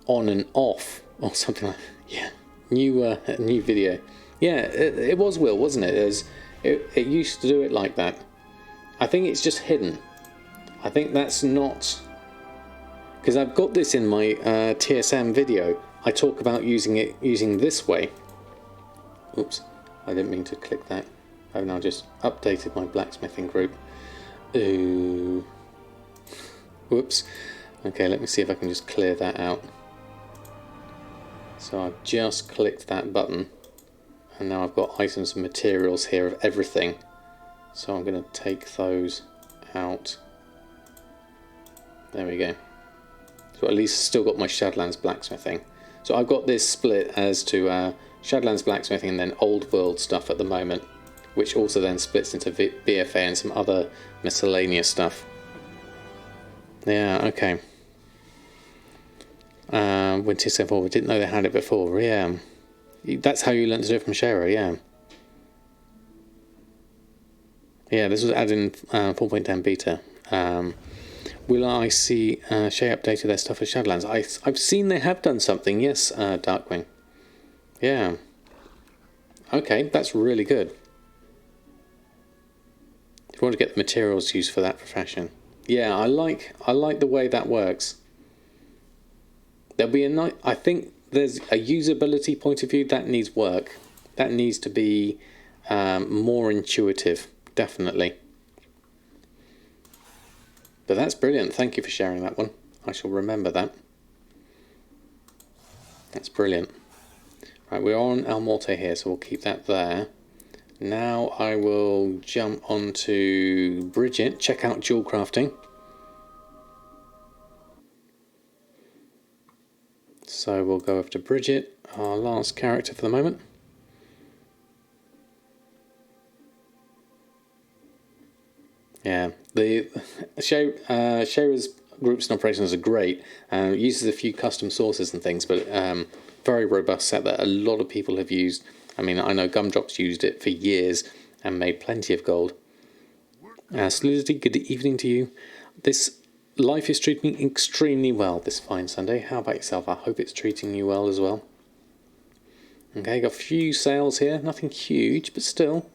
on and off, or something like that. Yeah, new video. Yeah, it was Will, wasn't it? It used to do it like that. I think it's just hidden. I think that's not... Because I've got this in my TSM video. I talk about using this way. Oops, I didn't mean to click that. I've now just updated my blacksmithing group. Ooh. Whoops. Okay, let me see if I can just clear that out. So I've just clicked that button. And now I've got items and materials here of everything. So I'm going to take those out. There we go. So at least still got my Shadlands blacksmithing. So I've got this split as to Shadlands blacksmithing and then old world stuff at the moment, which also then splits into BFA and some other miscellaneous stuff. Yeah, okay. When TSM4, we didn't know they had it before. Yeah, that's how you learned to do it from Shara. Yeah. Yeah, this was added in 4.10 beta. Will I see Shay updated their stuff for Shadowlands? I've seen they have done something, yes, Darkwing. Yeah. Okay, that's really good. If you want to get the materials used for that profession. Yeah, I like the way that works. There'll be I think there's a usability point of view that needs work. That needs to be more intuitive. Definitely. But that's brilliant. Thank you for sharing that one. I shall remember that. That's brilliant. Right, we're on El Morte here, so we'll keep that there. Now I will jump onto Bridget, check out jewel crafting. So we'll go over to Bridget. our last character for the moment. Yeah, the Shayra's groups and operations are great. It uses a few custom sources and things, but very robust set that a lot of people have used. I mean, I know Gumdrop's used it for years and made plenty of gold. Solidity, good evening to you. This life is treating me extremely well this fine Sunday. How about yourself? I hope it's treating you well as well. Okay, got a few sales here, nothing huge, but still.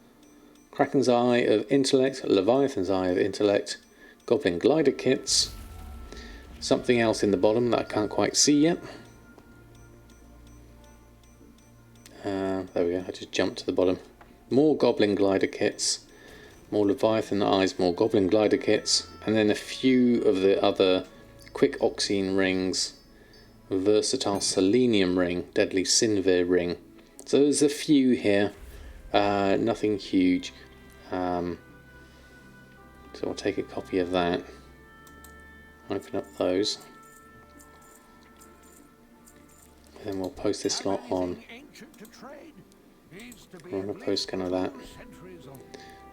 Kraken's Eye of Intellect, Leviathan's Eye of Intellect, Goblin Glider Kits, something else in the bottom that I can't quite see yet. There we go, I just jumped to the bottom. More Goblin Glider Kits, more Leviathan Eyes, more Goblin Glider Kits, and then a few of the other Quick Oxine Rings, Versatile Selenium Ring, Deadly Sinvir Ring. So there's a few here, nothing huge. So I'll take a copy of that, open up those, and then we'll post this lot on. I'm going to post kind of that.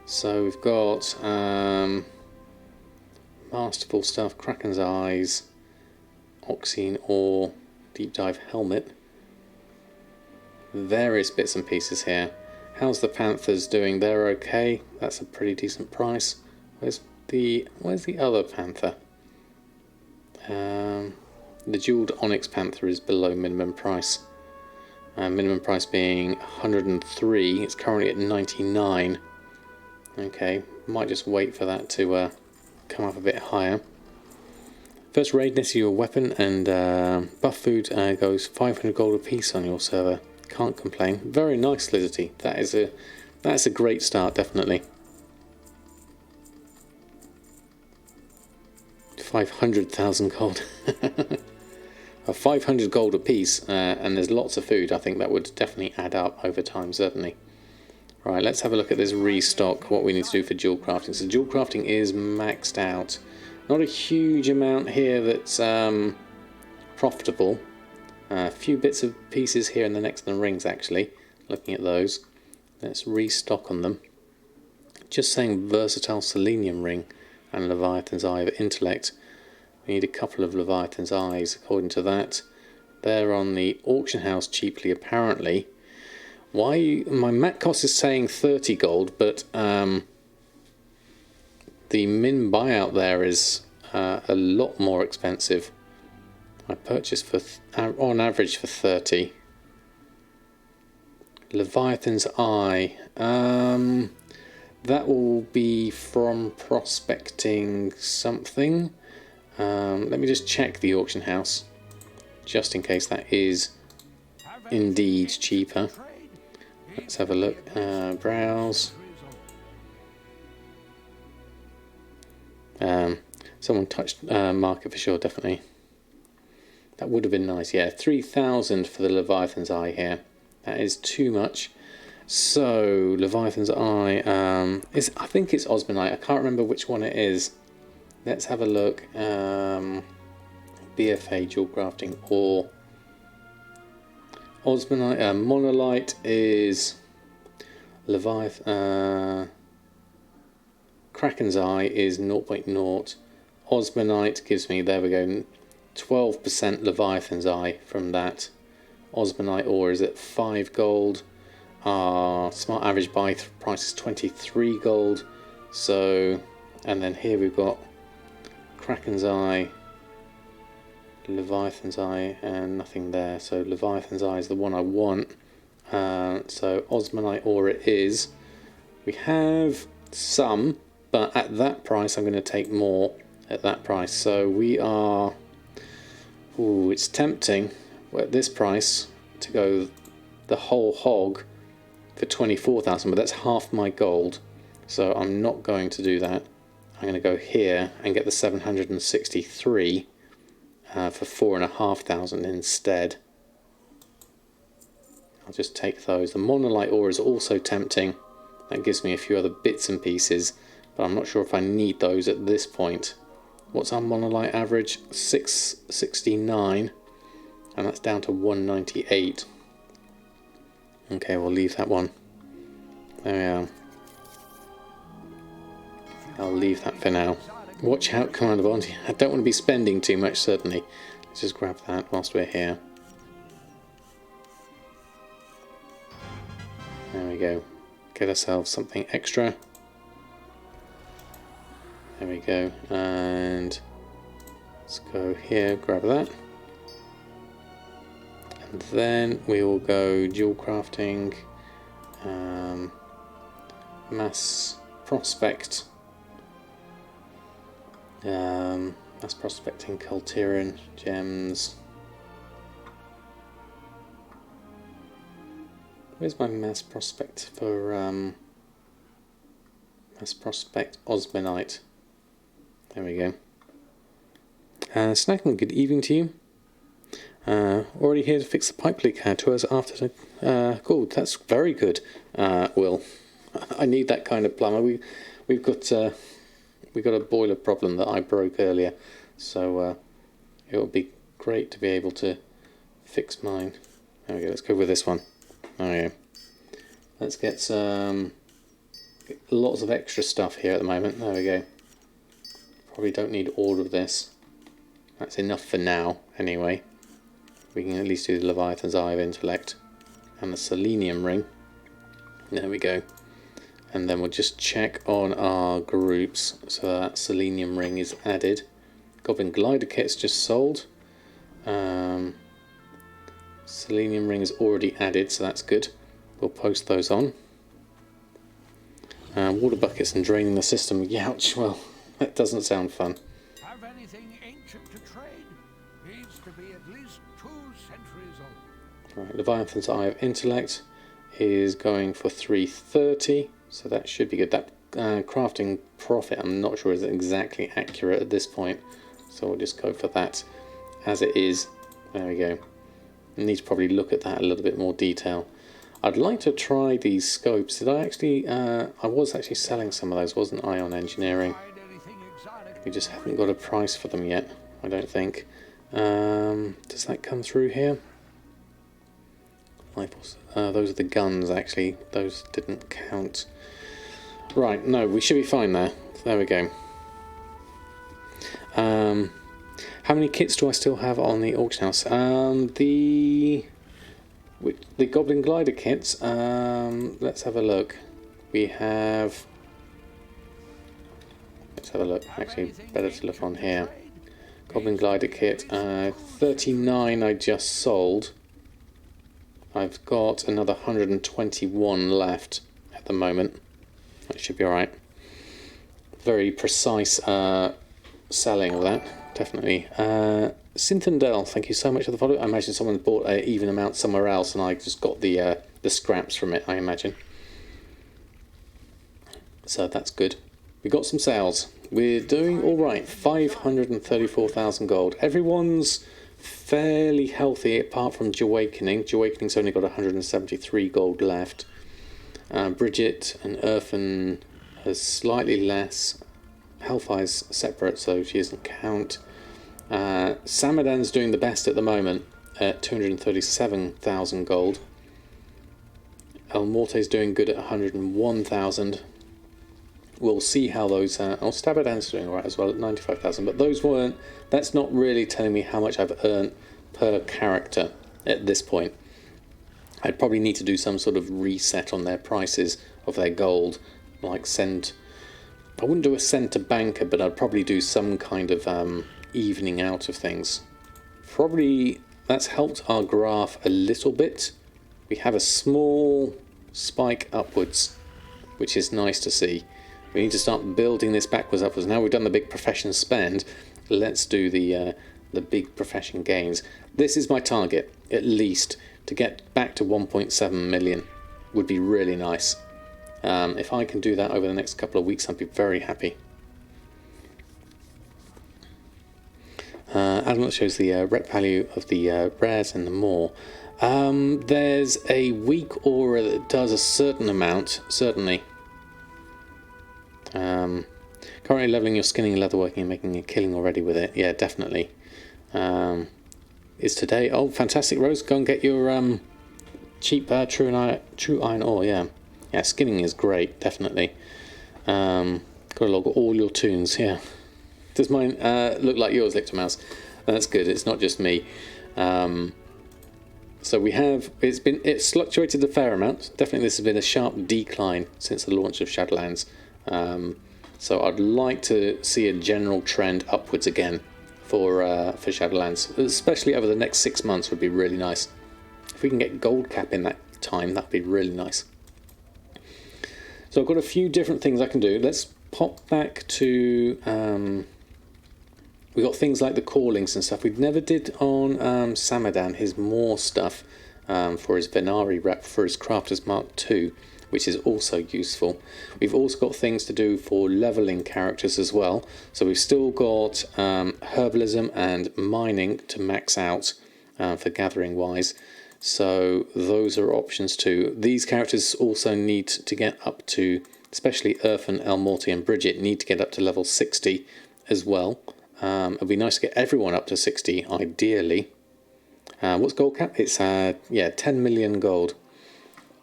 So we've got Masterful Stuff, Kraken's Eyes, Oxine Ore, Deep Dive Helmet, various bits and pieces here. How's the Panthers doing? They're okay. That's a pretty decent price. Where's the other Panther? The Jeweled Onyx Panther is below minimum price. Minimum price being 103. It's currently at 99. Okay, might just wait for that to come up a bit higher. First raid next to your weapon, and buff food goes 500 gold a piece on your server. Can't complain. Very nice, Lizardy. That's a great start, definitely. 500,000 gold. 500 gold a piece, and there's lots of food. I think that would definitely add up over time, certainly. Right, let's have a look at this restock, what we need to do for dual crafting. So dual crafting is maxed out. Not a huge amount here that's profitable. A few bits of pieces here in the next and the rings, actually. Looking at those. Let's restock on them. Just saying Versatile Selenium Ring and Leviathan's Eye of Intellect. We need a couple of Leviathan's Eyes, according to that. They're on the auction house cheaply, apparently. Why? My mat cost is saying 30 gold, but the min buyout there is a lot more expensive. I purchased for on average for 30. Leviathan's Eye. That will be from prospecting something. Let me just check the auction house, just in case that is indeed cheaper. Let's have a look. Browse. Someone touched market for sure, definitely. That would have been nice, yeah. 3,000 for the Leviathan's Eye here. That is too much. So, Leviathan's Eye, I think it's Osmanite. I can't remember which one it is. Let's have a look. BFA dual crafting or Osmanite. Monolite is Leviathan. Kraken's Eye is 0.0. Osmanite gives me, there we go, 12% Leviathan's Eye from that. Osmanite ore is at 5 gold. Smart average buy price is 23 gold. So, and then here we've got Kraken's Eye, Leviathan's Eye, and nothing there. So Leviathan's Eye is the one I want. So Osmanite ore it is. We have some, but at that price I'm going to take more at that price. So we are... Ooh, it's tempting at this price to go the whole hog for 24,000, but that's half my gold. So I'm not going to do that. I'm going to go here and get the 763 for 4,500 instead. I'll just take those. The monolite ore is also tempting. That gives me a few other bits and pieces, but I'm not sure if I need those at this point. What's our monolite average? 669, and that's down to 198. Okay, we'll leave that one. There we are. I'll leave that for now. Watch out, Commander Bond. I don't want to be spending too much, certainly. Let's just grab that whilst we're here. There we go. Get ourselves something extra. There we go. And let's go here, grab that. And then we will go dual crafting, mass prospect. Mass prospecting, Culturian, gems. Where's my mass prospect for mass prospect osmanite? There we go. Snackman, good evening to you. Already here to fix the pipe leak 2 hours after the cool, that's very good, Will. I need that kind of plumber. We've got a boiler problem that I broke earlier, so it would be great to be able to fix mine. There we go, let's go with this one. There we go. Let's get lots of extra stuff here at the moment. There we go. Probably don't need all of this. That's enough for now, anyway. We can at least do the Leviathan's Eye of Intellect and the Selenium Ring. There we go. And then we'll just check on our groups so that Selenium Ring is added. Goblin Glider Kit's just sold. Selenium Ring is already added, so that's good. We'll post those on. Water buckets and draining the system. Youch, well, that doesn't sound fun. Have anything ancient to trade? Needs to be at least 2 centuries old. Right, Leviathan's Eye of Intellect is going for 330, so that should be good. That crafting profit, I'm not sure is exactly accurate at this point, so we'll just go for that as it is. There we go. I need to probably look at that a little bit more detail. I'd like to try these scopes. Did I actually? I was actually selling some of those, wasn't I, on engineering? We just haven't got a price for them yet, I don't think. Does that come through here? Those are the guns, actually. Those didn't count. Right, no, we should be fine there. There we go. How many kits do I still have on the auction house? The Goblin Glider kits, let's have a look. We have... Let's have a look. Actually, better to look on here. Goblin Glider kit, 39 I just sold. I've got another 121 left at the moment. That should be alright. Very precise selling of that, definitely. Synthindel, thank you so much for the follow. I imagine someone bought an even amount somewhere else and I just got the scraps from it, I imagine. So that's good. We got some sales. We're doing alright. 534,000 gold. Everyone's fairly healthy apart from Awakening. Awakening's only got 173 gold left. Bridget and Earthen has slightly less. Hellfire's separate, so she doesn't count. Samadan's doing the best at the moment at 237,000 gold. El Morte's doing good at 101,000. We'll see how those... Stabadan's doing alright as well at 95,000, but those weren't... That's not really telling me how much I've earned per character at this point. I'd probably need to do some sort of reset on their prices of their gold, like send... I wouldn't do a send to banker, but I'd probably do some kind of evening out of things. Probably that's helped our graph a little bit. We have a small spike upwards, which is nice to see. We need to start building this backwards upwards. Now we've done the big profession spend, let's do the big profession gains. This is my target, at least, to get back to 1.7 million would be really nice. If I can do that over the next couple of weeks, I'd be very happy. Adam shows the rep value of the rares and the more. There's a weak aura that does a certain amount, certainly. Currently leveling your skinning, leatherworking and making a killing already with it. Yeah, definitely. Is today... Oh, fantastic, Rose. Go and get your Cheap true iron ore, yeah. Yeah, skinning is great, definitely. Gotta log all your tunes, yeah. Does mine look like yours, Lictor Mouse? That's good, it's not just me. So we have, it's fluctuated a fair amount. Definitely this has been a sharp decline since the launch of Shadowlands. So I'd like to see a general trend upwards again for Shadowlands, especially over the next 6 months would be really nice. If we can get gold cap in that time, that'd be really nice. So I've got a few different things I can do. Let's pop back to... we got things like the callings and stuff. We never did on Samadan his more stuff for his Venari rep for his Crafter's Mark II, which is also useful. We've also got things to do for leveling characters as well. So we've still got herbalism and mining to max out for gathering wise. So those are options too. These characters also need to get up to, especially Earthen, El Morty and Bridget, need to get up to level 60 as well. It'd be nice to get everyone up to 60, ideally. What's gold cap? It's 10 million gold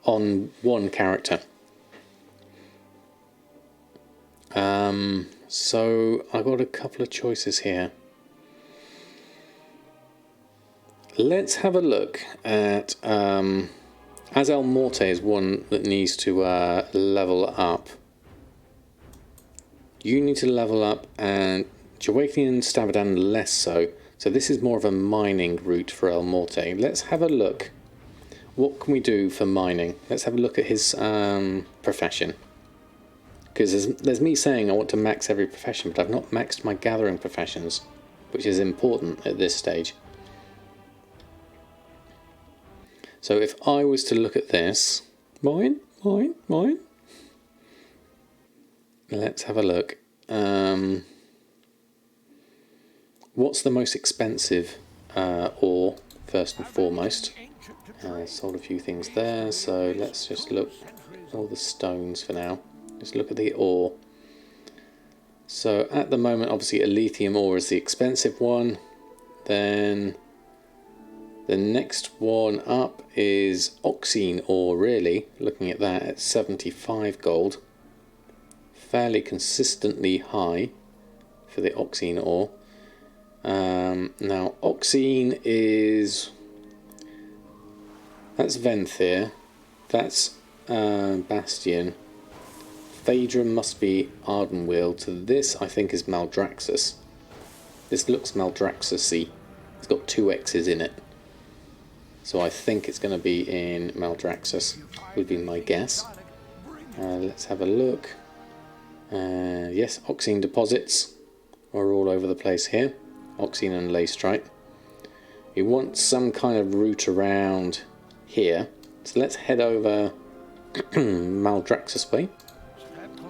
on one character. So I've got a couple of choices here. Let's have a look at as El Morte is one that needs to level up. You need to level up, and Awakening and Samadan less so. So this is more of a mining route for El Morte. Let's have a look. What can we do for mining? Let's have a look at his profession. Because there's me saying I want to max every profession, but I've not maxed my gathering professions, which is important at this stage. So if I was to look at this... Mine. Let's have a look. What's the most expensive ore, first and foremost? Sold a few things there, so let's just look at all the stones for now. Just look at the ore. So at the moment, obviously, a lithium ore is the expensive one. Then the next one up is oxine ore, really. Looking at that at 75 gold. Fairly consistently high for the oxine ore. Now oxine is, that's Venthyr, that's Bastion. Phaedra must be Ardenweald. So this I think is Maldraxxus. This looks Maldraxxus-y. It's got 2 X's in it. So I think it's going to be in Maldraxxus, would be my guess. Let's have a look. Yes, oxine deposits are all over the place here. Oxine and Leystrite. We want some kind of route around here. So let's head over Maldraxxus way.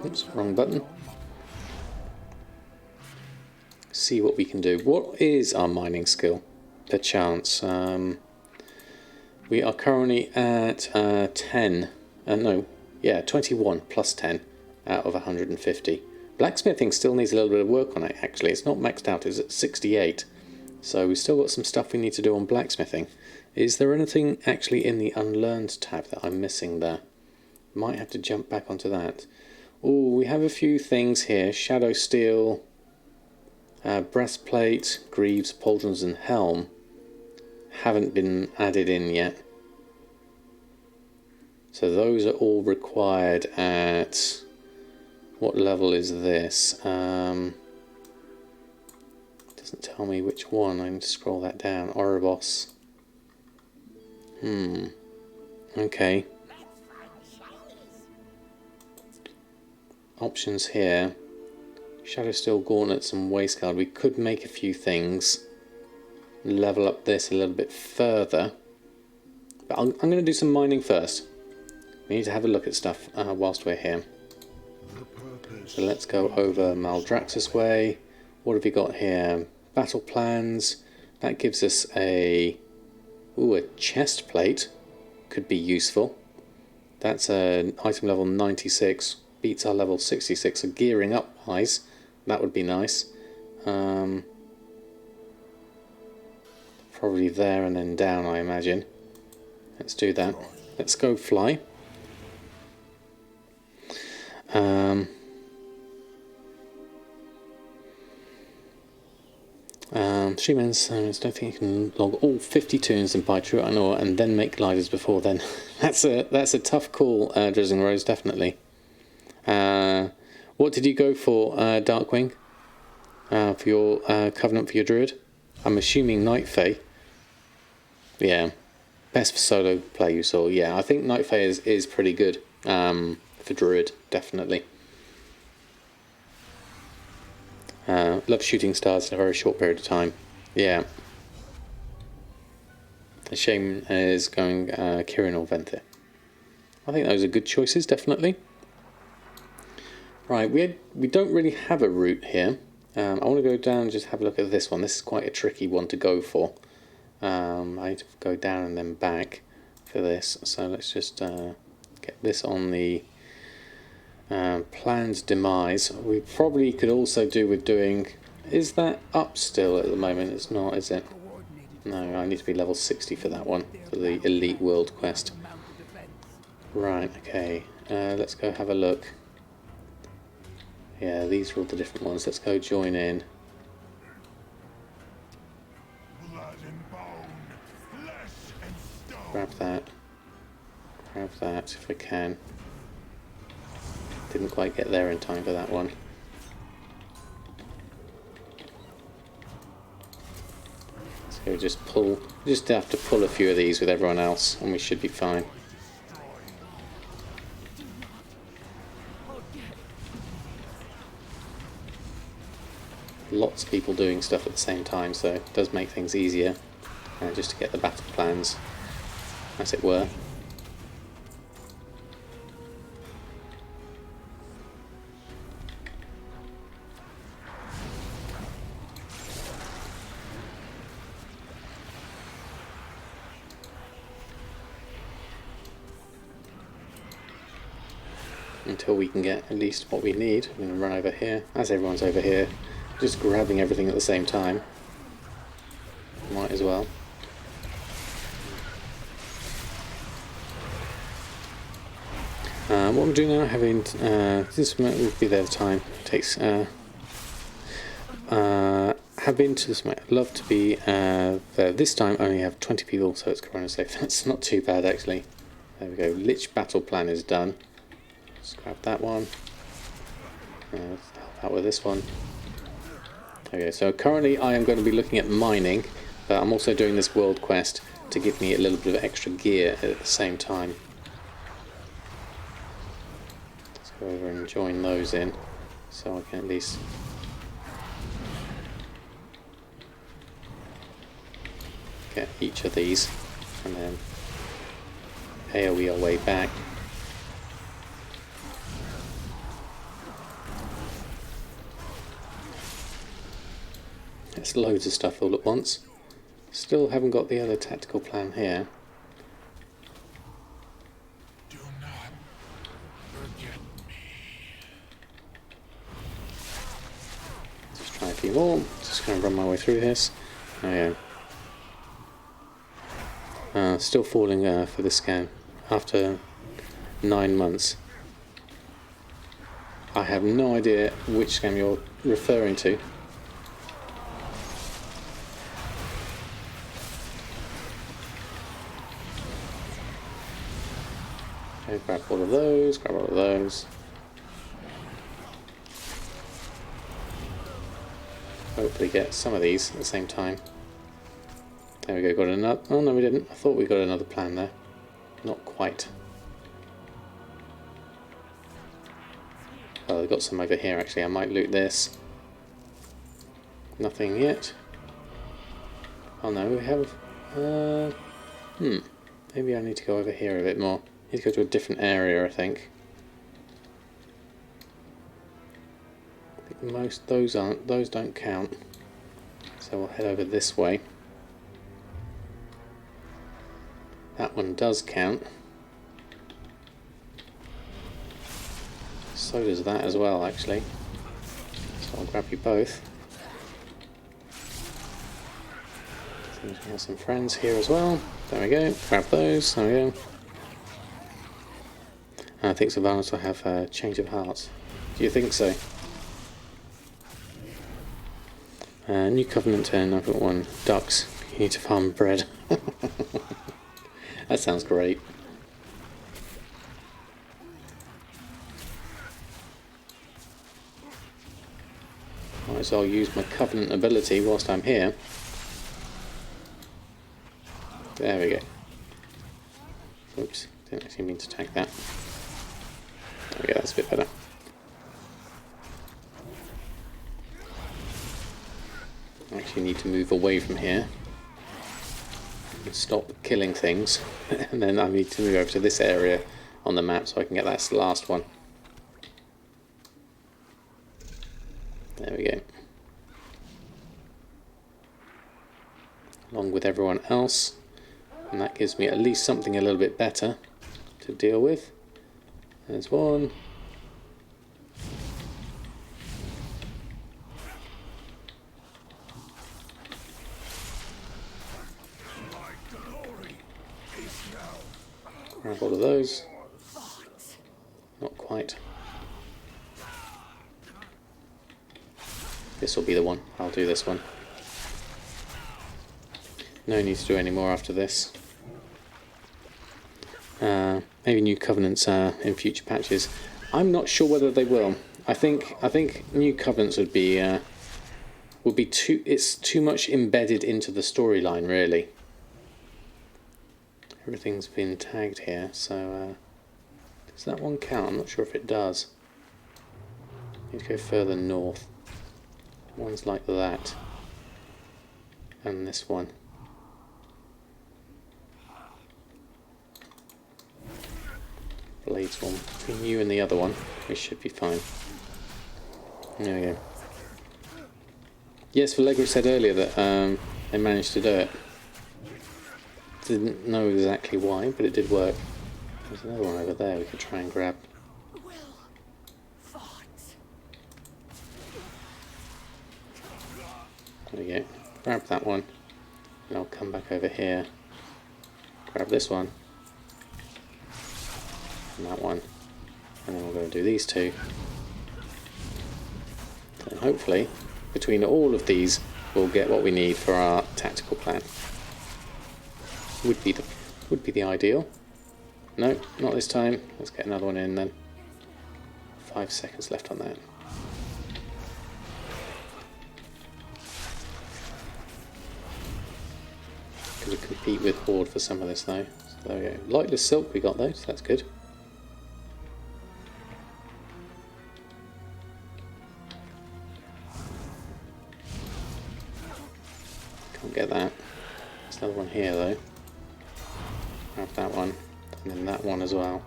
Oops, wrong button. See what we can do. What is our mining skill? Perchance. We are currently at 10. 21 plus 10 out of 150. Blacksmithing still needs a little bit of work on it, actually. It's not maxed out, it's at 68. So we've still got some stuff we need to do on blacksmithing. Is there anything actually in the Unlearned tab that I'm missing there? Might have to jump back onto that. Oh, we have a few things here. Shadow Steel, Breastplate, Greaves, Pauldrons and Helm. Haven't been added in yet. So those are all required at... What level is this? Doesn't tell me which one. I need to scroll that down. Oribos. Okay. Options here. Shadow Steel, Gauntlets and Waistguard. We could make a few things. Level up this a little bit further. But I'm going to do some mining first. We need to have a look at stuff whilst we're here. So let's go over Maldraxxus way. What have we got here? Battle plans. That gives us a chest plate. Could be useful. That's an item level 96. Beats our level 66. So gearing up wise, that would be nice. Probably there and then down, I imagine. Let's do that. let's go fly. Streamers, I don't think you can log all 50 tunes and buy true iron ore and then make gliders before then. That's a tough call, Drizzling Rose, definitely. What did you go for, Darkwing? For your Covenant for your Druid? I'm assuming Night Fae. Yeah. Best for solo play you saw. Yeah, I think Night Fae is pretty good for Druid, definitely. Love shooting stars in a very short period of time. Yeah. The shame is going Kirin or Venthyr. I think those are good choices, definitely. Right, we don't really have a route here. I want to go down and just have a look at this one. This is quite a tricky one to go for. I need to go down and then back for this. So let's just get this on the planned demise. We probably could also do with doing... Is that up still at the moment? It's not, is it? No, I need to be level 60 for that one, for the Elite World quest. Right, okay. Let's go have a look. Yeah, these are all the different ones. Let's go join in. Grab that. Grab that if I can. Didn't quite get there in time for that one. So just have to pull a few of these with everyone else and we should be fine. Lots of people doing stuff at the same time, so it does make things easier just to get the battle plans, as it were. Until we can get at least what we need. I'm going to run over here, as everyone's over here, just grabbing everything at the same time. Might as well. What we're doing now, having this will be there the time it takes. Have been to this. I'd love to be there. This time only have 20 people, so it's corona safe. That's not too bad actually. There we go. Lich battle plan is done. Let's grab that one. Help out with this one. Okay, so currently I am going to be looking at mining, but I'm also doing this world quest to give me a little bit of extra gear at the same time. Let's go over and join those in, so I can at least get each of these, and then AoE our way back. It's loads of stuff all at once. Still haven't got the other tactical plan here. Do not forget me. Just try a few more. Just going to run my way through this. Oh yeah. Still falling for this scan after 9 months. I have no idea which scam you're referring to. Okay, grab all of those, grab all of those. Hopefully get some of these at the same time. There we go, got another. Oh no, we didn't. I thought we got another plan there. Not quite. Oh, I've got some over here actually. I might loot this. Nothing yet. Oh no, we have. Maybe I need to go over here a bit more. I need to go to a different area, I think. I think most those don't count. So we'll head over this way. That one does count. So does that as well, actually. So I'll grab you both. Seems we have some friends here as well. There we go. Grab those. There we go. I think Samadan will have a change of hearts. Do you think so? New Covenant 10, I've got one. Ducks. You need to farm bread. That sounds great. Right, so I'll use my Covenant ability whilst I'm here. There we go. Oops, didn't actually mean to tag that. There we go, that's a bit better. I actually need to move away from here and stop killing things, and then I need to move over to this area on the map so I can get that last one. There we go. Along with everyone else, and that gives me at least something a little bit better to deal with. There's one. Grab all of those. Not quite. This will be the one. I'll do this one. No need to do any more after this. Maybe new covenants in future patches. I'm not sure whether they will. I think new covenants would be too. It's too much embedded into the storyline, really. Everything's been tagged here, so does that one count? I'm not sure if it does. Need to go further north. One's like that, and this one. Blades one. Between you and the other one, we should be fine. There we go. Yes, Vallegra said earlier that they managed to do it. Didn't know exactly why, but it did work. There's another one over there we could try and grab. There we go. Grab that one, and I'll come back over here. Grab this one, and that one, and then we're going to do these two. And hopefully, between all of these, we'll get what we need for our tactical plan. Would be the ideal. No, not this time. Let's get another one in then. 5 seconds left on that. Going to compete with Horde for some of this though. So there we go. Lightless Silk we got though, so that's good. Can't get that. There's another one here though. Grab that one, and then that one as well.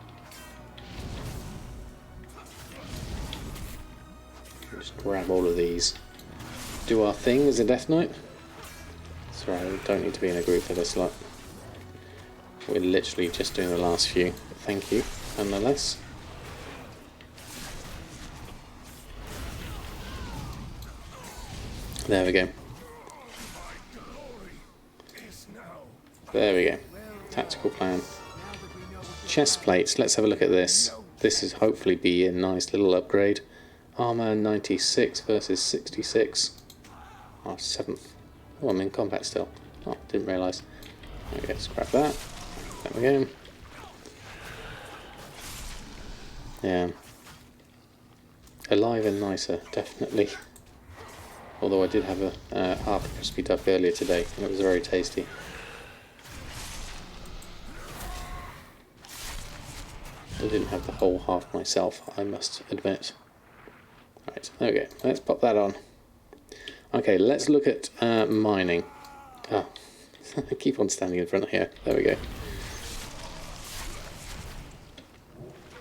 Just grab all of these. Do our thing as a Death Knight. Sorry, we don't need to be in a group for this lot. We're literally just doing the last few. But thank you, nonetheless. There we go. There we go. Tactical plan. Chest plates. Let's have a look at this. This is hopefully be a nice little upgrade. Armor 96 versus 66. Our 7th. Oh, I'm in combat still. Oh, didn't realise. There we go. Let's grab that. There we go. Yeah. Alive and nicer, definitely. Although I did have a half a crispy duck earlier today, and it was very tasty. I didn't have the whole half myself, I must admit. Right, there we go. Let's pop that on. Okay, let's look at mining. Oh, I keep on standing in front of here. There we go.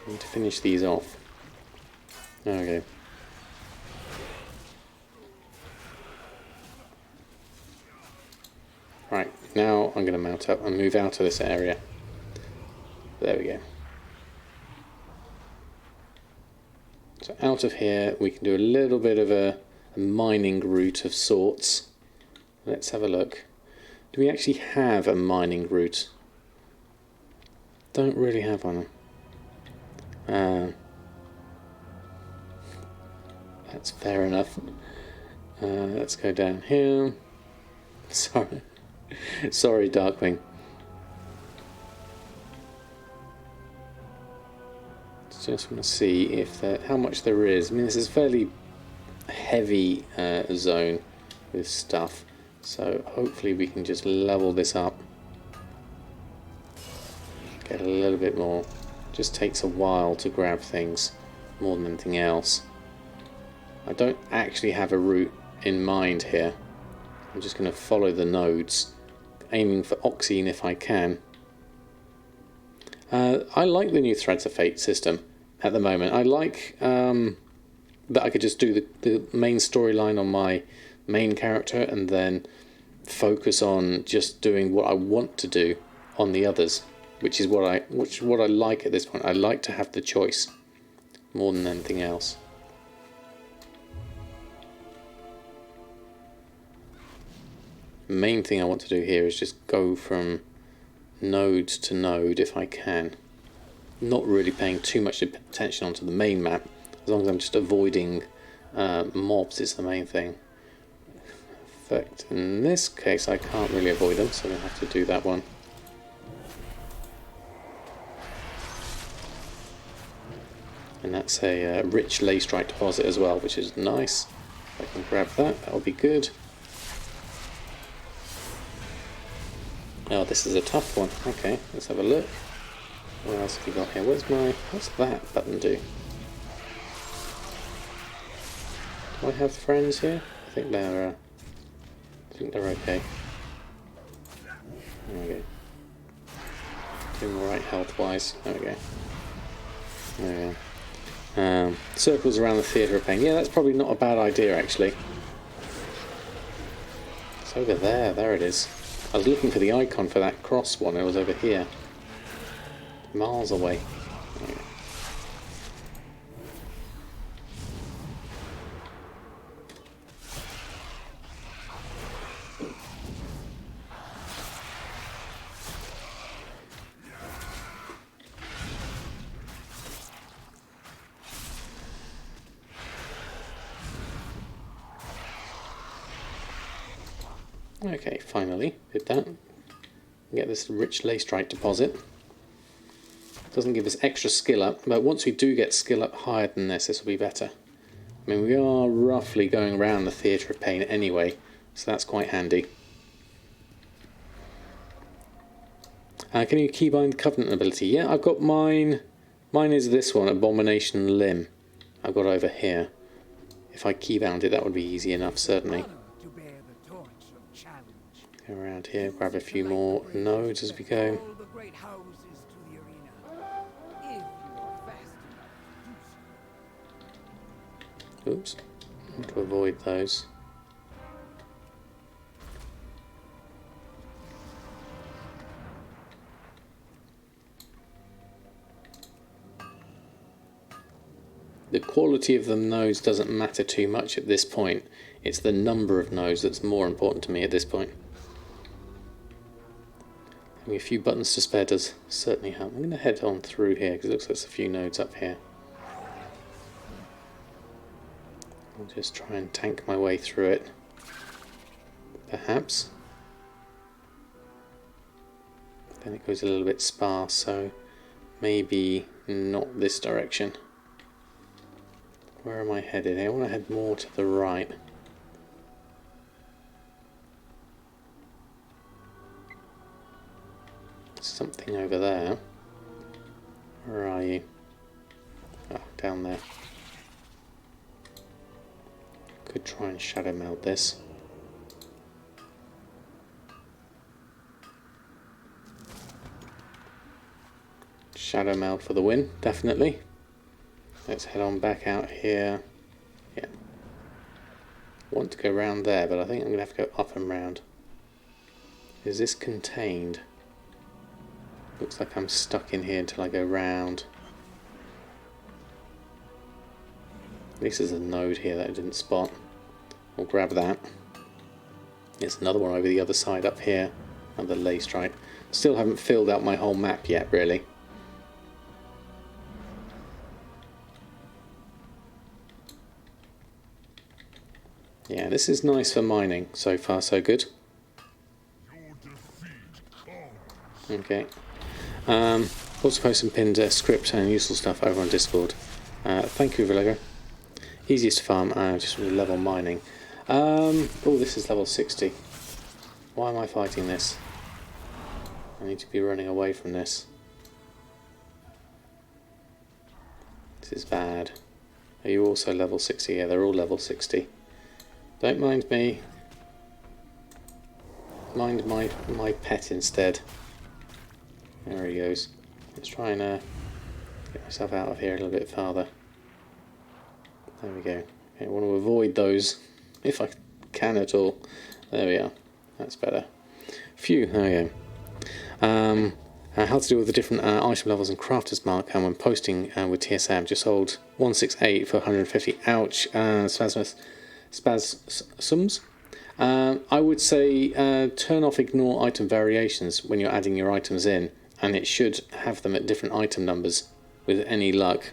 Need to finish these off. There we go. Right, now I'm going to mount up and move out of this area. There we go. So out of here we can do a little bit of a mining route of sorts. Let's have a look. Do we actually have a mining route? Don't really have one. That's fair enough. Let's go down here. Sorry. Sorry, Darkwing. Just want to see if how much there is. I mean, this is a fairly heavy zone with stuff, so hopefully we can just level this up. Get a little bit more. Just takes a while to grab things more than anything else. I don't actually have a route in mind here. I'm just going to follow the nodes, aiming for Oxine if I can. I like the new Threads of Fate system at the moment. I like that I could just do the main storyline on my main character and then focus on just doing what I want to do on the others, which is what I like at this point. I like to have the choice more than anything else. The main thing I want to do here is just go from node to node if I can. Not really paying too much attention onto the main map, as long as I'm just avoiding mobs is the main thing. In fact, in this case I can't really avoid them, so I'm going to have to do that one. And that's a rich Leystrike deposit as well, which is nice. If I can grab that, that'll be good. Oh, this is a tough one. Okay, let's have a look. What else have we got here? What's that button do? Do I have friends here? I think they're okay. There we go. Doing alright health-wise. There we go. There we go. Circles around the Theatre of Pain. Yeah, that's probably not a bad idea, actually. It's over there. There it is. I was looking for the icon for that cross one. It was over here. Miles away. There we go. Okay, finally did that. Get this rich Leystrike deposit. Doesn't give us extra skill up, but once we do get skill up higher than this will be better. I mean, we are roughly going around the Theatre of Pain anyway, so that's quite handy. Can you keybind Covenant ability? Yeah, I've got mine. Mine is this one, Abomination Limb. I've got over here. If I keybound it, that would be easy enough, certainly. Go around here, grab a few more nodes as we go. Oops, I want to avoid those. The quality of the nodes doesn't matter too much at this point. It's the number of nodes that's more important to me at this point. Having a few buttons to spare does certainly help. I'm going to head on through here because it looks like there's a few nodes up here. I'll just try and tank my way through it. Perhaps. Then it goes a little bit sparse, so maybe not this direction. Where am I headed here? I want to head more to the right. Something over there. Where are you? Ah, down there. Could try and shadow meld this. Shadow meld for the win, definitely. Let's head on back out here. Yeah. I want to go round there, but I think I'm going to have to go up and round. Is this contained? Looks like I'm stuck in here until I go round. At least there's a node here that I didn't spot. We'll grab that. There's another one over the other side up here. Another Leystrike. Still haven't filled out my whole map yet, really. Yeah, this is nice for mining. So far, so good. Okay. Also post some pinned script and useful stuff over on Discord. Thank you, Villego. Easiest to farm, just really level mining. Oh, this is level 60. Why am I fighting this? I need to be running away from this. This is bad. Are you also level 60? Yeah, they're all level 60. Don't mind me. Mind my pet instead. There he goes. Let's try and get myself out of here a little bit farther. There we go. Okay, I want to avoid those if I can at all. There we are. That's better. Phew, there we go. How to deal with the different item levels and crafter's mark and when posting with TSM. Just sold 168 for 150. Ouch. Spasms. I would say turn off ignore item variations when you're adding your items in, and it should have them at different item numbers with any luck.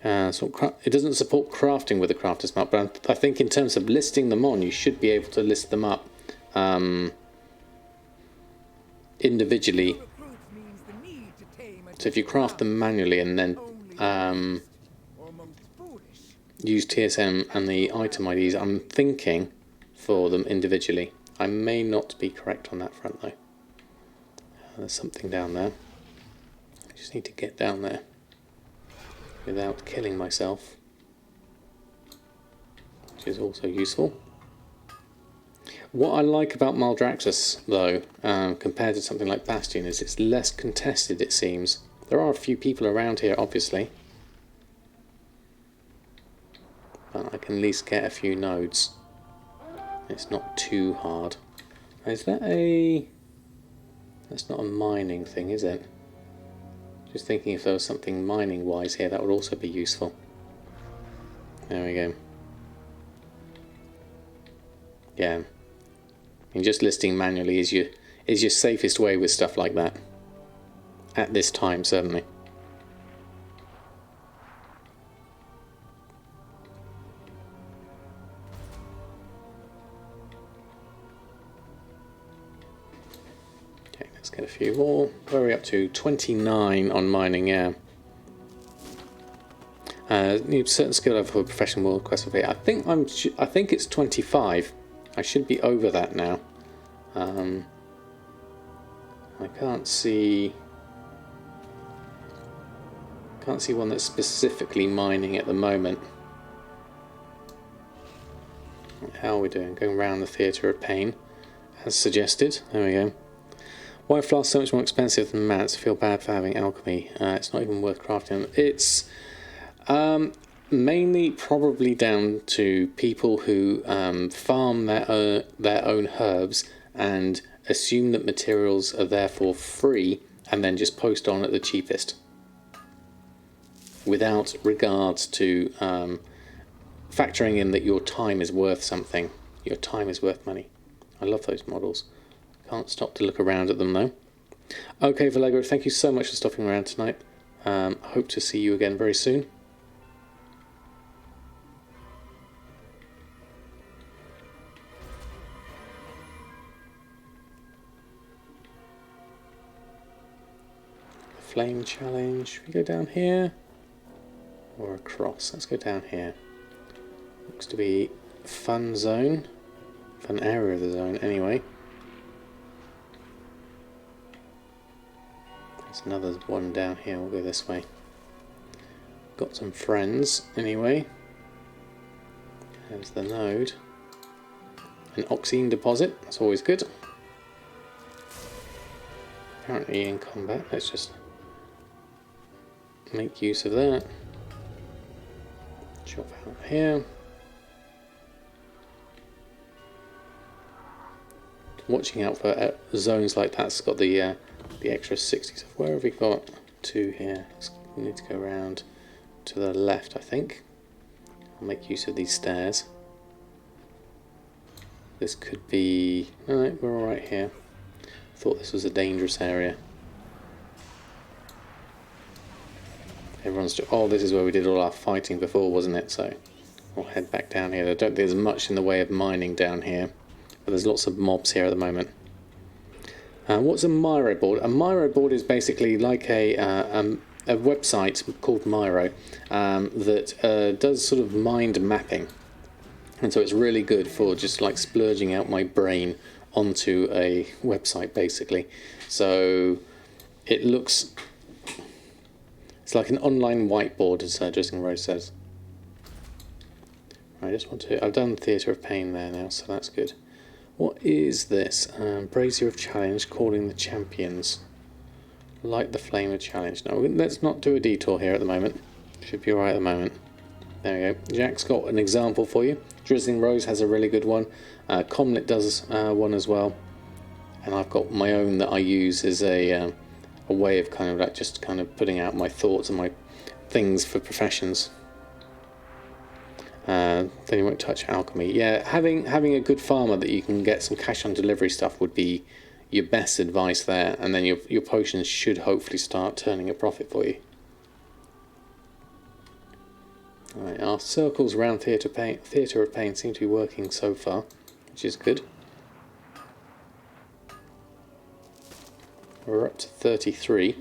So it doesn't support crafting with the crafter's mark, but I think in terms of listing them on, you should be able to list them up individually. So if you craft them manually and then use TSM and the item IDs, I'm thinking for them individually. I may not be correct on that front though. There's something down there. I just need to get down there without killing myself, which is also useful. What I like about Maldraxxus though, compared to something like Bastion, is it's less contested, it seems. There are a few people around here obviously, but I can at least get a few nodes. It's not too hard. Is that a... That's not a mining thing, is it? Just thinking if there was something mining wise here that would also be useful. There we go. Yeah. And just listing manually is your safest way with stuff like that. At this time, certainly. Okay, let's get a few more. Where are we up to? 29 on mining, yeah. Need certain skill level for professional world quest. I think it's 25. I should be over that now. I can't see one that's specifically mining at the moment. How are we doing? Going around the Theatre of Pain, as suggested. There we go. Why are flasks so much more expensive than mats? I feel bad for having alchemy. It's not even worth crafting them. It's mainly probably down to people who farm their own herbs and assume that materials are therefore free and then just post on at the cheapest without regards to factoring in that your time is worth something. Your time is worth money. I love those models. Can't stop to look around at them though. Okay, Valego, thank you so much for stopping around tonight. Hope to see you again very soon. Flame challenge. Should we go down here or across? Let's go down here. Looks to be a fun zone, fun area of the zone anyway. There's another one down here. We'll go this way. Got some friends anyway. There's the node. An oxine deposit. That's always good. Apparently in combat. Let's just make use of that. Chop out here. Watching out for zones like that's got the extra 60. So where have we got two here? We need to go around to the left, I think. I'll make use of these stairs. This could be... No, we're alright here. Thought this was a dangerous area. Everyone's... Oh, this is where we did all our fighting before, wasn't it? So We'll head back down here. I don't think there's much in the way of mining down here, but there's lots of mobs here at the moment. What's a Miro board? A Miro board is basically like a website called Miro that does sort of mind mapping, and so it's really good for just like splurging out my brain onto a website basically. So it looks, it's like an online whiteboard, as Dressing Rose says. I just want to, I've done Theatre of Pain there now, so that's good. What is this? Brazier of Challenge, calling the champions. Light the flame of challenge. No, let's not do a detour here at the moment. Should be alright at the moment. There we go. Jack's got an example for you. Drizzling Rose has a really good one. Comlet does one as well. And I've got my own that I use as a way of kind of like just kind of putting out my thoughts and my things for professions. Then you won't touch alchemy. Yeah, having a good farmer that you can get some cash on delivery stuff would be your best advice there, and then your potions should hopefully start turning a profit for you. Alright, our circles around Theatre of Pain seem to be working so far, which is good. We're up to 33.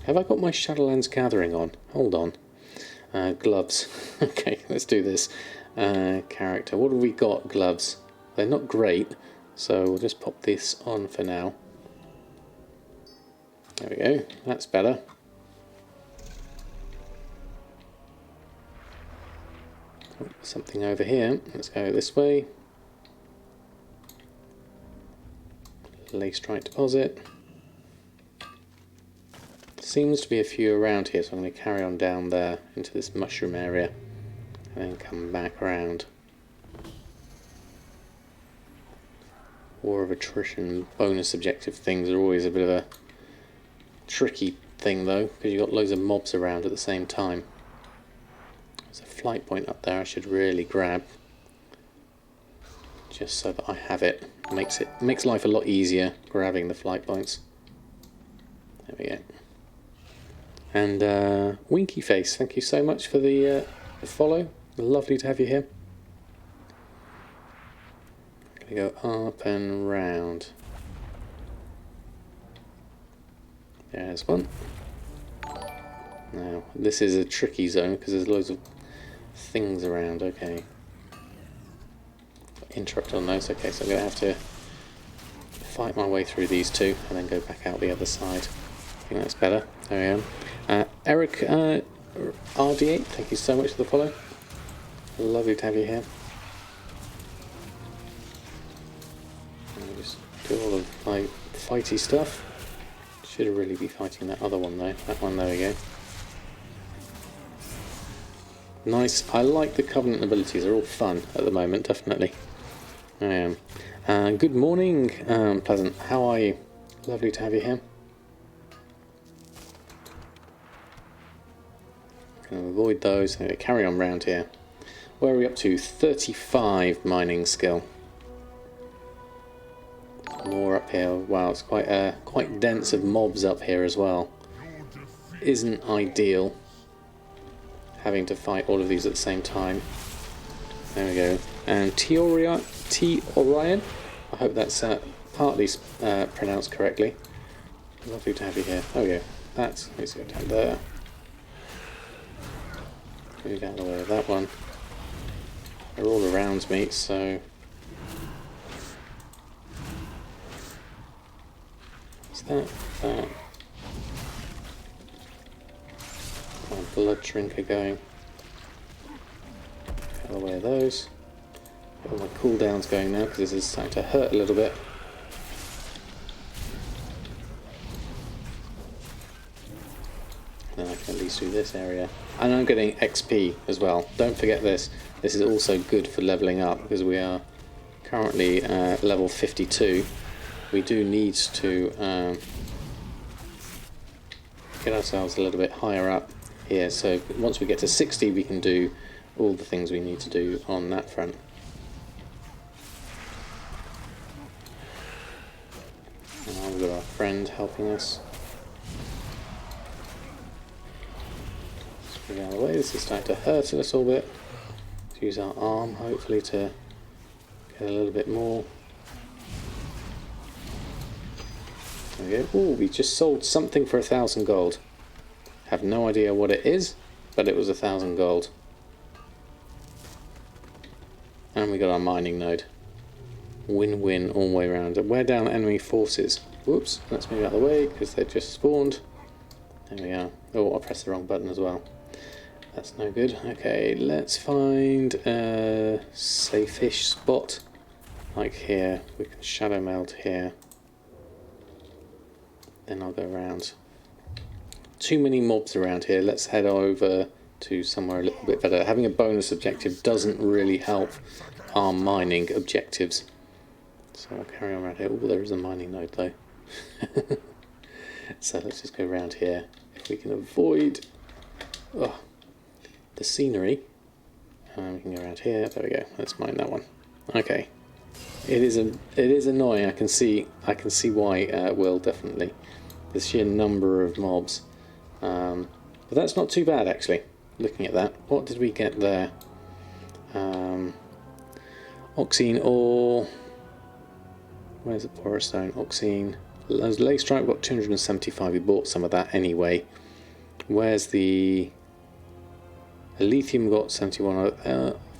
Have I got my Shadowlands Gathering on? Hold on. Gloves. Okay, let's do this. Character. What have we got? Gloves. They're not great, so we'll just pop this on for now. There we go. That's better. Oh, something over here. Let's go this way. Lace Strike Deposit. Seems to be a few around here, so I'm going to carry on down there into this mushroom area and then come back around. War of Attrition bonus objective things are always a bit of a tricky thing though, because you've got loads of mobs around at the same time. There's a flight point up there I should really grab, just so that I have it. Makes life a lot easier grabbing the flight points. There we go. And Winky Face, thank you so much for the follow. Lovely to have you here. I'm going to go up and round. There's one. Now, this is a tricky zone because there's loads of things around. Okay. Interrupt on those. Okay, so I'm going to have to fight my way through these two and then go back out the other side. I think that's better. There we are. Eric RD8, thank you so much for the follow. Lovely to have you here. I'll just do all of my fighty stuff. Should really be fighting that other one though. That one, there we go. Nice. I like the Covenant abilities. They're all fun at the moment, definitely. I am. Good morning, Pleasant. How are you? Lovely to have you here. Going to avoid those. Carry on round here. Where are we up to? 35 mining skill. More up here. Wow, it's quite dense of mobs up here as well. Isn't ideal having to fight all of these at the same time. There we go. And T Orion, I hope that's partly pronounced correctly. Lovely to have you here. Oh yeah, let's go down there. Move out of the way of that one. They're all around me, so what's that? That. My blood drinker going. Out of the way of those. Get all my cooldowns going now because this is starting to hurt a little bit. Then I can at least do this area. And I'm getting XP as well. Don't forget this. This is also good for leveling up because we are currently level 52. We do need to get ourselves a little bit higher up here. So once we get to 60, we can do all the things we need to do on that front. Now we've got our friend helping us. Get out of the way. This is starting to hurt a little bit. Let's use our arm, hopefully, to get a little bit more. There we go. Oh, we just sold something for 1,000 gold. Have no idea what it is, but it was 1,000 gold. And we got our mining node. Win-win all the way around. And wear down enemy forces. Whoops, let's move out of the way because they just spawned. There we are. Oh, I pressed the wrong button as well. That's no good. Okay, let's find a safe-ish spot. Like here. We can shadow meld here. Then I'll go around. Too many mobs around here. Let's head over to somewhere a little bit better. Having a bonus objective doesn't really help our mining objectives. So I'll carry on around here. Oh, there is a mining node though. So let's just go around here. If we can avoid the scenery, we can go around here. There we go. Let's mine that one. Okay. It is annoying. I can see why. Will definitely. The sheer number of mobs. But that's not too bad actually. Looking at that, what did we get there? Oxine ore. Where's the porous stone? Oxine. Lay strike got 275. We bought some of that anyway. Where's the lithium? Got 71.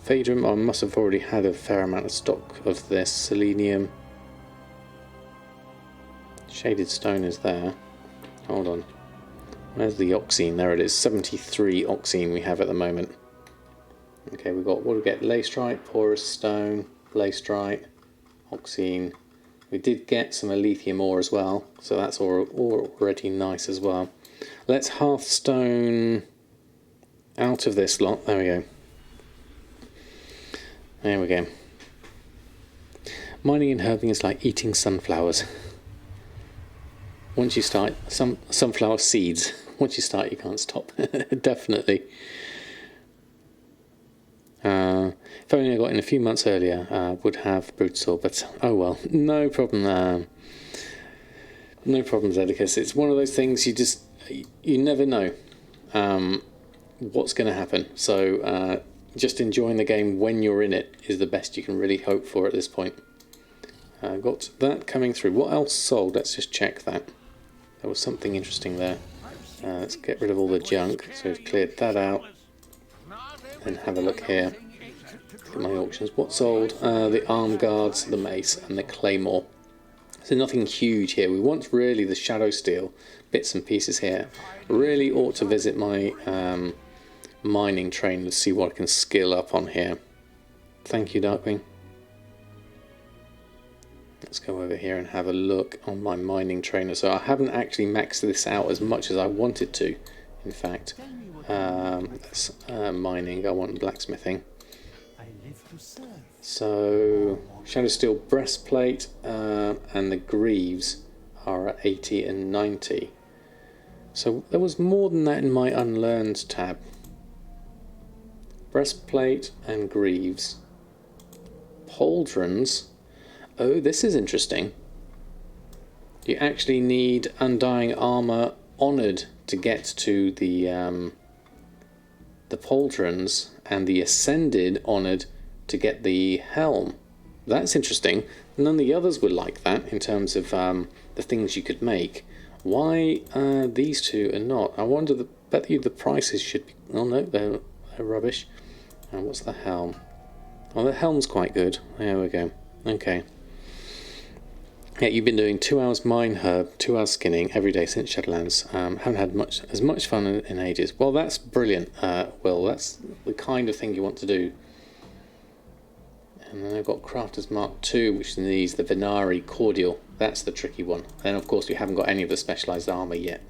Phadrum. I must have already had a fair amount of stock of this. Selenium. Shaded stone is there. Hold on. Where's the oxine? There it is. 73 oxine we have at the moment. Okay, we've got, what do we get? Leystrite, porous stone, leystrite, oxine. We did get some lithium ore as well, so that's already nice as well. Let's hearthstone out of this lot. There we go. There we go. Mining and herbing is like eating sunflowers. Once you start, sunflower seeds. Once you start, you can't stop. Definitely. If only I got in a few months earlier, would have Broodsaw, but oh well, no problem. No problem, Zedicus. It's one of those things you never know what's going to happen. So just enjoying the game when you're in it is the best you can really hope for at this point. Got that coming through. What else sold? Let's just check that. There was something interesting there. Let's get rid of all the junk. So we've cleared that out. And have a look here. Look at my auctions. What sold? The arm guards, the mace, and the claymore. So nothing huge here. We want really the shadow steel bits and pieces here. Really ought to visit my mining train to see what I can skill up on here. Thank you, Darkwing. Let's go over here and have a look on my mining trainer. So I haven't actually maxed this out as much as I wanted to, in fact. That's mining. I want blacksmithing. So shadow steel breastplate and the greaves are at 80 and 90. So there was more than that in my unlearned tab. Breastplate and greaves. Pauldrons. Oh, this is interesting. You actually need undying armor honoured to get to the pauldrons, and the ascended honoured to get the helm. That's interesting. None of the others were like that in terms of the things you could make. Why these two are not? I wonder. Bet you the prices should be. Oh no, they're rubbish. And what's the helm? Oh, the helm's quite good. There we go. Okay. Yeah, you've been doing 2 hours mine herb, 2 hours skinning every day since Shadowlands. Haven't had as much fun in ages. Well, that's brilliant, Will. That's the kind of thing you want to do. And then I've got Crafter's Mark II, which needs the Venari Cordial. That's the tricky one. Then, of course, we haven't got any of the specialised armour yet.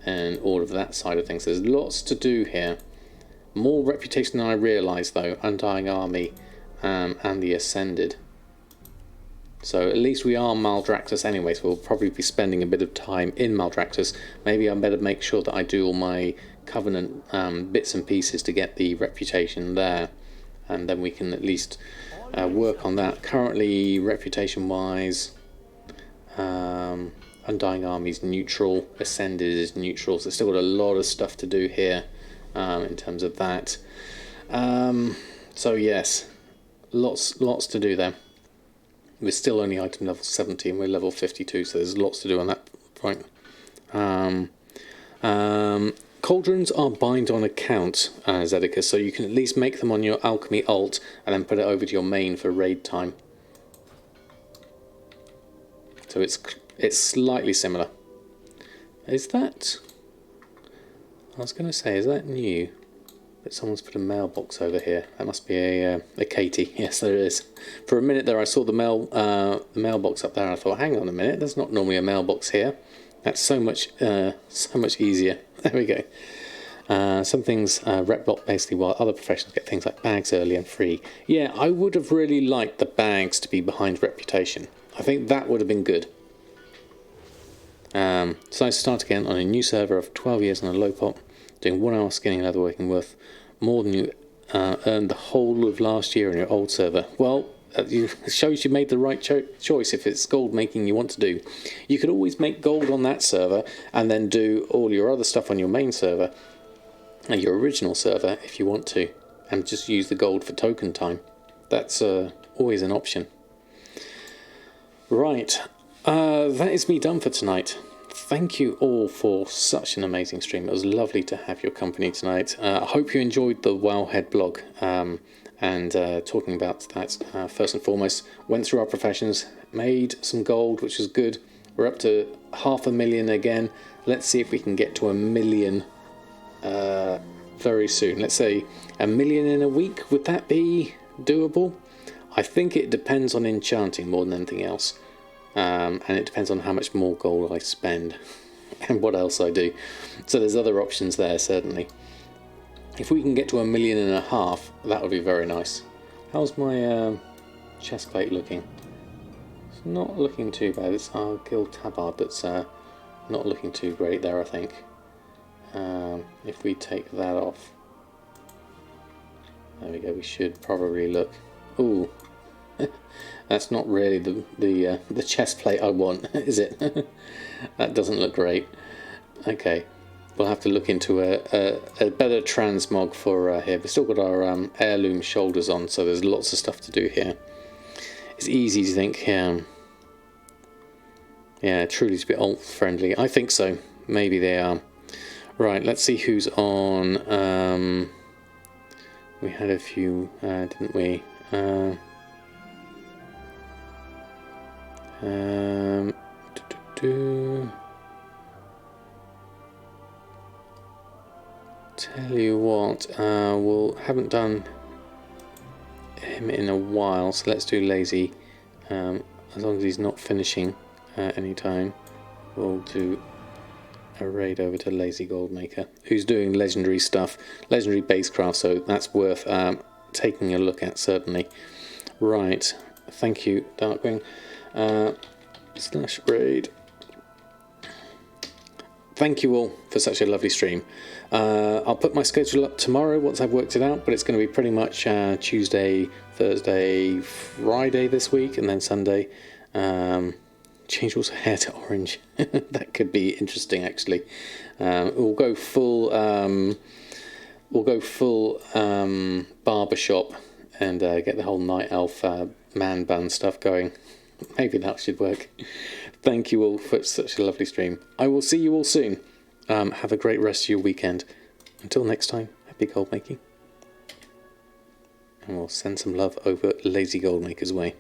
And all of that side of things. There's lots to do here. More reputation than I realised, though. Undying Army and the Ascended. So at least we are Maldraxxus anyway, so we'll probably be spending a bit of time in Maldraxxus. Maybe I better make sure that I do all my Covenant bits and pieces to get the reputation there. And then we can at least work on that. Currently, reputation-wise, Undying Army's neutral, Ascended is neutral, so still got a lot of stuff to do here. in terms of that. So yes, lots to do there. We're still only item level 70 and we're level 52, so there's lots to do on that point. Cauldrons are bind on account, Zedekah, so you can at least make them on your Alchemy alt and then put it over to your main for raid time. So it's slightly similar. Is that... I was going to say, is that new? But someone's put a mailbox over here. That must be a Katie. Yes, there is. For a minute there I saw the mailbox up there and I thought, hang on a minute, there's not normally a mailbox here. That's so much easier. There we go. Some things rep block basically, while other professions get things like bags early and free. Yeah, I would have really liked the bags to be behind reputation. I think that would have been good. So I start again on a new server of 12 years on a low pop, doing 1 hour skinning leatherworking worth more than you earned the whole of last year on your old server. Well, it shows you made the right choice if it's gold making you want to do. You could always make gold on that server and then do all your other stuff on your main server and your original server if you want to, and just use the gold for token time. That's always an option. Right, that is me done for tonight. Thank you all for such an amazing stream. It was lovely to have your company tonight. I hope you enjoyed the Wowhead blog. And talking about that, first and foremost, went through our professions, made some gold, which was good. We're up to 500,000 again. Let's see if we can get to 1 million very soon. Let's say 1 million in a week. Would that be doable? I think it depends on enchanting more than anything else. And it depends on how much more gold I spend and what else I do. So there's other options there, certainly. If we can get to 1.5 million, that would be very nice. How's my chest plate looking? It's not looking too bad. It's our guild tabard that's not looking too great there, I think. If we take that off, there we go. We should probably look. Ooh, that's not really the chest plate I want, is it? That doesn't look great. Okay. We'll have to look into a better transmog for here. We've still got our heirloom shoulders on, so there's lots of stuff to do here. It's easy to think, yeah, truly to be alt friendly. I think so. Maybe they are. Right, let's see who's on. We had a few, didn't we? Tell you what, haven't done him in a while, so let's do lazy. As long as he's not finishing any time, we'll do a raid over to Lazy Goldmaker, who's doing legendary stuff, legendary basecraft, so that's worth taking a look at, certainly. Right, thank you, Darkwing. / raid. Thank you all for such a lovely stream. I'll put my schedule up tomorrow once I've worked it out, but it's going to be pretty much Tuesday, Thursday, Friday this week, and then Sunday. Change also hair to orange. That could be interesting, actually. We'll go full barbershop and get the whole night elf man bun stuff going. Maybe that should work. Thank you all for such a lovely stream. I will see you all soon. Have a great rest of your weekend. Until next time, happy gold making. And we'll send some love over Lazy Goldmaker's way.